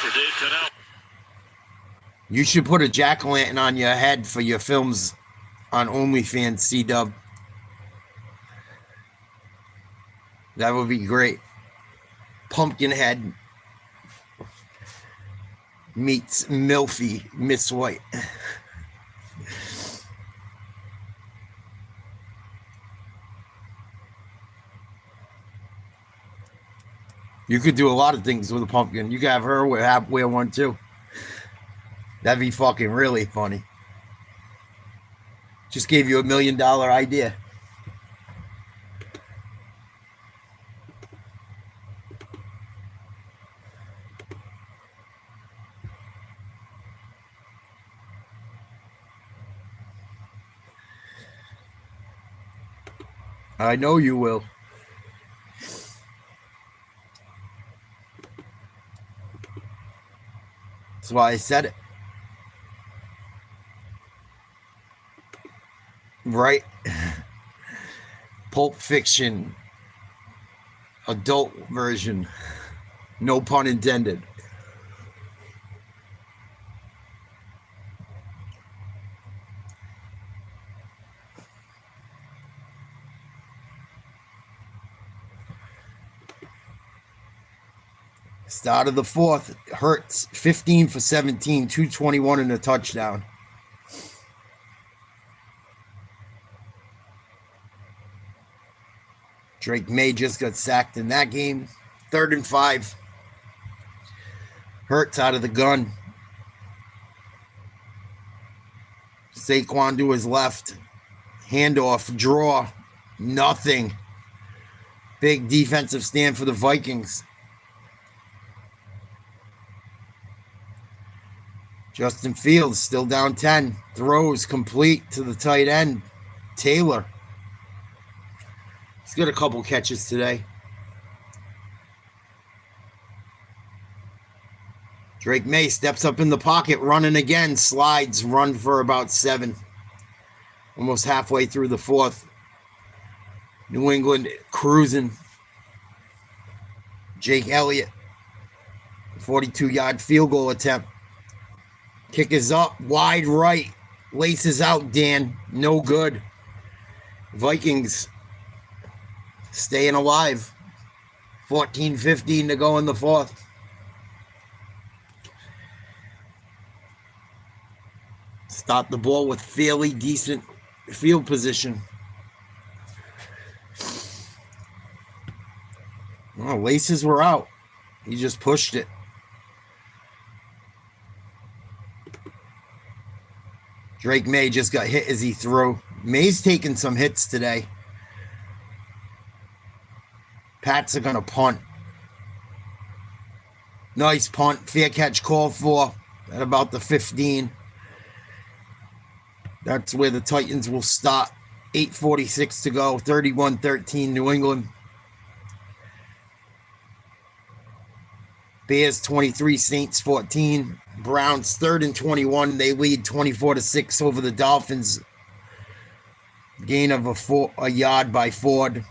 for Dave Canal. You should put a jack-o'-lantern on your head for your films on OnlyFans, C-Dub. That would be great. Pumpkinhead meets Milfy, Miss White. You could do a lot of things with a pumpkin. You could have her wear one too. That'd be fucking really funny. Just gave you $1 million idea. I know you will. That's why I said it. Right? Pulp Fiction. Adult version. No pun intended. Start of the fourth. Hurts 15 for 17, 221 and a touchdown. Drake May just got sacked in that game. 3rd and 5. Hurts out of the gun. Saquon to his left. Handoff, draw. Nothing. Big defensive stand for the Vikings. Justin Fields still down 10. Throws complete to the tight end. Taylor. He's got a couple catches today. Drake May steps up in the pocket, running again. Slides, run for about 7. Almost halfway through the fourth. New England cruising. Jake Elliott. 42-yard field goal attempt. Kick is up, wide right. Laces out, Dan. No good. Vikings staying alive. 14-15 to go in the fourth. Stop the ball with fairly decent field position. Oh, laces were out. He just pushed it. Drake May just got hit as he threw. May's taking some hits today. Pats are going to punt. Nice punt. Fair catch called for at about the 15. That's where the Titans will stop. 8:46 to go. 31-13 New England. Bears 23, Saints 14. Browns 3rd and 21. They lead 24-6 over the Dolphins. Gain of a yard by Ford.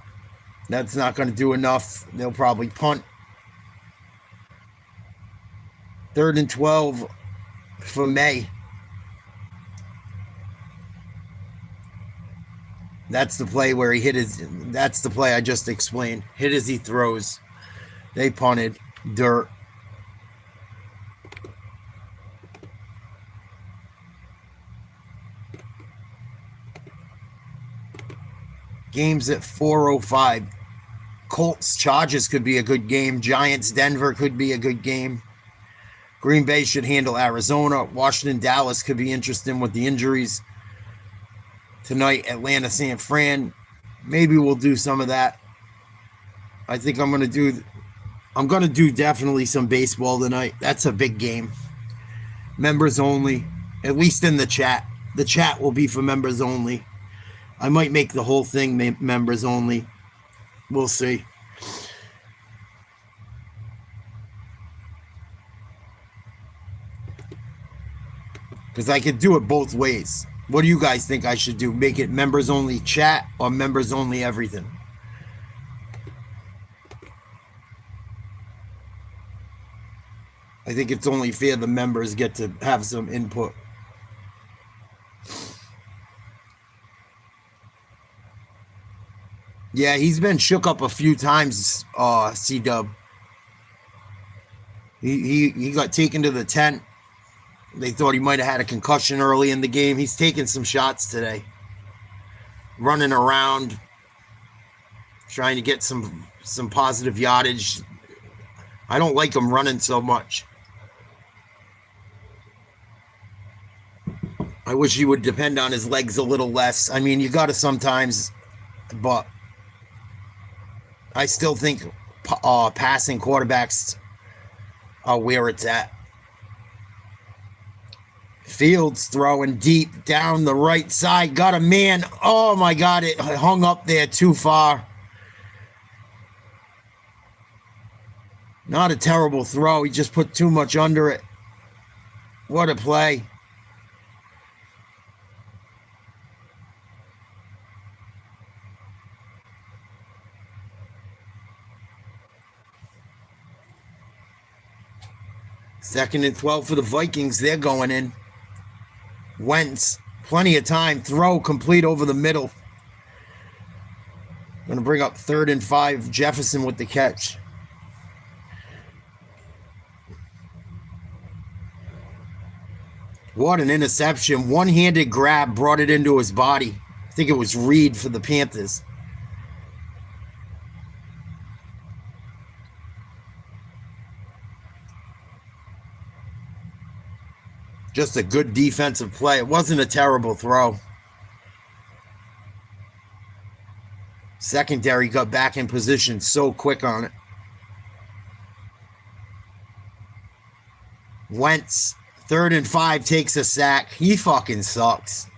That's not going to do enough. They'll probably punt. 3rd and 12 for May. That's the play where he hit his. That's the play I just explained. Hit as he throws. They punted. Dirt. Games at 4:05. Colts, Chargers could be a good game. Giants, Denver could be a good game. Green Bay should handle Arizona. Washington, Dallas could be interesting with the injuries. Tonight, Atlanta, San Fran. Maybe we'll do some of that. I think I'm going to do definitely some baseball tonight. That's a big game. Members only, at least in the chat. The chat will be for members only. I might make the whole thing members only. We'll see. Because I could do it both ways. What do you guys think I should do? Make it members only chat or members only everything? I think it's only fair the members get to have some input. Yeah, he's been shook up a few times, C-Dub. He got taken to the tent. They thought he might have had a concussion early in the game. He's taking some shots today. Running around, trying to get some positive yardage. I don't like him running so much. I wish he would depend on his legs a little less. I mean, you got to sometimes, but I still think passing quarterbacks are where it's at. Fields throwing deep down the right side. Got a man. Oh, my God. It hung up there too far. Not a terrible throw. He just put too much under it. What a play. Second and 12 for the Vikings. They're going in. Wentz, plenty of time. Throw complete over the middle. Going to bring up 3rd and 5. Jefferson with the catch. What an interception. One-handed grab brought it into his body. I think it was Reed for the Panthers. Just a good defensive play. It wasn't a terrible throw. Secondary got back in position so quick on it. Wentz, 3rd and 5, takes a sack. He fucking sucks.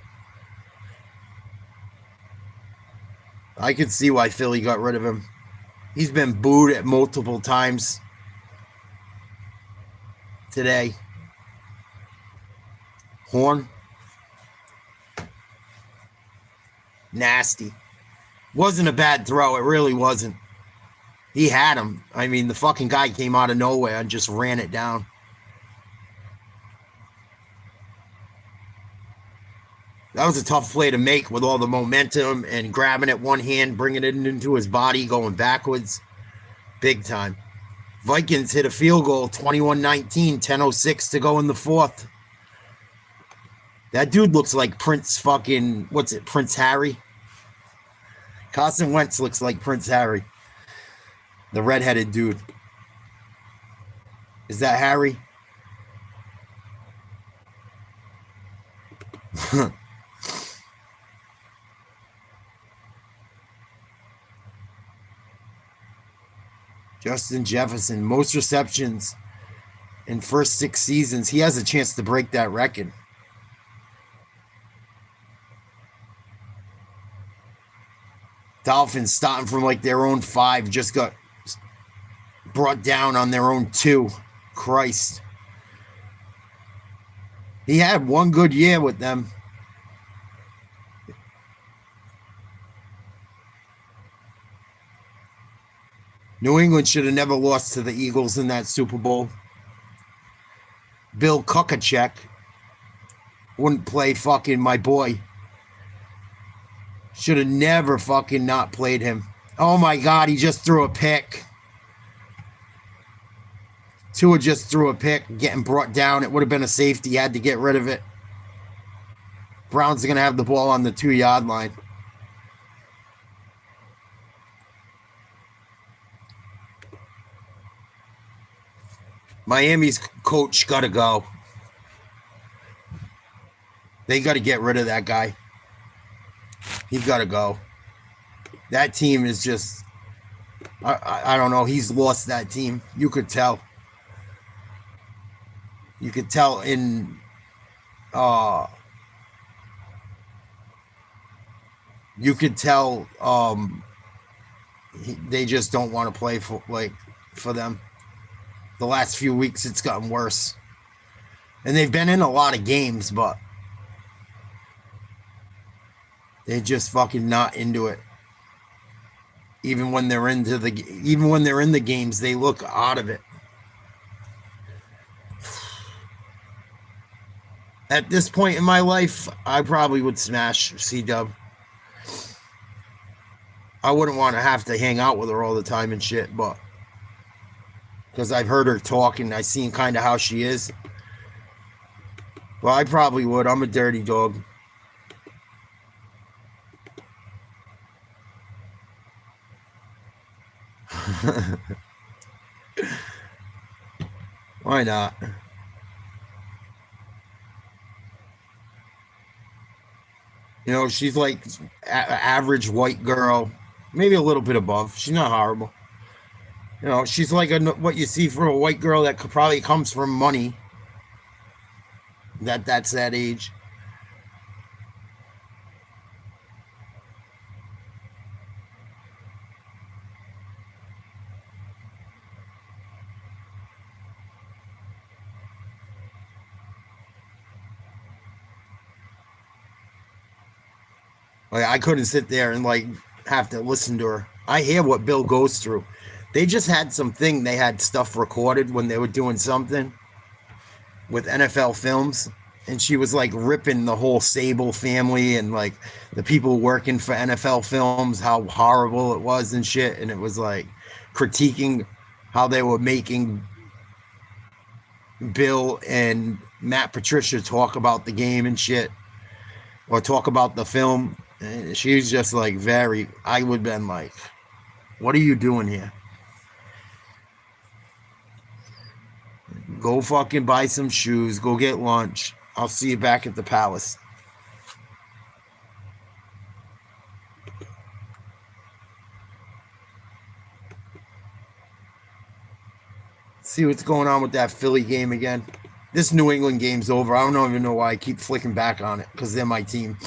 I can see why Philly got rid of him. He's been booed at multiple times today. Horn. Nasty. Wasn't a bad throw. It really wasn't. He had him. I mean, the fucking guy came out of nowhere and just ran it down. That was a tough play to make with all the momentum and grabbing it one hand, bringing it into his body, going backwards. Big time. Vikings hit a field goal, 21-19, 10:06 to go in the 4th. That dude looks like Prince fucking, what's it, Prince Harry? Carson Wentz looks like Prince Harry. The redheaded dude. Is that Harry? Justin Jefferson, most receptions in first 6 seasons. He has a chance to break that record. Dolphins starting from like their own 5, just got brought down on their own 2. Christ. He had one good year with them. New England should have never lost to the Eagles in that Super Bowl. Bill Kukacek wouldn't play fucking my boy. Should have never fucking not played him. Oh my God, he just threw a pick. Tua just threw a pick, getting brought down. It would have been a safety. He had to get rid of it. Browns are going to have the ball on the 2-yard line. Miami's coach got to go. They got to get rid of that guy. He got to go. That team is just, I don't know. He's lost that team. You could tell. You could tell in, you could tell they just don't want to play for them. The last few weeks, it's gotten worse. And they've been in a lot of games, but they're just fucking not into it. Even when they're in the games, they look out of it. At this point in my life, I probably would smash C-Dub. I wouldn't want to have to hang out with her all the time and shit, but because I've heard her talk and I've seen kind of how she is. Well, I probably would. I'm a dirty dog. Why not? You know, she's like average white girl, maybe a little bit above. She's not horrible. You know, she's like what you see from a white girl that probably comes from money. That's that age. Like, I couldn't sit there and like have to listen to her. I hear what Bill goes through. They just had something. They had stuff recorded when they were doing something with NFL films, and she was like ripping the whole Sable family and like the people working for NFL films, how horrible it was and shit. And it was like critiquing how they were making Bill and Matt Patricia talk about the game and shit, or talk about the film. And she's just like I would have been like, what are you doing here? Go fucking buy some shoes. Go get lunch. I'll see you back at the palace. See what's going on with that Philly game again. This New England game's over. I don't even know why I keep flicking back on it, because they're my team.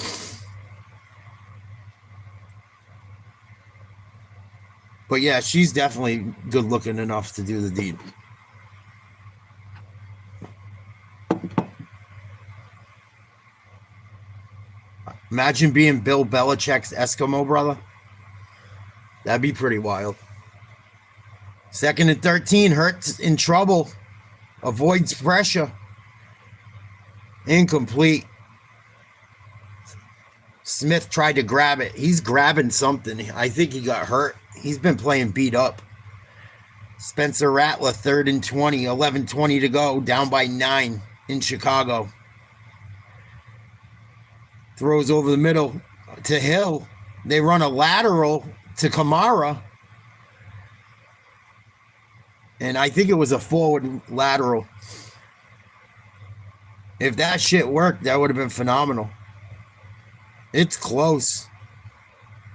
But yeah, she's definitely good looking enough to do the deed. Imagine being Bill Belichick's Eskimo brother. That'd be pretty wild. 2nd and 13. Hurts in trouble. Avoids pressure. Incomplete. Smith tried to grab it. He's grabbing something. I think he got hurt. He's been playing beat up. Spencer Rattler, 3rd and 20. 11:20 to go. Down by 9 in Chicago. Throws over the middle to Hill. They run a lateral to Kamara. And I think it was a forward lateral. If that shit worked, that would have been phenomenal. It's close.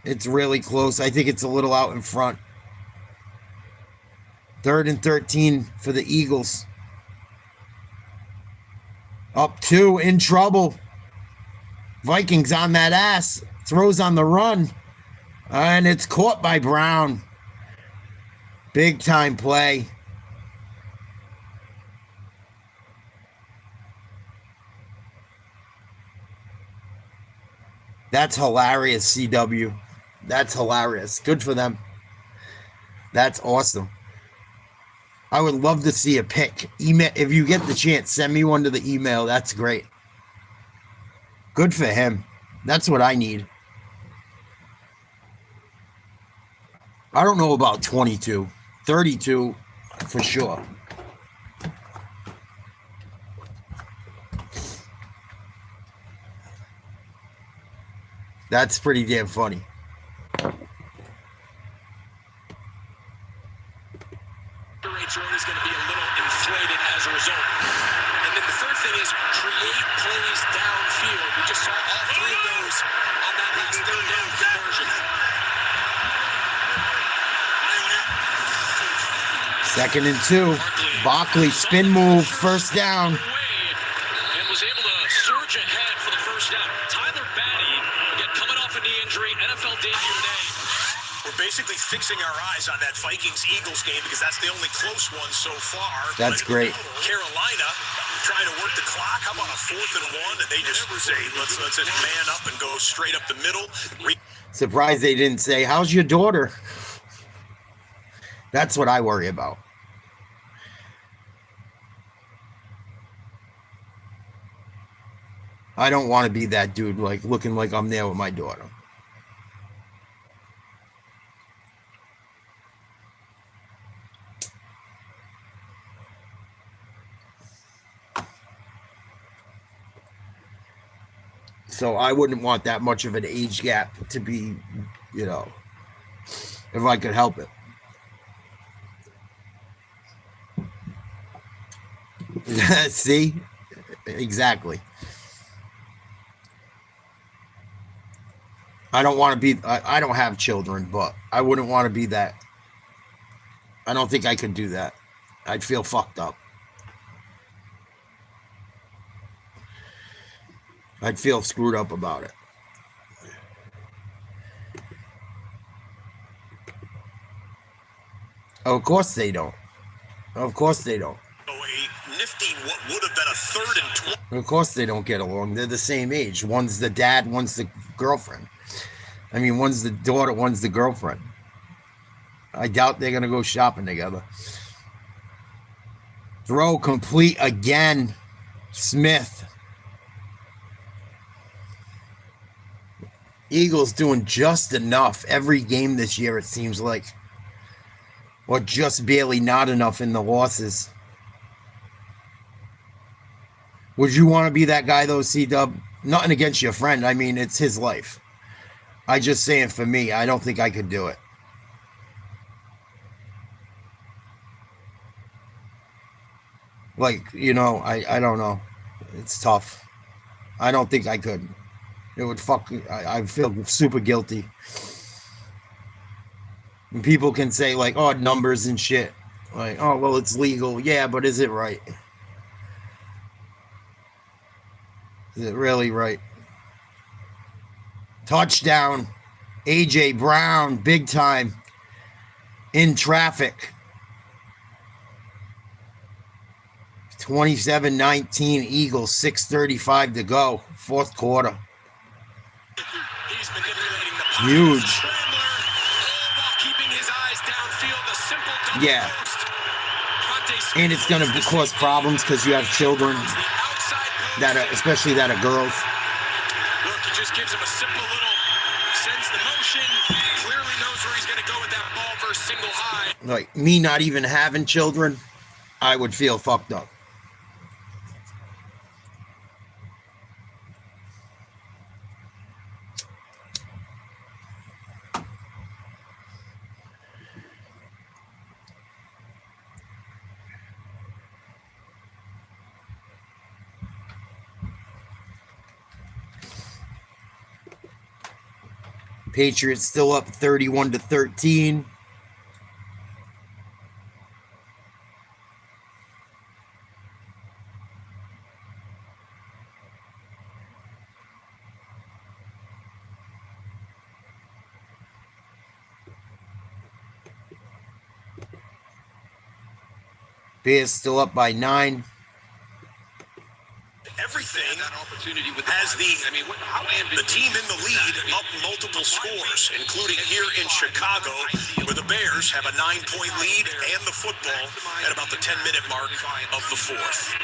It's really close. I think it's a little out in front. 3rd and 13 for the Eagles. Up 2, in trouble. Vikings on that ass. Throws on the run. And it's caught by Brown. Big time play. That's hilarious, CW. That's hilarious. Good for them. That's awesome. I would love to see a pic. Email, if you get the chance, send me one to the email. That's great. Good for him. That's what I need. I don't know about 22. 32 for sure. That's pretty damn funny. Rates are always going to be a little inflated as a result. And then the third thing is create plays downfield. We just saw all 3 of those on that last 3rd down conversion. 2nd and 2. Barkley spin move, 1st down. And was able to surge ahead for the 1st down. Tyler Batty, again, coming off a knee injury, NFL debut today. We're basically fixing our eyes on that Vikings-Eagles game because that's the only close one so far. That's great. Carolina trying to work the clock. How about a 4th and 1? And they just say, let's just man up and go straight up the middle. Surprised they didn't say, how's your daughter? That's what I worry about. I don't want to be that dude, like looking like I'm there with my daughter. So I wouldn't want that much of an age gap to be, you know, if I could help it. See? Exactly. I don't want to be, I don't have children, but I wouldn't want to be that. I don't think I could do that. I'd feel fucked up. I'd feel screwed up about it. Of course they don't. Of course they don't. A nifty, what would have been a 3rd and 20. Of course they don't get along. They're the same age. One's the dad, one's the girlfriend. I mean, one's the daughter, one's the girlfriend. I doubt they're going to go shopping together. Throw complete again. Smith. Eagles doing just enough every game this year, it seems like. Or just barely not enough in the losses. Would you want to be that guy, though, C-Dub? Nothing against your friend. I mean, it's his life. I just saying for me, I don't think I could do it. Like, you know, I don't know. It's tough. I don't think I could. It would fuck. I feel super guilty. And people can say, like, oh, numbers and shit. Like, oh, well, it's legal. Yeah, but is it right? Is it really right? Touchdown. A.J. Brown, big time. In traffic. 27-19 Eagles, 6:35 to go. Fourth quarter. Huge. Yeah. And it's going to cause problems because you have children that are, especially that are girls. Look, he just gives him a simple little sends the motion. Clearly knows where he's going to go with that ball versus single high. Like me not even having children, I would feel fucked up. Patriots still up 31-13. Bears still up by 9. Everything has the team in the lead up multiple scores, including here in Chicago, where the Bears have a 9-point lead and the football at about the 10-minute mark of the fourth.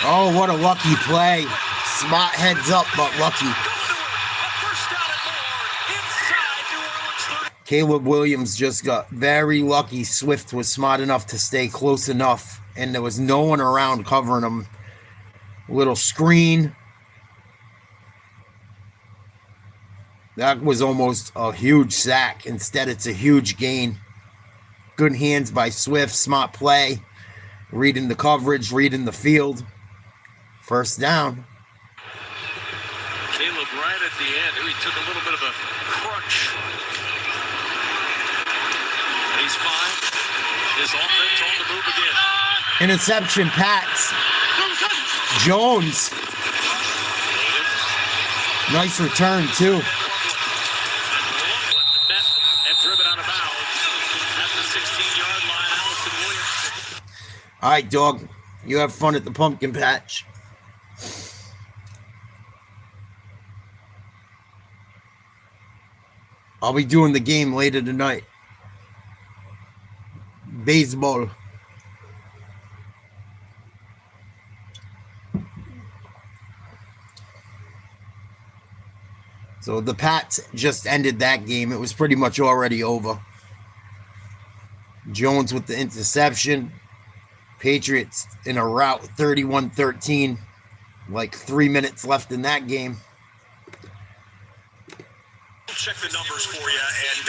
Oh, what a lucky play. Smart heads up, but lucky. Caleb Williams just got very lucky. Swift was smart enough to stay close enough, and there was no one around covering him. Little screen. That was almost a huge sack. Instead, it's a huge gain. Good hands by Swift. Smart play. Reading the coverage, reading the field. First down. Caleb right at the end. He took a little bit of a crunch. He's fine. His offense on the move again. Interception, Pats. Jones. Nice return, too. And driven out of bounds at the 16-yard line. Allison Williams. All right, dog. You have fun at the pumpkin patch. I'll be doing the game later tonight. Baseball. So the Pats just ended that game. It was pretty much already over. Jones with the interception. Patriots in a rout, 31-13. Like 3 minutes left in that game. check the numbers for you and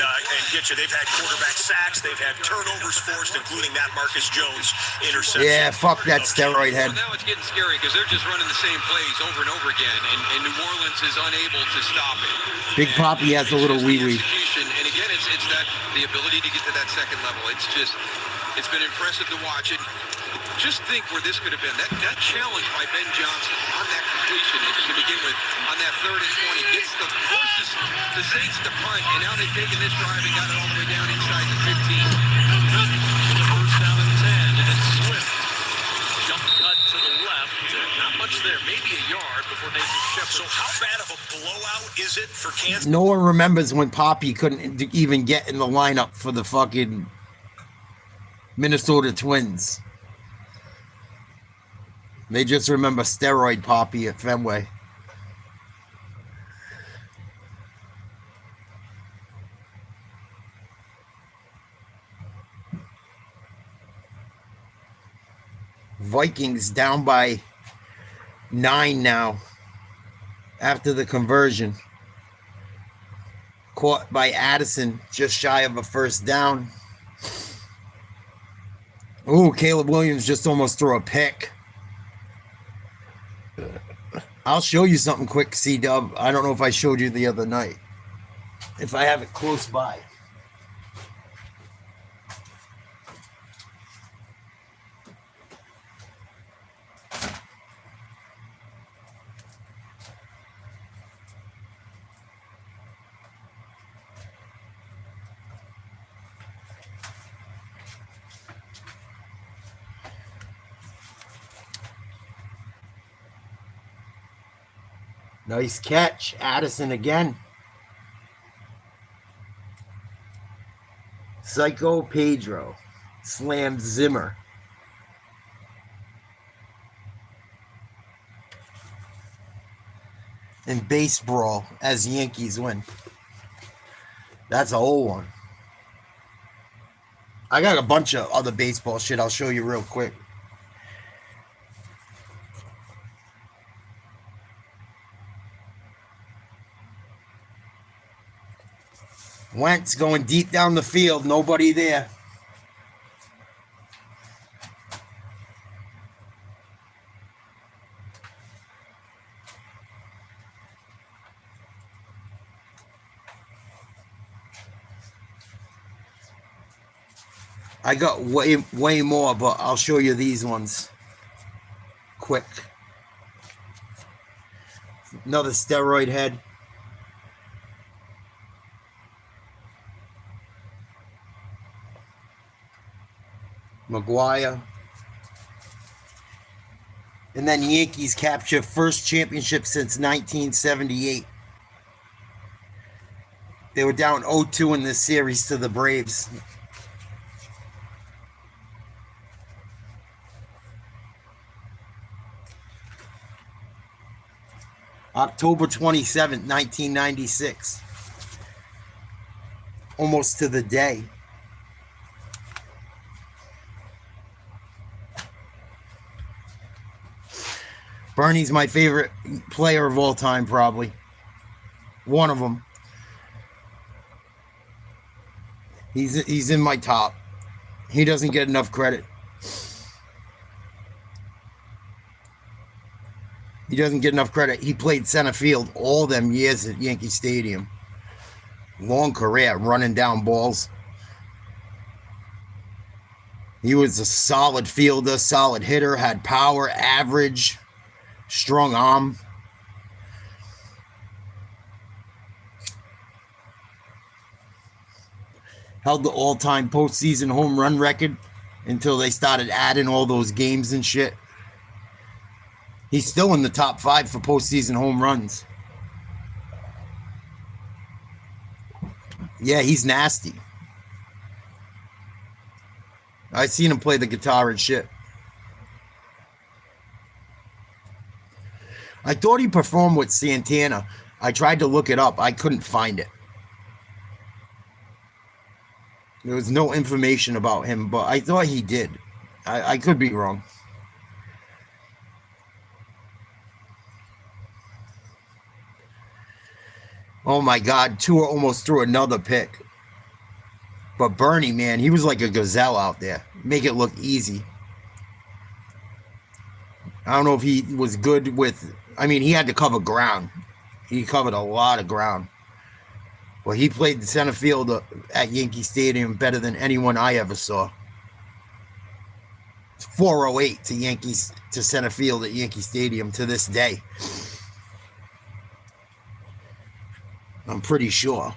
get you. They've had quarterback sacks. They've had turnovers forced, including that Marcus Jones interception. Yeah, fuck that steroid head. Well, now it's getting scary because they're just running the same plays over and over again, and New Orleans is unable to stop it. Big Poppy has a little wee-wee. And again, it's that the ability to get to that second level. It's been impressive to watch it. Just think where this could have been. That challenge by Ben Johnson on that completion to begin with, on that 3rd and 20, gets forces the Saints to punt, and now they've taken this drive and got it all the way down inside the 15. The first down and 10, and it's Swift. Jump cut to the left. Not much there, maybe a yard before Nathan Shepard. So how bad of a blowout is it for Kansas? No one remembers when Poppy couldn't even get in the lineup for the fucking Minnesota Twins. They just remember steroid Poppy at Fenway. Vikings down by 9 now after the conversion. Caught by Addison just shy of a first down. Oh, Caleb Williams just almost threw a pick. I'll show you something quick, C-Dub. I don't know if I showed you the other night. If I have it close by. Nice catch, Addison again. Psycho Pedro slams Zimmer. And base brawl as Yankees win. That's a whole one. I got a bunch of other baseball shit I'll show you real quick. Wentz going deep down the field. Nobody there. I got way more, but I'll show you these ones quick. Another steroid head. Maguire. And then Yankees capture first championship since 1978. They were down 0-2 in this series to the Braves. October 27th, 1996. Almost to the day. Bernie's my favorite player of all time, probably. One of them. He's in my top. He doesn't get enough credit. He doesn't get enough credit. He played center field all them years at Yankee Stadium. Long career, running down balls. He was a solid fielder, solid hitter, had power, average. Strong arm. Held the all-time postseason home run record until they started adding all those games and shit. He's still in the top 5 for postseason home runs. Yeah, he's nasty. I seen him play the guitar and shit. I thought he performed with Santana. I tried to look it up. I couldn't find it. There was no information about him, but I thought he did. I could be wrong. Oh my God, Tua almost threw another pick. But Bernie, man, he was like a gazelle out there. Make it look easy. I don't know if he was good with... I mean, he had to cover ground. He covered a lot of ground. Well, he played the center field at Yankee Stadium better than anyone I ever saw. It's 408 to center field at Yankee Stadium to this day. I'm pretty sure.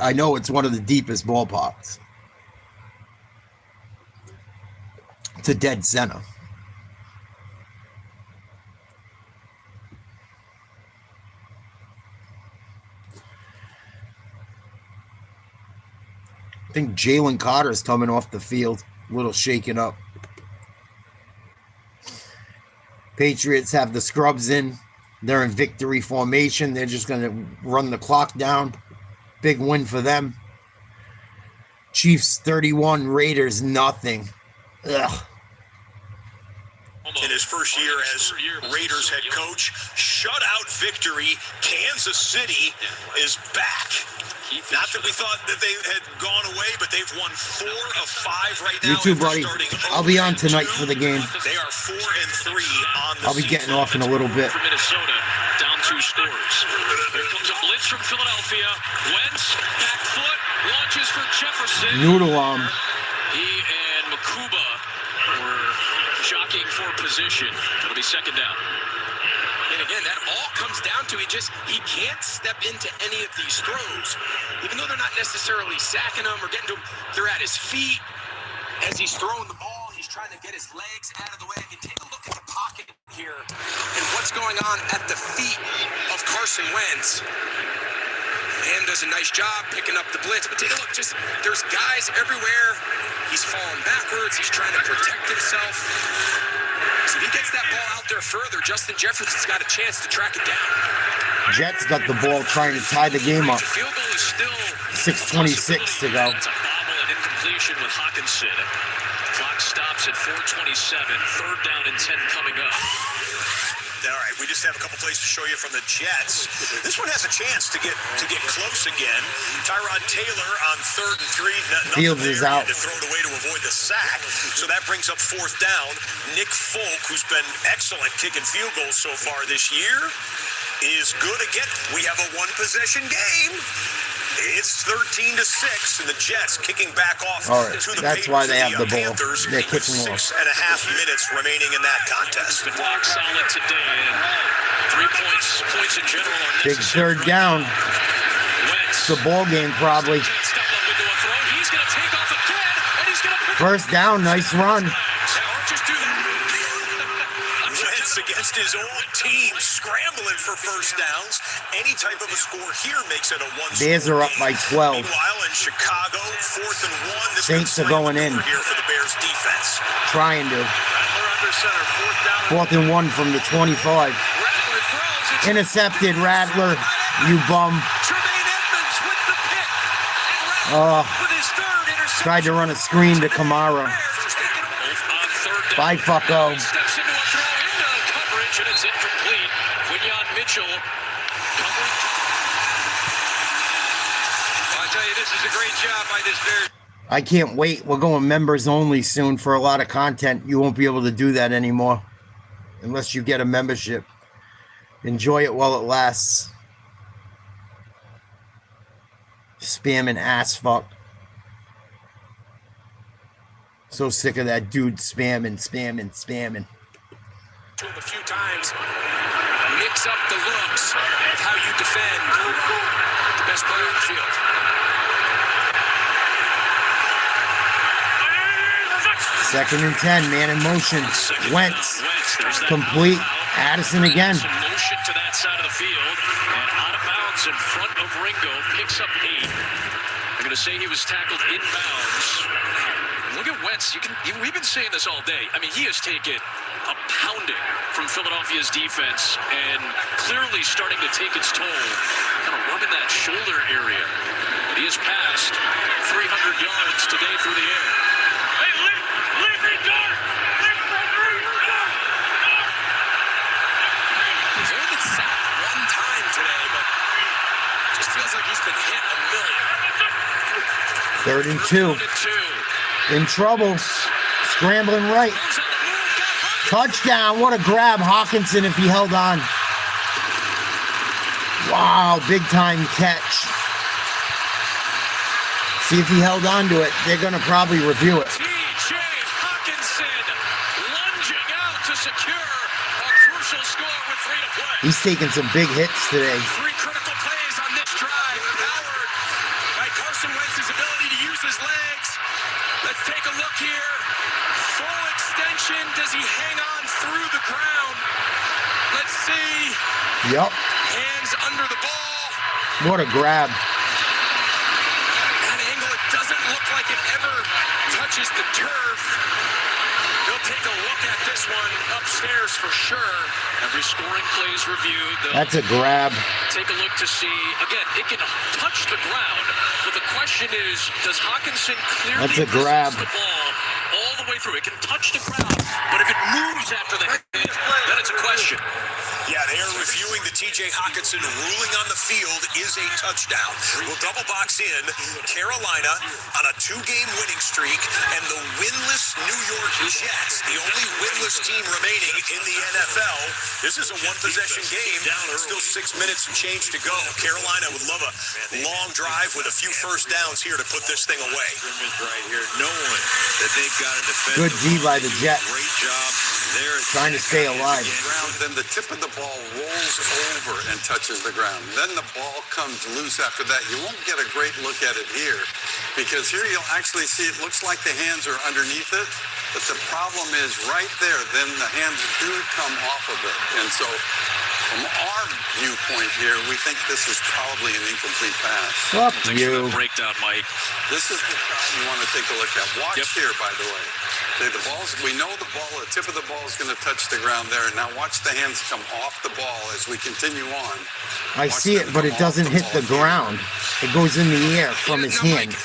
I know it's one of the deepest ballparks. To dead center. I think Jalen Carter's coming off the field. A little shaken up. Patriots have the scrubs in. They're in victory formation. They're just going to run the clock down. Big win for them. Chiefs 31, Raiders nothing. Ugh. In his first year as Raiders head coach, shutout victory. Kansas City is back. Not that we thought that they had gone away, but they've won 4 of 5 right now. You too, buddy. I'll be on tonight for the game. They are 4 and 3 on the I'll be getting off in a little bit. For Minnesota, down 2 scores. Here comes a blitz from Philadelphia. Wentz, back foot, launches for Jefferson. Noodle arm. He and Makuba were jockeying for position. It'll be second down. And again, that all comes down to he can't step into any of these throws. Even though they're not necessarily sacking him or getting to him, they're at his feet. As he's throwing the ball, he's trying to get his legs out of the way. And take a look at the pocket here and what's going on at the feet of Carson Wentz. And does a nice job picking up the blitz. But take a look, there's guys everywhere. He's falling backwards. He's trying to protect himself. So if he gets that ball out there further, Justin Jefferson's got a chance to track it down. Jets got the ball trying to tie the game up. 6:26 to go. It's a bobble and incompletion with Hawkinson. Clock stops at 4:27. Third down and 10 coming up. All right, we just have a couple plays to show you from the Jets. This one has a chance to get close again. Tyrod Taylor on 3rd and 3. Fields is out. To throw it away to avoid the sack. So that brings up 4th down. Nick Folk, who's been excellent kicking field goals so far this year, is good again. We have a 1-possession game. It's 13-6, and the Jets kicking back off All right, to the that's why they have the ball. Panthers. They're kicking off. 6.5 minutes remaining in that contest. Been rock solid today, and 3 points in general are Big necessary. third down. Wentz. The ball game probably. Step up into a throw. He's going to take off again, and he's going to pick First down, nice run. Just do that. Wentz against his old team, scrambling for first downs. Any type of a score here makes it a 1-score Bears are up by 12. Meanwhile, in Chicago, 4th and 1. This Saints are going in. Here for the Bears defense. Trying to. Rattler under center, 4th down. 4th and 1 from the 25. Rattler throws. Intercepted, Rattler. You bum. Tremaine Edmonds with the pick. And Rattler with his 3rd interception. Tried to run a screen to Kamara. Bye, fucko. Steps into a throw into coverage, and it's incomplete. Quinyon Mitchell. Coverage. Well, I tell you, this is a great job by this Bears. I can't wait. We're going members only soon for a lot of content. You won't be able to do that anymore unless you get a membership. Enjoy it while it lasts. Spamming ass fuck. So sick of that dude spamming. To him a few times. Mix up the looks of how you defend the best player in the field. Second and 10, man in motion. Wentz. Complete. Addison again. Some motion to that side of the field. And out of bounds in front of Ringo. Picks up 8. I'm going to say he was tackled inbounds. Look at Wentz. We've been saying this all day. I mean, he has taken a pounding from Philadelphia's defense and clearly starting to take its toll, kind of rubbing that shoulder area. But he has passed 300 yards today through the air. Hey, leave me dark. He's only been sacked 1 time today, but 3rd and 2. In trouble. Scrambling right. Touchdown. What a grab. Hawkinson if he held on. Wow, big time catch. See if he held on to it. They're going to probably review it. T.J. Hawkinson lunging out to secure a crucial score with 3 to play. He's taking some big hits today. 3 critical plays on this drive, powered by Carson Wentz's ability to use his legs. Let's take a look here. Full extension. Does he hang on through the ground? Let's see. Yup. Hands under the ball. What a grab. An angle, it doesn't look like it ever touches the turf. They'll take a look at this one upstairs for sure. Every scoring play is reviewed. That's a grab. Take a look to see. Again, it can touch the ground, but the question is, does Hawkinson clearly That's a grab. the ball all the way through? It can touch the ground, but if it moves after the hit, then it's a question. Yeah, they are reviewing the T.J. Hawkinson ruling on the field is a touchdown. We'll double box in Carolina on a 2-game winning streak and the winless New York Jets, the only winless team remaining in the NFL. This is a one-possession game. Still 6 minutes and change to go. Carolina would love a long drive with a few first downs here to put this thing away. Right here, knowing that they've got to defend. Good D by the Jets. Great job there. Trying to stay alive. Then the tip of the ball rolls over and touches the ground. Then the ball comes loose after that. You won't get a great look at it here because here you'll actually see it looks like the hands are underneath it, but the problem is right there. Then the hands do come off of it. And so from our viewpoint here, we think this is probably an incomplete pass. Fuck you. Breakdown, Mike. This is the shot you want to take a look at. Watch here, by the way. Okay, the balls, we know the ball, the tip of the ball is going to touch the ground there. Now watch the hands come off the ball as we continue on. I see it, but it doesn't hit the ground. It goes in the air from his hand.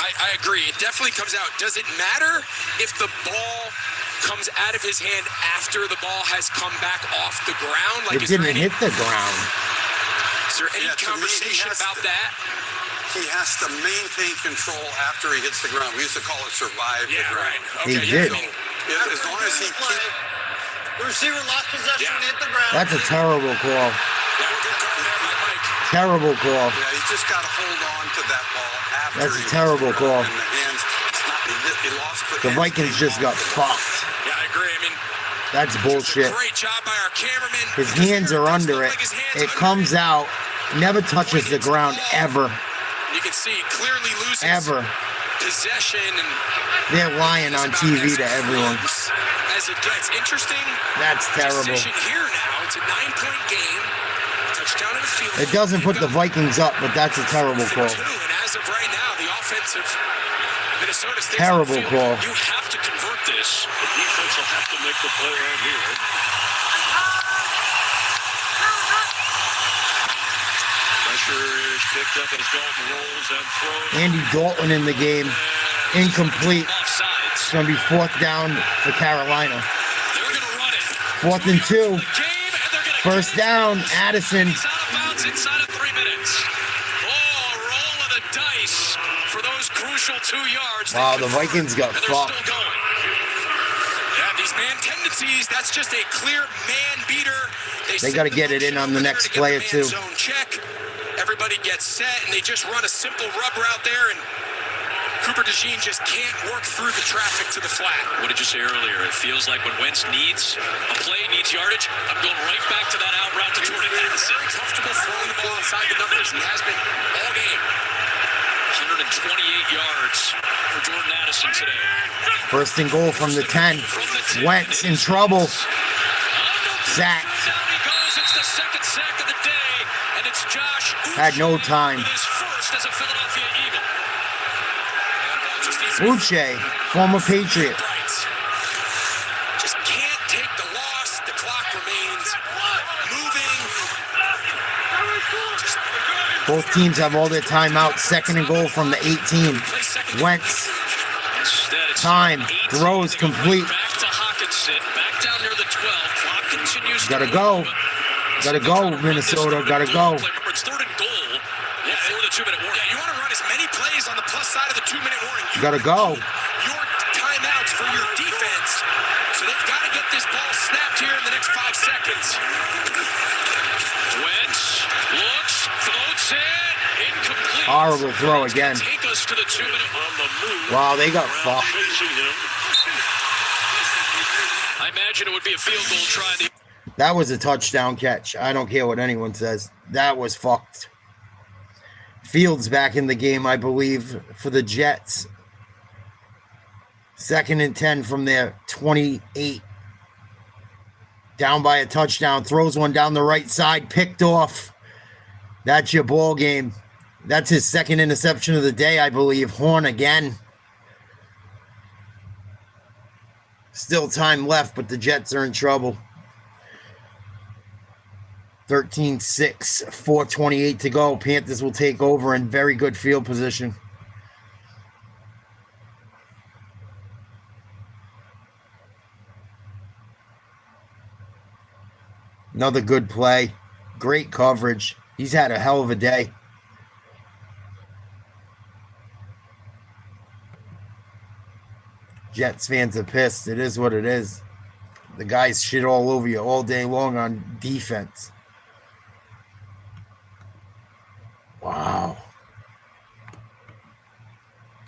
I agree. It definitely comes out. Does it matter if the ball comes out of his hand after the ball has come back off the ground? It didn't hit the ground. Is there any conversation about that? He has to maintain control after he hits the ground. We used to call it survive the ground. He did. So, as long as he keeps... The receiver lost possession and hit the ground. That's a terrible call. Terrible call. Yeah, he's just got to hold on to that ball after. That's a terrible call. And the hands, it's not, he lost the Vikings just got fucked. Yeah, I agree. I mean, that's bullshit. Great job by our cameraman. His hands are under it. It comes out, never touches the ground ever. You can see clearly loses possession, and they're lying on TV to everyone. As it gets interesting, that's terrible. Here now, it's a 9-point game. Touchdown in the field. It doesn't put the Vikings up, but that's a terrible call. And as of right now, the offensive Minnesota State terrible call. You have to convert this. The defense will have to make the play right here. Is picked up as Dalton rolls and throws. Andy Dalton in the game. Incomplete. It's going to be 4th down for Carolina. 4th and 2. First down, Addison. He's out of bounds inside of 3 minutes. Oh, roll of the dice for those crucial 2 yards. Wow, the Vikings got fucked. Yeah, these man tendencies, that's just a clear man beater. They got to get it in on the next player, too. Zone check. Everybody gets set, and they just run a simple rub route there, and Cooper DeJean just can't work through the traffic to the flat. What did you say earlier? It feels like when Wentz needs a play, needs yardage, I'm going right back to that out route to Jordan Addison. Very comfortable throwing the ball inside the numbers. He has been all game. 128 yards for Jordan Addison today. 1st and goal from the 10. Wentz in trouble. Sacked. Down he goes. It's the 2nd sack of the day, and it's Josh had no time. his first as a Philadelphia Eagle. Uche, former Patriot. Just can't take the loss. The clock remains moving. Both teams have all their timeouts. 2nd and goal from the 18. Wentz. Time. Throws complete. Back to Hawkinson. Back down near the 12. Clock continues. Gotta go. Gotta go, Minnesota. Gotta go. It's 3rd and goal. Yeah, for the 2-minute warning. Yeah, you want to run as many plays on the plus outside of the 2-minute warning. You gotta go. Your timeouts for your defense. So they've got to get this ball snapped here in the next 5 seconds. Wentz looks, floats it, incomplete. Horrible throw again. Take us to the 2-minute on the move. Wow, they got fucked. I imagine it would be a field goal trying to. That was a touchdown catch. I don't care what anyone says. That was fucked. Fields back in the game, I believe, for the Jets. 2nd and 10 from their 28. Down by a touchdown. Throws one down the right side. Picked off. That's your ball game. That's his 2nd interception of the day, I believe. Horn again. Still time left, but the Jets are in trouble. 13-6, 4:28 to go. Panthers will take over in very good field position. Another good play. Great coverage. He's had a hell of a day. Jets fans are pissed. It is what it is. The guys shit all over you all day long on defense. Wow.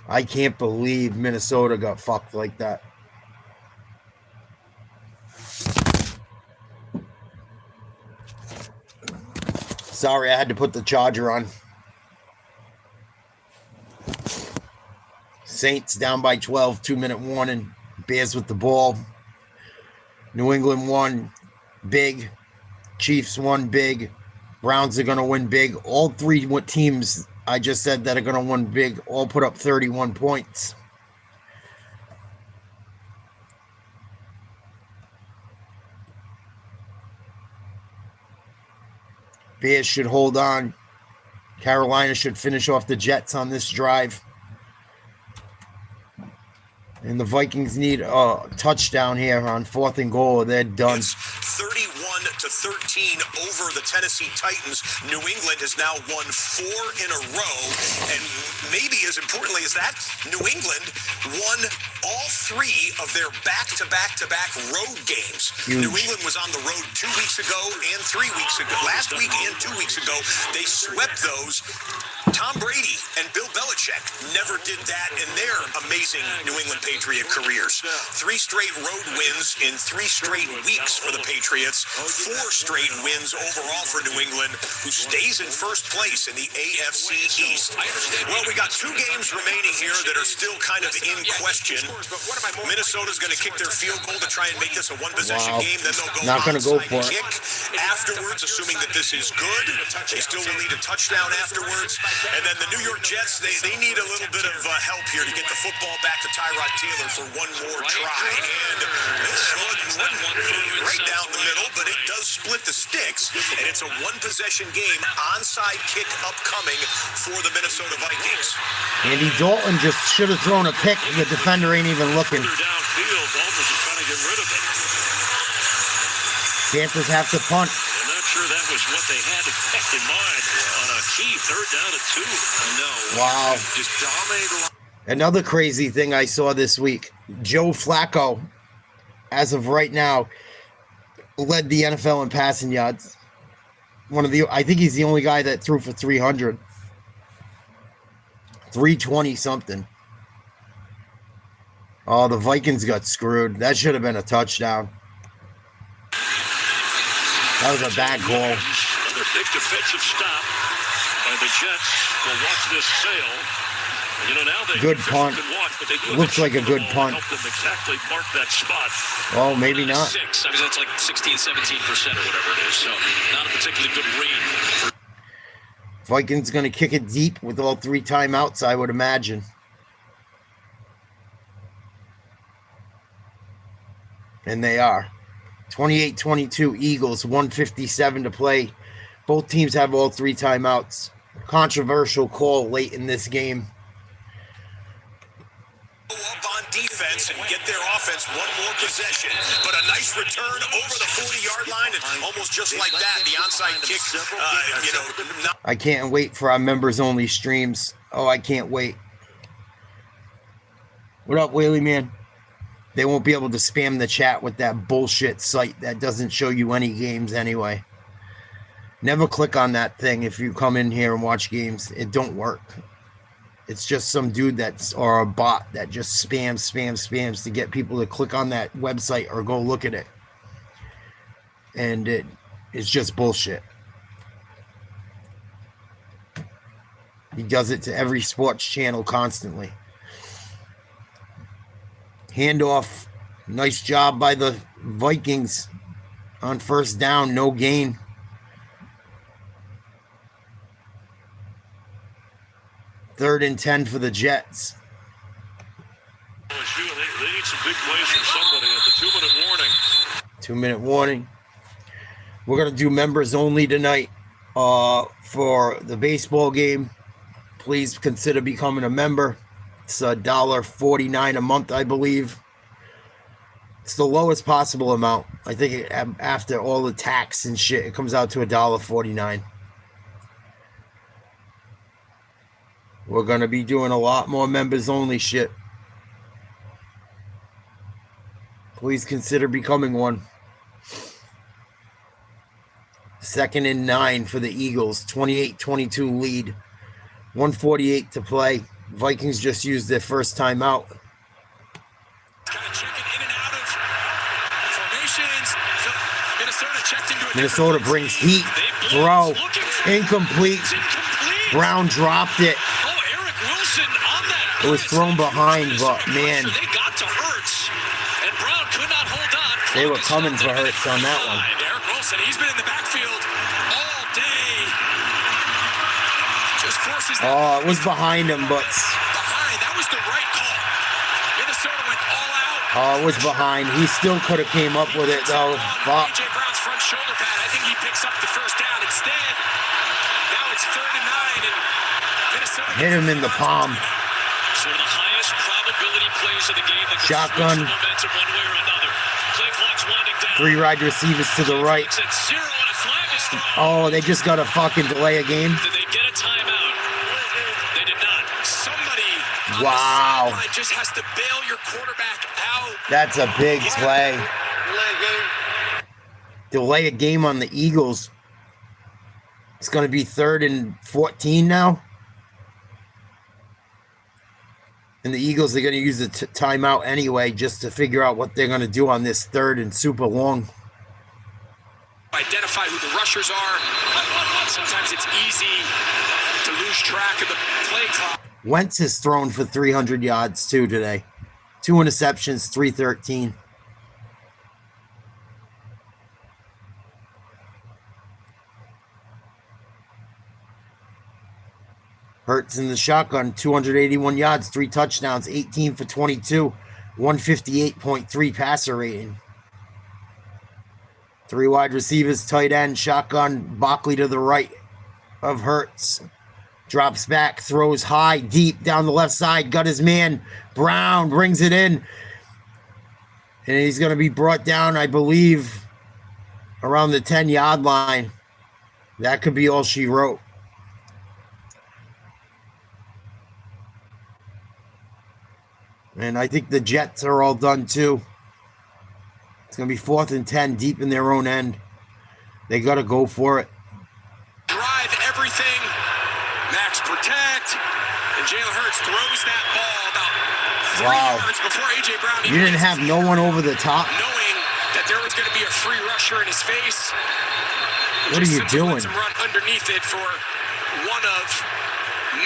I can't believe Minnesota got fucked like that. Sorry, I had to put the charger on. Saints down by 12, 2-minute warning. Bears with the ball. New England won big. Chiefs won big. Browns are going to win big. All three teams I just said that are going to win big all put up 31 points. Bears should hold on. Carolina should finish off the Jets on this drive. And the Vikings need a touchdown here on 4th and goal. They're done. It's 31-13 over the Tennessee Titans. New England has now won 4 in a row. And maybe as importantly as that, New England won all 3 of their back-to-back-to-back road games. Huge. New England was on the road 2 weeks ago and 3 weeks ago. Last week and 2 weeks ago, they swept those. Tom Brady and Bill Belichick never did that in their amazing New England Patriot careers. 3 straight road wins in 3 straight weeks for the Patriots. 4 straight wins overall for New England, who stays in first place in the AFC East. Well, we got 2 games remaining here that are still kind of in question. Minnesota's going to kick their field goal to try and make this a one-possession game. Then they'll go Not going to go for kick it. afterwards, assuming that this is good. They still will need a touchdown afterwards. And then the New York Jets, they need a little bit of help here to get the football back to Tyrod Taylor for one more try. And this one right down the middle, but it does split the sticks. And it's a one-possession game, onside kick upcoming for the Minnesota Vikings. Andy Dalton just should have thrown a pick. The defender ain't even looking. Downfield, Dalton's trying to get rid of it. Panthers have to punt. I'm not sure that was what they had in mind on a key 3rd down and 2. I know. Wow. Just dominated. Another crazy thing I saw this week. Joe Flacco, as of right now, led the NFL in passing yards. I think he's the only guy that threw for 300. 320 something. Oh, the Vikings got screwed. That should have been a touchdown. That was a bad call. Another big defensive stop by the Jets. Will watch this sail. You know, now they good punt. Watch, but they do looks like a good punt. Help them exactly mark that spot. Oh, maybe not. 6. I mean, that's like 16, 17% or whatever it is. So not a particularly good rate. Vikings going to kick it deep with all 3 timeouts, I would imagine. And they are. 28-22 Eagles, 1:57 to play. Both teams have all 3 timeouts. Controversial call late in this game. Up on defense and get their offense one more possession, but a nice return over the 40-yard line, and almost just like that, the onside kick. I can't wait for our members-only streams. Oh, I can't wait. What up, Whaley man? They won't be able to spam the chat with that bullshit site that doesn't show you any games anyway. Never click on that thing if you come in here and watch games. It don't work. It's just some dude or a bot that just spams to get people to click on that website or go look at it. And it's just bullshit. He does it to every sports channel constantly. Handoff. Nice job by the Vikings on first down. No gain. Third and 10 for the Jets. They need some big plays from somebody at the 2-minute warning. 2-minute warning. We're going to do members only tonight for the baseball game. Please consider becoming a member. It's $1.49 a month, I believe. It's the lowest possible amount. I think after all the tax and shit, it comes out to $1.49. We're going to be doing a lot more members only shit. Please consider becoming one. 2nd and 9 for the Eagles. 28-22 lead. 1:48 to play. Vikings just used their first timeout. Minnesota brings heat. Throw. Incomplete. Brown dropped it. It was thrown behind, but man, they were coming for Hurts on that one. Eric Wilson, he's been in the backfield all day. Just forces that. Oh, it was behind him, but that was the right call. Minnesota went all out. Oh, it was behind. He still could have came up with it though. Fuck. AJ Brown's front shoulder pad. I think he picks up the first down instead. Now it's 3rd and 9, and Minnesota hit him in the palm. So the highest probability plays of the game that shotgun. Momentum one way or another. Play clock's winding down. 3 wide receivers to the right. Oh, they just got to fucking delay a game. Did they get a timeout? They did not. Somebody wow. Just has to bail your quarterback out. That's a big play. Delay a game on the Eagles. It's going to be 3rd and 14 now. And the Eagles are going to use the timeout anyway just to figure out what they're going to do on this 3rd and super long. Identify who the rushers are. Sometimes it's easy to lose track of the play clock. Wentz has thrown for 300 yards too today. 2 interceptions, 313. Hurts in the shotgun, 281 yards, 3 touchdowns, 18 for 22, 158.3 passer rating. 3 wide receivers, tight end, shotgun, Barkley to the right of Hurts. Drops back, throws high, deep down the left side, got his man. Brown brings it in. And he's going to be brought down, I believe, around the 10-yard line. That could be all she wrote. And I think the Jets are all done too. It's going to be 4th and 10 deep in their own end. They got to go for it. Drive everything. Max protect. And Jalen Hurts throws that ball about 3 yards before A.J. Brown. You didn't have no one over the top. Knowing that there was going to be a free rusher in his face. What are you doing? Lets him run underneath it for one of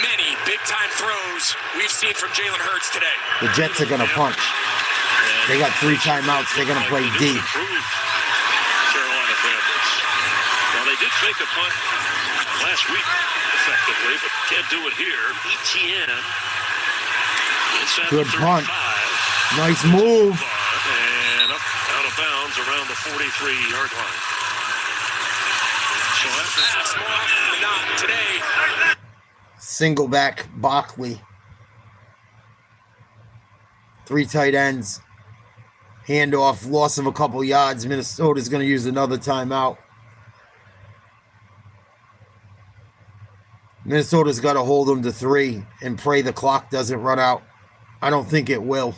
many big-time throws we've seen from Jalen Hurts today. The Jets are going to punch. They got 3 timeouts. They're going to play D. Carolina Panthers. Well, they did fake a punt last week effectively, but can't do it here. ETN. Good punt. Nice move. And up out of bounds around the 43-yard line. So that's more often than not today. Single back Barkley. 3 tight ends. Handoff, loss of a couple yards. Minnesota's going to use another timeout. Minnesota's got to hold them to 3 and pray the clock doesn't run out. I don't think it will.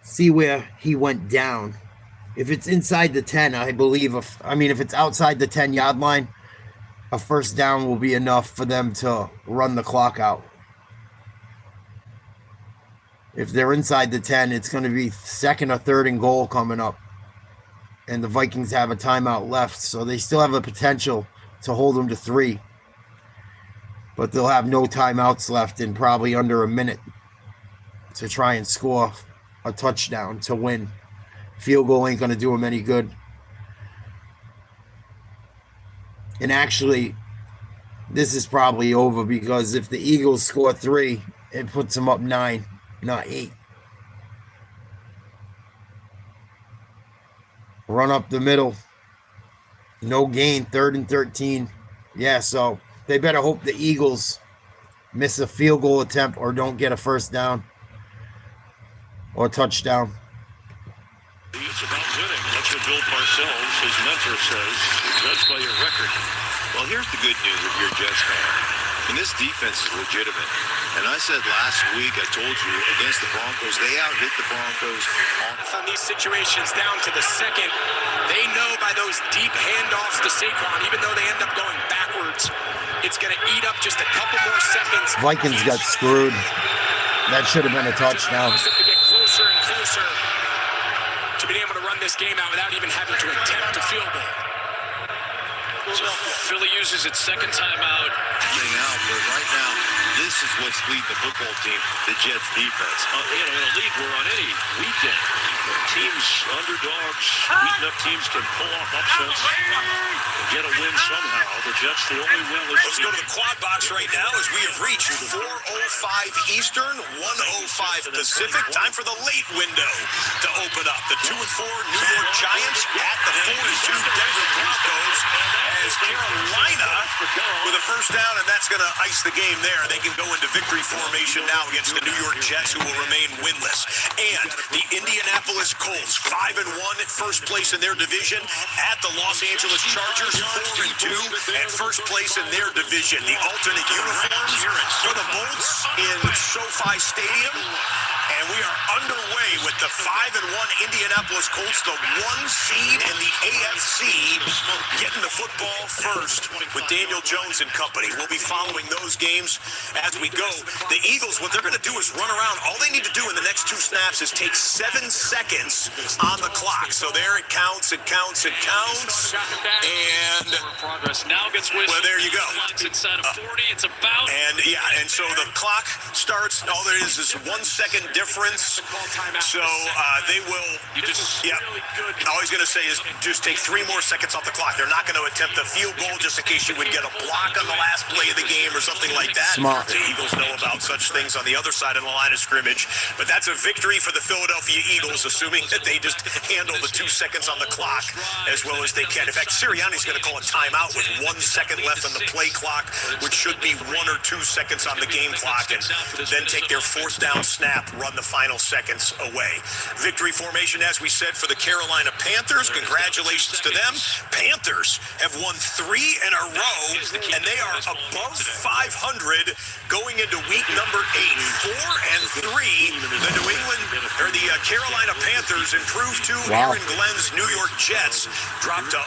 See where he went down. If it's inside the 10, I believe, if it's outside the 10-yard line, a first down will be enough for them to run the clock out. If they're inside the 10, it's going to be second or third and goal coming up. And the Vikings have a timeout left, so they still have a potential to hold them to 3. But they'll have no timeouts left in probably under a minute to try and score a touchdown to win. Field goal ain't going to do them any good. And actually, this is probably over because if the Eagles score 3, it puts them up 9, not 8. Run up the middle. No gain, 3rd and 13. Yeah, so they better hope the Eagles miss a field goal attempt or don't get a first down or touchdown. It's about winning. That's what Bill Parcells, his mentor, says. Judged by your record. Well, here's the good news if you're a Jets fan. And this defense is legitimate. And I said last week, I told you, against the Broncos, they out-hit the Broncos on these situations down to the second. They know by those deep handoffs to Saquon, even though they end up going backwards, it's going to eat up just a couple more seconds. Vikings got screwed. That should have been a touchdown. To get closer and closer to being able to run this game out without even having to attempt a field goal. So Philly uses its second timeout. But right now, this is what's leading the football team, the Jets defense. In a league where on any weekend, teams, underdogs, beaten up teams can pull off upsets and get a win somehow. The Jets, the only winless Let's go to the quad box right now as we have reached 4:05 Eastern, 1:05 Pacific. Time for the late window to open up. The 2-4 New York Giants at the 4-2 Denver Broncos as Carolina with a first down, and that's going to ice the game there. They can go into victory formation now against the New York Jets, who will remain winless. And the Indianapolis Colts, 5-1 at first place in their division, at the Los Angeles Chargers, 4-2 at first place in their division. The alternate uniforms for the Bolts in SoFi Stadium. And we are underway with the 5-1 Indianapolis Colts, the 1 seed in the AFC, getting the football first with Daniel Jones and company. We'll be following those games as we go. The Eagles, what they're going to do is run around. All they need to do in the next 2 snaps is take 7 seconds on the clock. So there it counts, it counts, it counts. And progress now gets whistled. Well, there you go. Inside of 40, it's about. And so the clock starts. All there is 1 second difference. So they will. All he's going to say is just take 3 more seconds off the clock. They're not going to attempt a field goal just in case you would get a block on the last play of the game or something like that. Smart. The Eagles know about such things on the other side of the line of scrimmage. But that's a victory for the Philadelphia Eagles, assuming that they just handle the 2 seconds on the clock as well as they can. In fact, Sirianni's going to call a timeout with 1 second left on the play clock, which should be 1 or 2 seconds on the game clock, and then take their 4th down snap, run the final seconds away. Victory formation, as we said, for the Carolina Panthers. Congratulations to them. Panthers have won 3 in a row, and they are above 500 going into week number 8. 4-3. The New England, or the Carolina Panthers improved to Aaron Glenn's New York Jets, dropped to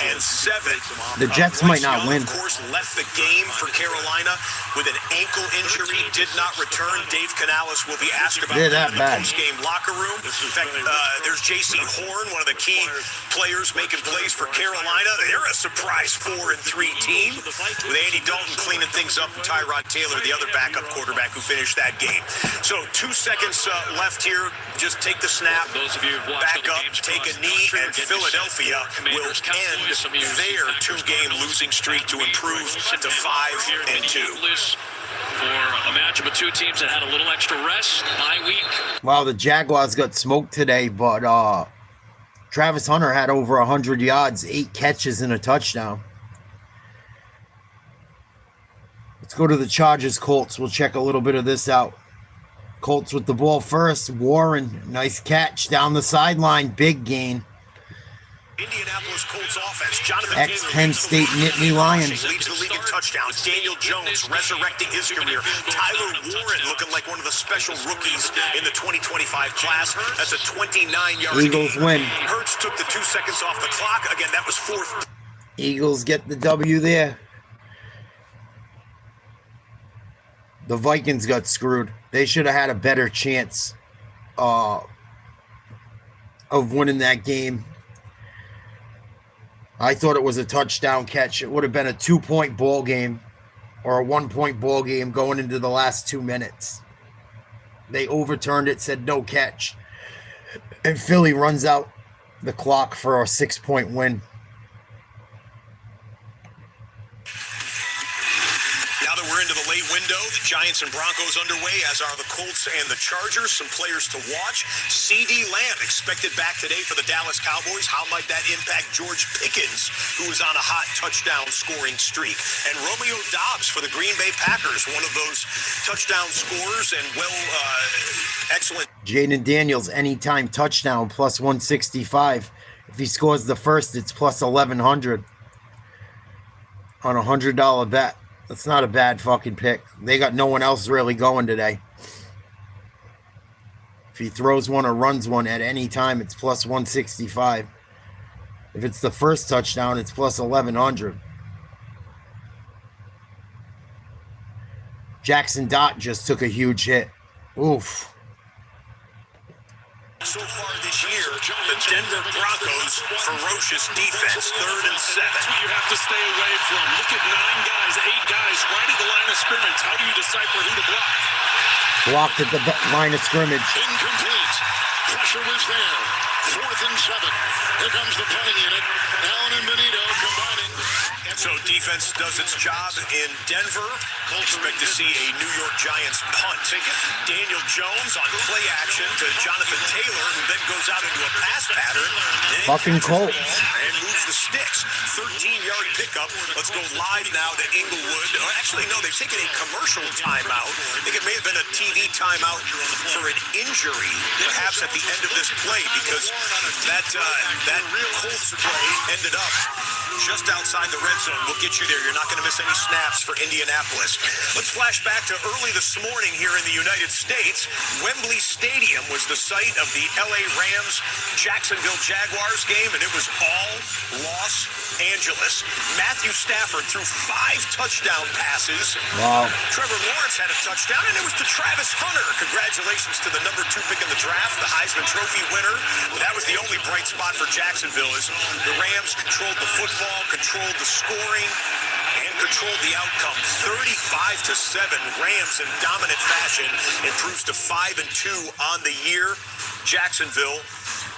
0-7. The Jets might not win. Of course, left the game for Carolina with an ankle injury, did not return. Dave Canales will be asked about that in the post-game locker room. In fact, there's J.C. Horn, one of the key players making plays for Carolina. They're a surprise 4-3 team with Andy Dalton cleaning things up and Tyrod Taylor, the other backup quarterback who finished that game. So 2 seconds left here. Just take the snap, back up, take a knee, and Philadelphia will end their 2-game losing streak to improve to 5-2. For a matchup of 2 teams that had a little extra rest, bye week. Wow, the Jaguars got smoked today, but Travis Hunter had over 100 yards, 8 catches, and a touchdown. Let's go to the Chargers Colts. We'll check a little bit of this out. Colts with the ball first. Warren, nice catch down the sideline, big gain. Indianapolis Colts offense. Jonathan Ex-Penn State Nittany Lions. leads the league in touchdowns. Daniel Jones resurrecting his career. Tyler Warren looking like one of the special rookies in the 2025 class. That's a 29-yard Eagles win. Hurts took the 2 seconds off the clock. Again, that was fourth. Eagles get the W there. The Vikings got screwed. They should have had a better chance of winning that game. I thought it was a touchdown catch. It would have been a 2-point ball game or a 1-point ball game going into the last 2 minutes. They overturned it, said no catch. And Philly runs out the clock for a 6-point win. Now that we're into the late window, the Giants and Broncos underway, as are the Colts and the Chargers. Some players to watch. CeeDee Lamb expected back today for the Dallas Cowboys. How might that impact George Pickens, who is on a hot touchdown scoring streak? And Romeo Doubs for the Green Bay Packers, one of those touchdown scorers and excellent. Jaden Daniels, anytime touchdown, plus 165. If he scores the first, it's plus 1,100 on a $100 bet. That's not a bad fucking pick. They got no one else really going today. If he throws one or runs one at any time, it's plus 165. If it's the first touchdown, it's plus 1,100. Jackson Dott just took a huge hit. Oof. So far this year, the Denver Broncos, ferocious defense, 3rd and 7. That's what you have to stay away from. Look at 9 guys, 8 guys right at the line of scrimmage. How do you decipher who to block? Blocked at the line of scrimmage. Incomplete. Pressure was there. 4th and 7. Here comes the punting unit. Allen and Benito combining. So defense does its job in Denver. Expect to see a New York Giants punt. Daniel Jones on play action to Jonathan Taylor, who then goes out into a pass pattern. Fucking Colts. And moves the sticks. 13-yard pickup. Let's go live now to Inglewood. Actually, no, they've taken a commercial timeout. I think it may have been a TV timeout for an injury, perhaps at the end of this play, because that Colts play ended up just outside the red zone. We'll get you there. You're not going to miss any snaps for Indianapolis. Let's flash back to early this morning here in the United States. Wembley Stadium was the site of the LA Rams Jacksonville Jaguars game, and it was all Los Angeles. Matthew Stafford threw 5 touchdown passes. Wow. Trevor Lawrence had a touchdown, and it was to Travis Hunter. Congratulations to the number 2 pick in the draft, the Heisman Trophy winner. That was the only bright spot for Jacksonville, as the Rams controlled the football, controlled the scoring, and controlled the outcome. 35-7. Rams in dominant fashion improves to 5-2 on the year. Jacksonville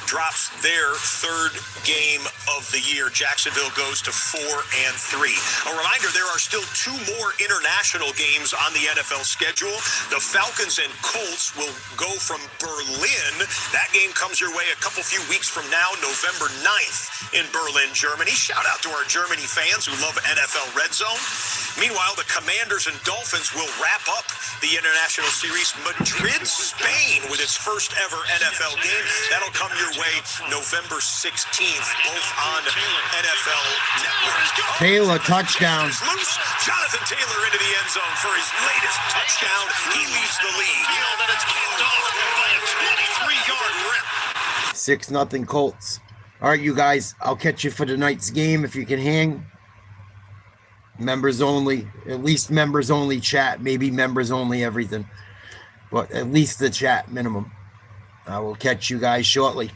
drops their 3rd game of the year. Jacksonville goes to 4-3. A reminder, there are still 2 more international games on the NFL schedule. The Falcons and Colts will go from Berlin. That game comes your way a few weeks from now, November 9th in Berlin, Germany. Shout out to our Germany fans who love NFL Red Zone. Meanwhile, the Commanders and Dolphins will wrap up the international series. Madrid, Spain, with its first ever NFL game. That'll come your way November 16th, both on NFL Network. Taylor, touchdown. Loose. Jonathan Taylor into the end zone for his latest touchdown. He leads the league. That it's kicked off by a 23-yard rip. 6-0 Colts. All right, you guys, I'll catch you for tonight's game if you can hang. Members only, at least members only chat, maybe members only everything, but at least the chat minimum. I will catch you guys shortly.